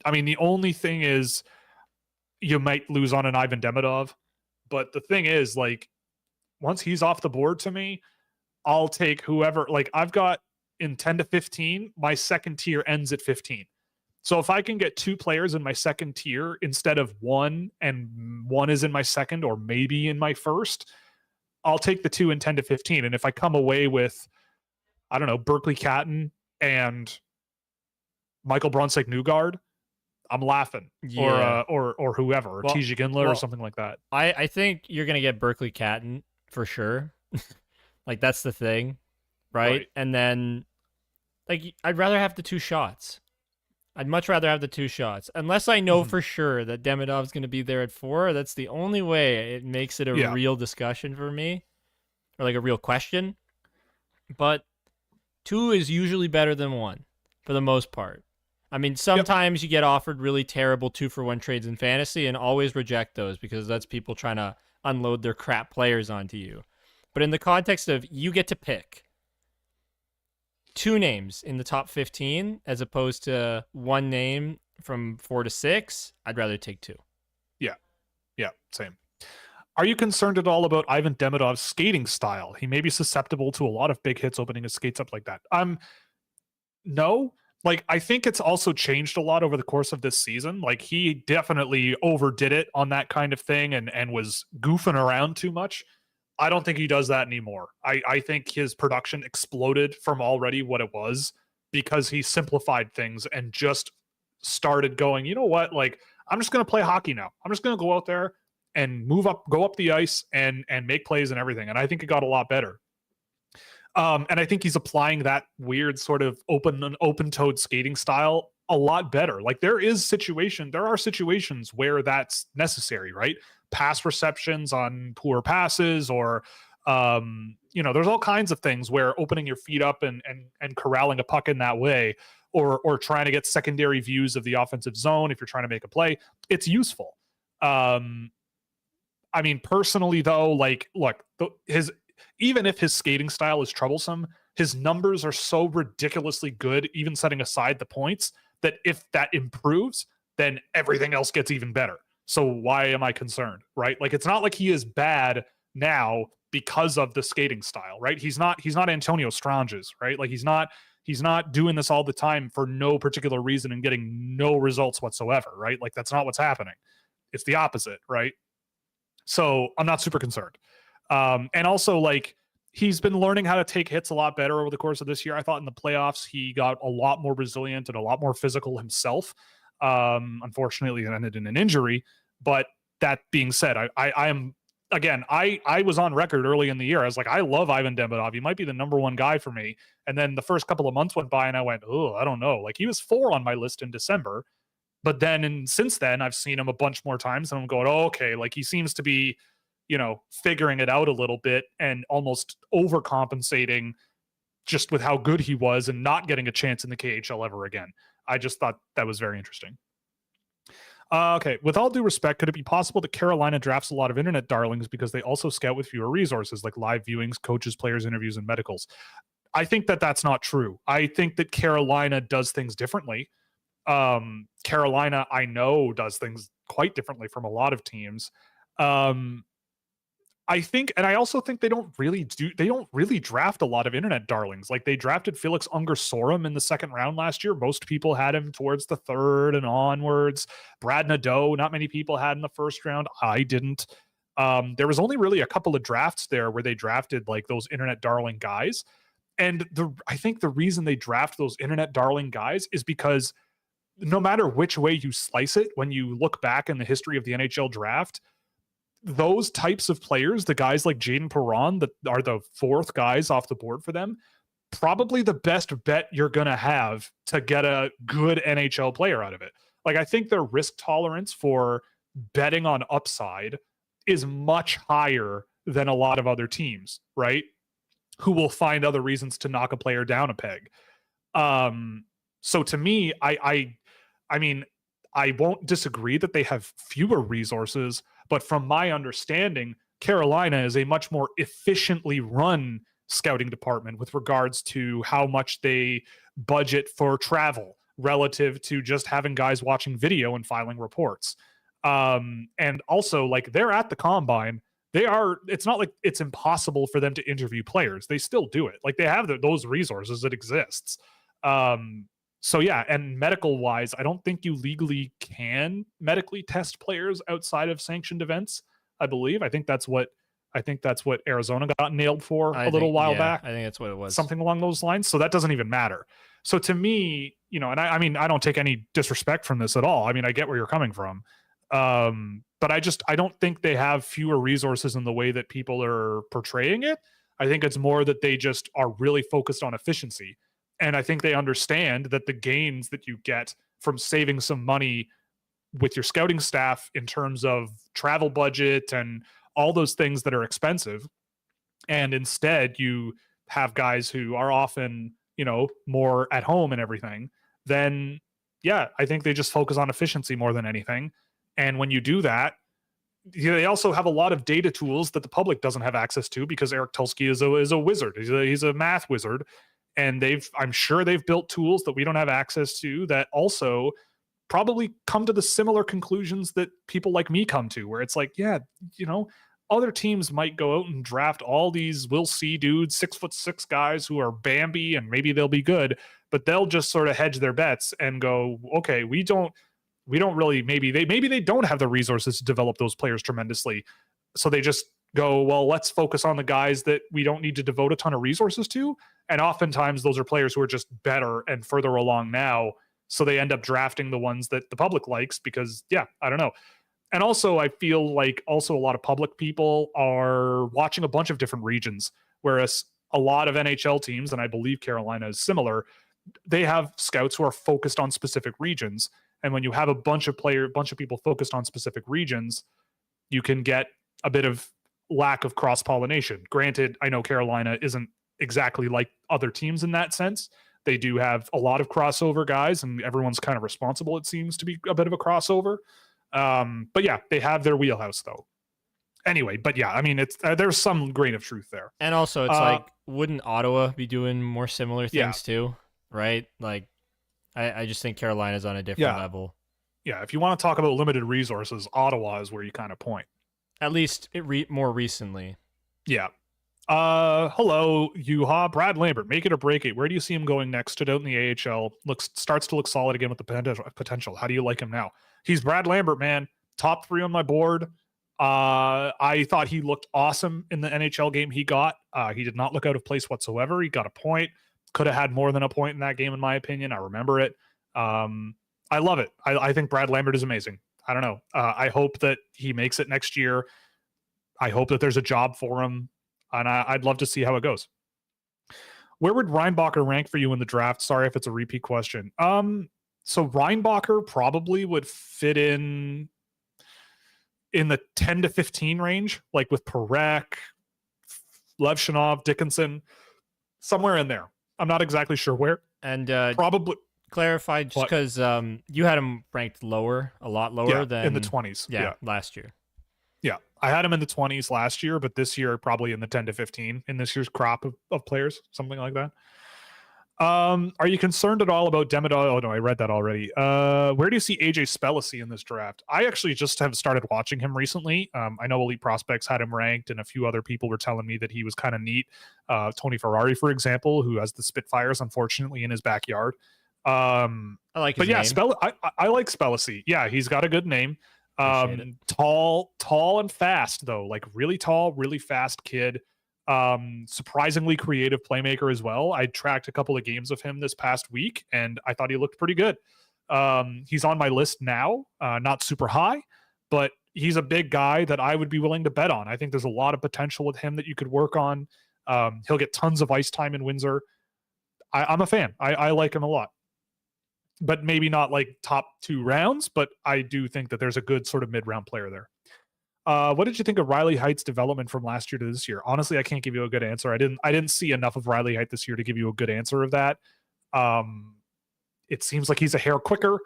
I mean, the only thing is you might lose on an Ivan Demidov, but the thing is, like, once he's off the board to me, I'll take whoever. Like, I've got in 10 to 15, my second tier ends at 15. So if I can get 2 players in my second tier instead of 1, and 1 is in my second or maybe in my first, I'll take the 2 in 10 to 15. And if I come away with, I don't know, Berkeley Catton and Michael Brunswick Newgard, I'm laughing. Yeah. Or whoever, or Well, TJ Gindler or something like that. I think you're gonna get Berkeley Catton for sure. Like that's the thing, right? Right. And then like I'd rather have the two shots. I'd much rather have the two shots. Unless I know Mhm. for sure that Demidov's going to be there at 4, that's the only way it makes it a Yeah. real discussion for me, or like a real question. But 2 is usually better than 1 for the most part. I mean, sometimes you get offered really terrible 2-for-1 trades in fantasy and always reject those because that's people trying to unload their crap players onto you. But in the context of you get to pick 2 names in the top 15 as opposed to 1 name from 4 to 6, I'd rather take 2. Yeah, same. Are you concerned at all about Ivan Demidov's skating style? He may be susceptible to a lot of big hits opening his skates up like that. No. Like, I think it's also changed a lot over the course of this season. Like, he definitely overdid it on that kind of thing and was goofing around too much. I don't think he does that anymore. I think his production exploded from already what it was because he simplified things and just started going, you know what? Like, I'm just going to play hockey now. I'm just going to go out there and go up the ice and make plays and everything. And I think it got a lot better. And I think he's applying that weird sort of open-toed skating style a lot better. Like there are situations where that's necessary, right? Pass receptions on poor passes, or there's all kinds of things where opening your feet up and corralling a puck in that way, or trying to get secondary views of the offensive zone if you're trying to make a play, it's useful. I mean, personally though, like, look, even if his skating style is troublesome, his numbers are so ridiculously good, even setting aside the points, that if that improves, then everything else gets even better. So why am I concerned, right? Like, it's not like he is bad now because of the skating style, right? He's not Antonio Stranges, right? Like he's not doing this all the time for no particular reason and getting no results whatsoever, right? Like that's not what's happening. It's the opposite, right? So I'm not super concerned. And also, like, he's been learning how to take hits a lot better over the course of this year. I thought in the playoffs he got a lot more resilient and a lot more physical himself. Unfortunately, it ended in an injury. But that being said, I am, again, I was on record early in the year. I was like, I love Ivan Demidov. He might be the number 1 guy for me. And then the first couple of months went by and I went, oh, I don't know. Like he was 4 on my list in December. But then, and since then, I've seen him a bunch more times and I'm going, oh, okay, like he seems to be, figuring it out a little bit and almost overcompensating just with how good he was and not getting a chance in the KHL ever again. I just thought that was very interesting. Okay, with all due respect, could it be possible that Carolina drafts a lot of internet darlings because they also scout with fewer resources like live viewings, coaches, players, interviews, and medicals? I think that that's not true. I think that Carolina does things differently. Carolina, I know, does things quite differently from a lot of teams. I think, and I also think they don't really draft a lot of internet darlings. Like they drafted Felix Unger-Sorum in the 2nd round last year. Most people had him towards the 3rd and onwards. Brad Nadeau, not many people had in the 1st round. I didn't. There was only really a couple of drafts there where they drafted like those internet darling guys. And I think the reason they draft those internet darling guys is because no matter which way you slice it, when you look back in the history of the NHL draft, those types of players, the guys like Jaden Perron that are the 4th guys off the board for them, probably the best bet you're going to have to get a good NHL player out of it. Like, I think their risk tolerance for betting on upside is much higher than a lot of other teams, right? Who will find other reasons to knock a player down a peg. So to me, I mean, I won't disagree that they have fewer resources, but from my understanding, Carolina is a much more efficiently run scouting department with regards to how much they budget for travel relative to just having guys watching video and filing reports. And also, like, they're at the combine. It's not like it's impossible for them to interview players. They still do it. Like, they have those resources. It exists. So yeah, and medical wise, I don't think you legally can medically test players outside of sanctioned events. I believe. I think that's what Arizona got nailed for a little while back. I think that's what it was. Something along those lines. So that doesn't even matter. So to me, and I mean, I don't take any disrespect from this at all. I mean, I get where you're coming from. But I don't think they have fewer resources in the way that people are portraying it. I think it's more that they just are really focused on efficiency. And I think they understand that the gains that you get from saving some money with your scouting staff in terms of travel budget and all those things that are expensive. And instead you have guys who are often, more at home and everything, then yeah, I think they just focus on efficiency more than anything. And when you do that, they also have a lot of data tools that the public doesn't have access to because Eric Tulsky is a wizard. He's a math wizard. And I'm sure they've built tools that we don't have access to that also probably come to the similar conclusions that people like me come to, where it's like, yeah, other teams might go out and draft all these we'll see dudes, 6'6" guys who are Bambi and maybe they'll be good, but they'll just sort of hedge their bets and go, okay, we don't really, maybe they don't have the resources to develop those players tremendously. So they just go, well, let's focus on the guys that we don't need to devote a ton of resources to. And oftentimes those are players who are just better and further along now. So they end up drafting the ones that the public likes because, yeah, I don't know. And also, I feel like also a lot of public people are watching a bunch of different regions, whereas a lot of NHL teams, and I believe Carolina is similar, they have scouts who are focused on specific regions. And when you have a bunch of people focused on specific regions, you can get a bit of lack of cross-pollination. Granted, I know Carolina isn't exactly like other teams in that sense. They do have a lot of crossover guys, and everyone's kind of responsible, it seems, to be a bit of a crossover. But yeah, they have their wheelhouse though. Anyway, but yeah, I mean, it's there's some grain of truth there. And also, it's like, wouldn't Ottawa be doing more similar things too? Right? Like, I just think Carolina's on a different level. Yeah, if you want to talk about limited resources, Ottawa is where you kind of point. At least more recently. Yeah. Hello, Yuha. Brad Lambert, make it or break it. Where do you see him going next? Stood out in the AHL. Starts to look solid again with the potential. How do you like him now? He's Brad Lambert, man. Top 3 on my board. I thought he looked awesome in the NHL game he got. He did not look out of place whatsoever. He got a point. Could have had more than a point in that game, in my opinion. I remember it. I love it. I think Brad Lambert is amazing. I don't know. I hope that he makes it next year. I hope that there's a job for him. And I'd love to see how it goes. Where would Reinbacher rank for you in the draft? Sorry if it's a repeat question. So Reinbacher probably would fit in the 10 to 15 range, like with Parekh, Levshinov, Dickinson, somewhere in there. I'm not exactly sure where. And probably clarify just because you had him ranked lower, a lot lower than in the 20s. Yeah, last year. Yeah, I had him in the 20s last year, but this year probably in the 10 to 15 in this year's crop of players, something like that. Are you concerned at all about Demidov? Oh no, I read that already. Where do you see AJ Spellacy in this draft? I actually just have started watching him recently. I know Elite Prospects had him ranked, and a few other people were telling me that he was kind of neat. Tony Ferrari, for example, who has the Spitfires, unfortunately, in his backyard. I like his name. I like Spellacy. Yeah, he's got a good name. Tall and fast though, like really tall, really fast kid. Surprisingly creative playmaker as well. I tracked a couple of games of him this past week and I thought he looked pretty good. He's on my list now, not super high, but he's a big guy that I would be willing to bet on. I think there's a lot of potential with him that you could work on. He'll get tons of ice time in Windsor. I'm a fan. I like him a lot. But maybe not like top 2 rounds, but I do think that there's a good sort of mid-round player there. What did you think of Riley Height's development from last year to this year? Honestly, I can't give you a good answer. I didn't see enough of Riley Height this year to give you a good answer of that. It seems like he's a hair quicker.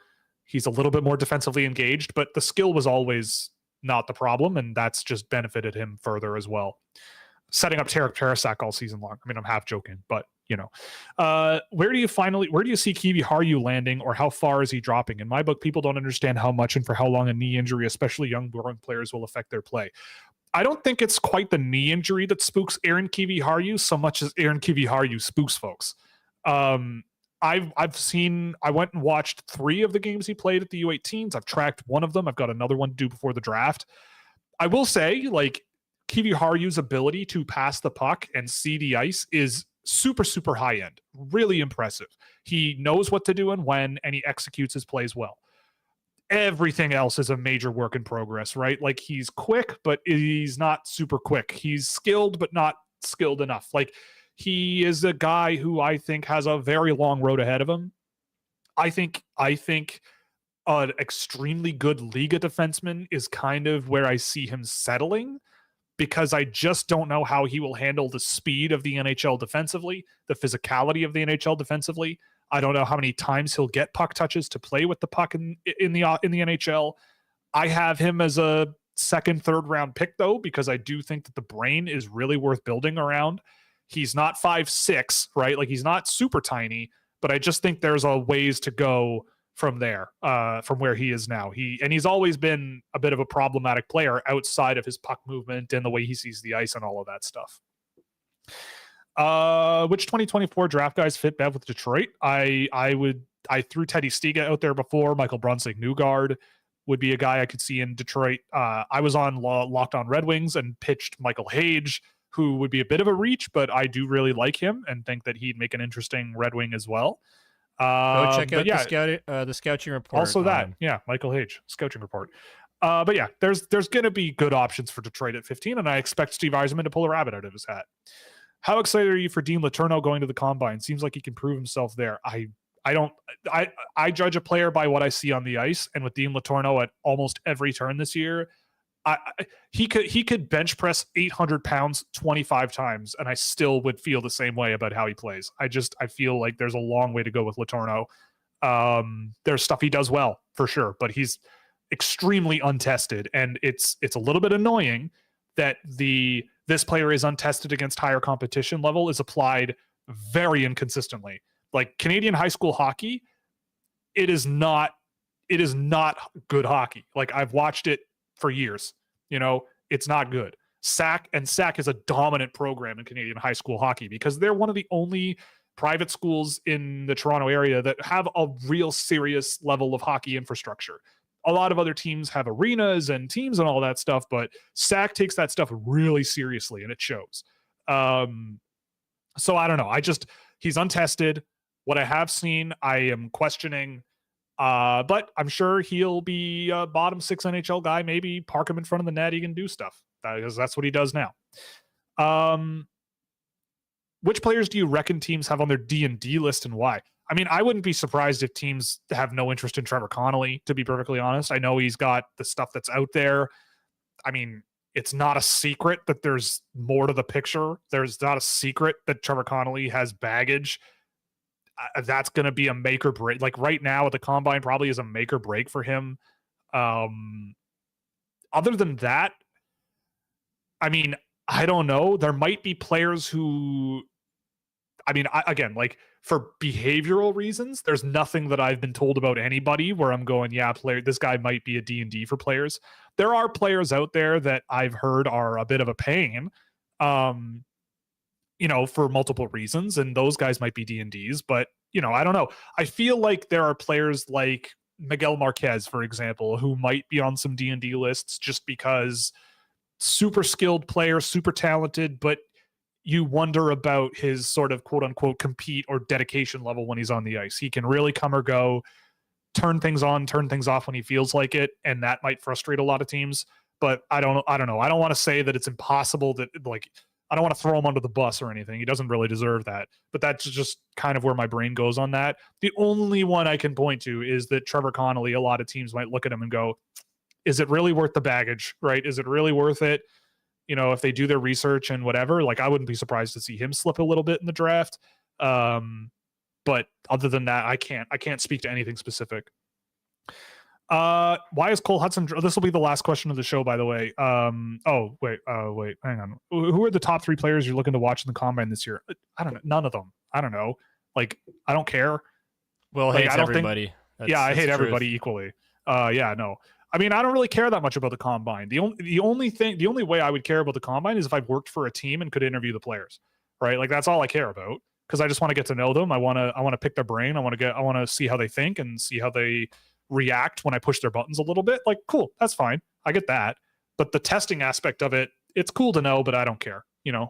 He's a little bit more defensively engaged, but the skill was always not the problem, and that's just benefited him further as well. Setting up Tarek Parasak all season long. I mean, I'm half joking, but where do you see Kiwi Haru landing, or how far is he dropping? In my book, people don't understand how much and for how long a knee injury, especially young growing players, will affect their play. I don't think it's quite the knee injury that spooks Aaron Kiwi Haru so much as Aaron Kiwi Haru spooks folks. I went and watched 3 of the games he played at the U18s. I've tracked one of them. I've got another one to do before the draft. I will say, like, Kiwi Haru's ability to pass the puck and see the ice is super, super high end, really impressive. He knows what to do and when, and he executes his plays well. Everything else is a major work in progress, right? Like he's quick, but he's not super quick. He's skilled, but not skilled enough. Like he is a guy who I think has a very long road ahead of him. I think an extremely good Liga defenseman is kind of where I see him settling, because I just don't know how he will handle the speed of the NHL defensively, the physicality of the NHL defensively. I don't know how many times he'll get puck touches to play with the puck in the NHL. I have him as a second, third round pick though, because I do think that the brain is really worth building around. He's not 5'6", right? Like he's not super tiny, but I just think there's a ways to go from there, from where he is now. He's always been a bit of a problematic player outside of his puck movement and the way he sees the ice and all of that stuff. Which 2024 draft guys fit Bev with Detroit? I threw Teddy Stiga out there before. Michael Brunswick Newgard would be a guy I could see in Detroit. I was on Locked On Red Wings and pitched Michael Hage, who would be a bit of a reach, but I do really like him and think that he'd make an interesting Red Wing as well. Go check out the Scouching report. Also Michael Hage, Scouching report. But yeah, there's going to be good options for Detroit at 15, and I expect Steve Yzerman to pull a rabbit out of his hat. How excited are you for Dean Letourneau going to the Combine? Seems like he can prove himself there. I judge a player by what I see on the ice, and with Dean Letourneau at almost every turn this year, he could bench press 800 pounds 25 times, and I still would feel the same way about how he plays. I feel like there's a long way to go with Letourneau. There's stuff he does well for sure, but he's extremely untested, and it's a little bit annoying that this player is untested against higher competition level is applied very inconsistently. Like Canadian high school hockey, it is not good hockey. Like I've watched it for years. It's not good. SAC is a dominant program in Canadian high school hockey because they're one of the only private schools in the Toronto area that have a real serious level of hockey infrastructure. A lot of other teams have arenas and teams and all that stuff, but SAC takes that stuff really seriously, and it shows. So I don't know. He's untested. What I have seen, I am questioning. But I'm sure he'll be a bottom 6 NHL guy. Maybe park him in front of the net. He can do stuff because that's what he does now. Which players do you reckon teams have on their D&D list and why? I mean, I wouldn't be surprised if teams have no interest in Trevor Connolly, to be perfectly honest. I know he's got the stuff that's out there. I mean, it's not a secret that there's more to the picture. There's not a secret that Trevor Connolly has baggage. That's going to be a make or break. Like right now at the Combine probably is a make or break for him. Other than that, I mean, I don't know. There might be players who, again, like for behavioral reasons, there's nothing that I've been told about anybody where I'm going, yeah, this guy might be a D&D for players. There are players out there that I've heard are a bit of a pain. For multiple reasons, and those guys might be D&Ds, but I don't know. I feel like there are players like Miguel Marquez, for example, who might be on some D&D lists just because super skilled player, super talented, but you wonder about his sort of quote unquote compete or dedication level when he's on the ice. He can really come or go, turn things on, turn things off when he feels like it, and that might frustrate a lot of teams. But I don't know. I don't want to say that it's impossible that I don't want to throw him under the bus or anything. He doesn't really deserve that. But that's just kind of where my brain goes on that. The only one I can point to is that Trevor Connolly, a lot of teams might look at him and go, is it really worth the baggage, right? Is it really worth it? If they do their research and whatever, like I wouldn't be surprised to see him slip a little bit in the draft. But other than that, I can't speak to anything specific. Why is Cole Hudson? This will be the last question of the show, by the way. Wait, hang on. Who are the top 3 players you're looking to watch in the Combine this year? I don't know. None of them. I don't know. Like, I don't care. Will hates everybody. I hate everybody equally. No. I mean, I don't really care that much about the Combine. The only way I would care about the Combine is if I've worked for a team and could interview the players, right? Like that's all I care about because I just want to get to know them. I want to pick their brain. I want to see how they think and see how they react when I push their buttons a little bit. Like, cool, that's fine. I get that. But the testing aspect of it, it's cool to know, but I don't care.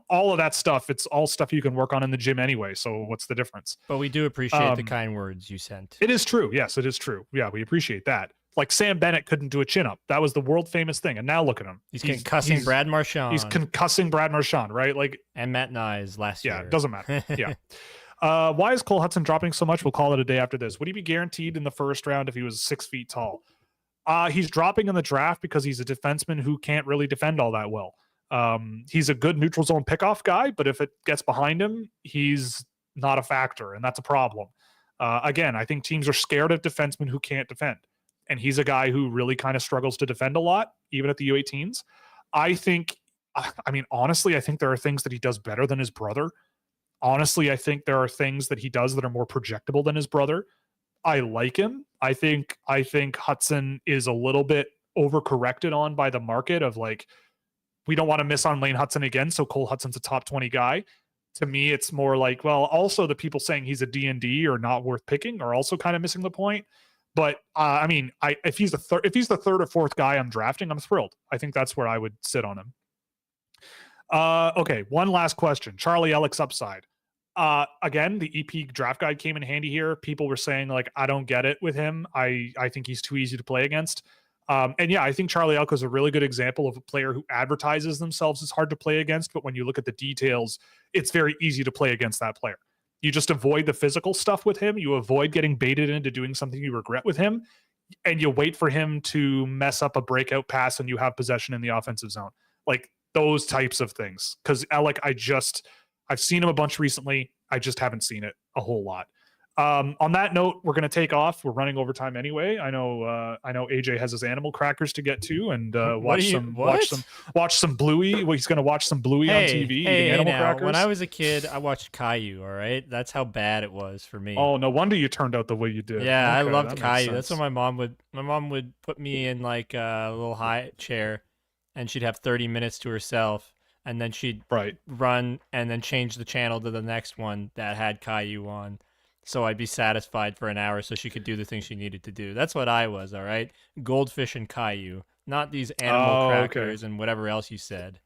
all of that stuff. It's all stuff you can work on in the gym anyway. So what's the difference? But we do appreciate the kind words you sent. It is true. Yes, it is true. Yeah, we appreciate that. Like Sam Bennett couldn't do a chin up. That was the world famous thing. And now look at him. He's concussing Brad Marchand. He's concussing Brad Marchand, right? Like, and Matt Nyes last year. Yeah, it doesn't matter. Yeah. Why is Cole Hudson dropping so much? We'll call it a day after this. Would he be guaranteed in the first round if he was 6 feet tall? He's dropping in the draft because he's a defenseman who can't really defend all that well. He's a good neutral zone pickoff guy, but if it gets behind him, he's not a factor, and that's a problem. Again, I think teams are scared of defensemen who can't defend. And he's a guy who really kind of struggles to defend a lot, even at the U18s. Honestly, I think there are things that he does better than his brother. Honestly, I think there are things that he does that are more projectable than his brother. I like him. I think Hudson is a little bit overcorrected on by the market of like, we don't want to miss on Lane Hudson again, so Cole Hudson's a top 20 guy. To me, it's more like, well, also the people saying he's a D&D or not worth picking are also kind of missing the point. But if he's the third or fourth guy I'm drafting, I'm thrilled. I think that's where I would sit on him. Okay, one last question. Charlie Ellick's upside. Again, the EP draft guide came in handy here. People were saying like, I don't get it with him. I think he's too easy to play against. And yeah, I think Charlie Elk is a really good example of a player who advertises themselves as hard to play against, but when you look at the details, it's very easy to play against that player. You just avoid the physical stuff with him. You avoid getting baited into doing something you regret with him, and you wait for him to mess up a breakout pass and you have possession in the offensive zone. Like those types of things. Because Alec, I've seen him a bunch recently. I just haven't seen it a whole lot. On that note, we're going to take off. We're running over time anyway. I know AJ has his animal crackers to get to, and watch some Bluey. Well, he's going to watch some Bluey on TV. Eating animal crackers. When I was a kid, I watched Caillou. All right, that's how bad it was for me. Oh, no wonder you turned out the way you did. Yeah, okay, I loved Caillou. That's what my mom would put me in like a little high chair, and she'd have 30 minutes to herself, and then she'd run and then change the channel to the next one that had Caillou on. So I'd be satisfied for an hour so she could do the things she needed to do. That's what I was, all right? Goldfish and Caillou, not these animal crackers and whatever else you said.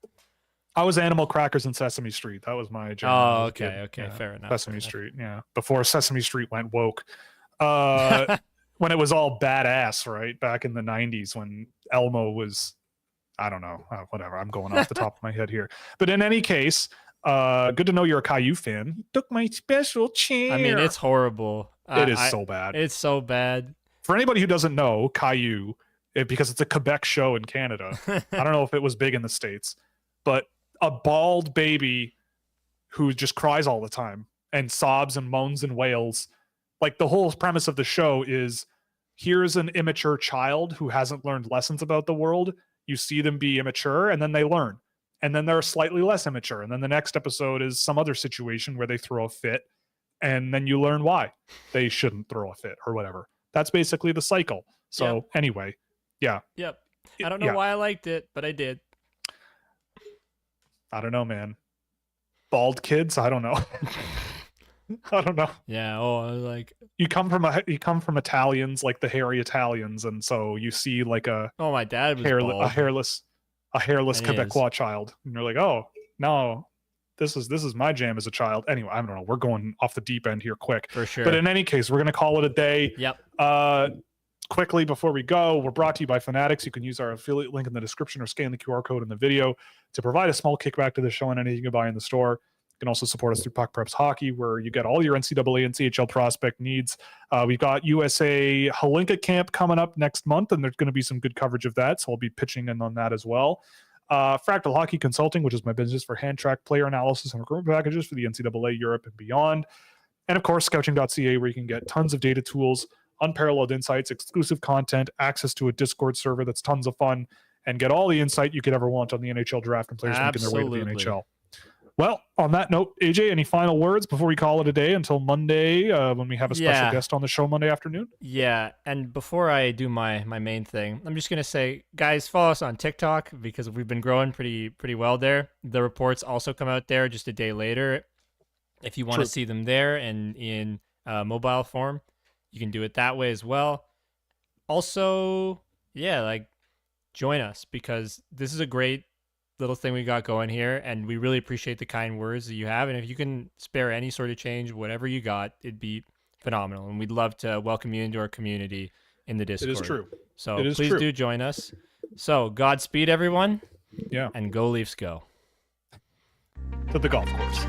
I was Animal Crackers and Sesame Street. That was my genre. Oh, okay, yeah. Fair enough. Sesame Street, yeah. Before Sesame Street went woke. When it was all badass, right? Back in the 90s when Elmo was, I don't know, whatever. I'm going off the top of my head here. But in any case... good to know you're a Caillou fan. He took my special chair. I mean, it's horrible. It is so bad. It's so bad. For anybody who doesn't know, Caillou, because it's a Quebec show in Canada, I don't know if it was big in the States, but a bald baby who just cries all the time and sobs and moans and wails. Like the whole premise of the show is here's an immature child who hasn't learned lessons about the world. You see them be immature and then they learn. And then they're slightly less immature. And then the next episode is some other situation where they throw a fit. And then you learn why they shouldn't throw a fit or whatever. That's basically the cycle. So anyway, yeah. Yep. I don't know why I liked it, but I did. I don't know, man. Bald kids? I don't know. I don't know. Yeah. You come from Italians, like the hairy Italians. And so you see like my dad was a hairless Quebecois child, and you're like, oh no, this is my jam as a child. Anyway, I don't know, we're going off the deep end here quick for sure, but in any case, we're going to call it a day. Quickly before we go, we're brought to you by Fanatics. You can use our affiliate link in the description or scan the QR code in the video to provide a small kickback to the show and anything you buy in the store. You can also support us through Puck Preps Hockey, where you get all your NCAA and CHL prospect needs. We've got USA Halinka Camp coming up next month, and there's going to be some good coverage of that, so I'll be pitching in on that as well. Fractal Hockey Consulting, which is my business for hand track player analysis and recruitment packages for the NCAA, Europe, and beyond. And of course, Scouching.ca, where you can get tons of data tools, unparalleled insights, exclusive content, access to a Discord server that's tons of fun, and get all the insight you could ever want on the NHL draft and players making their way to the NHL. Well, on that note, AJ, any final words before we call it a day until Monday when we have a special guest on the show Monday afternoon? Yeah, and before I do my main thing, I'm just going to say, guys, follow us on TikTok because we've been growing pretty well there. The reports also come out there just a day later. If you want to see them there and in mobile form, you can do it that way as well. Also, join us because this is a great little thing we got going here, and we really appreciate the kind words that you have. And if you can spare any sort of change, whatever you got, it'd be phenomenal. And we'd love to welcome you into our community in the Discord. It is true. So It is please true. do join us. So Godspeed, everyone. Yeah. And go Leafs go. To the golf course.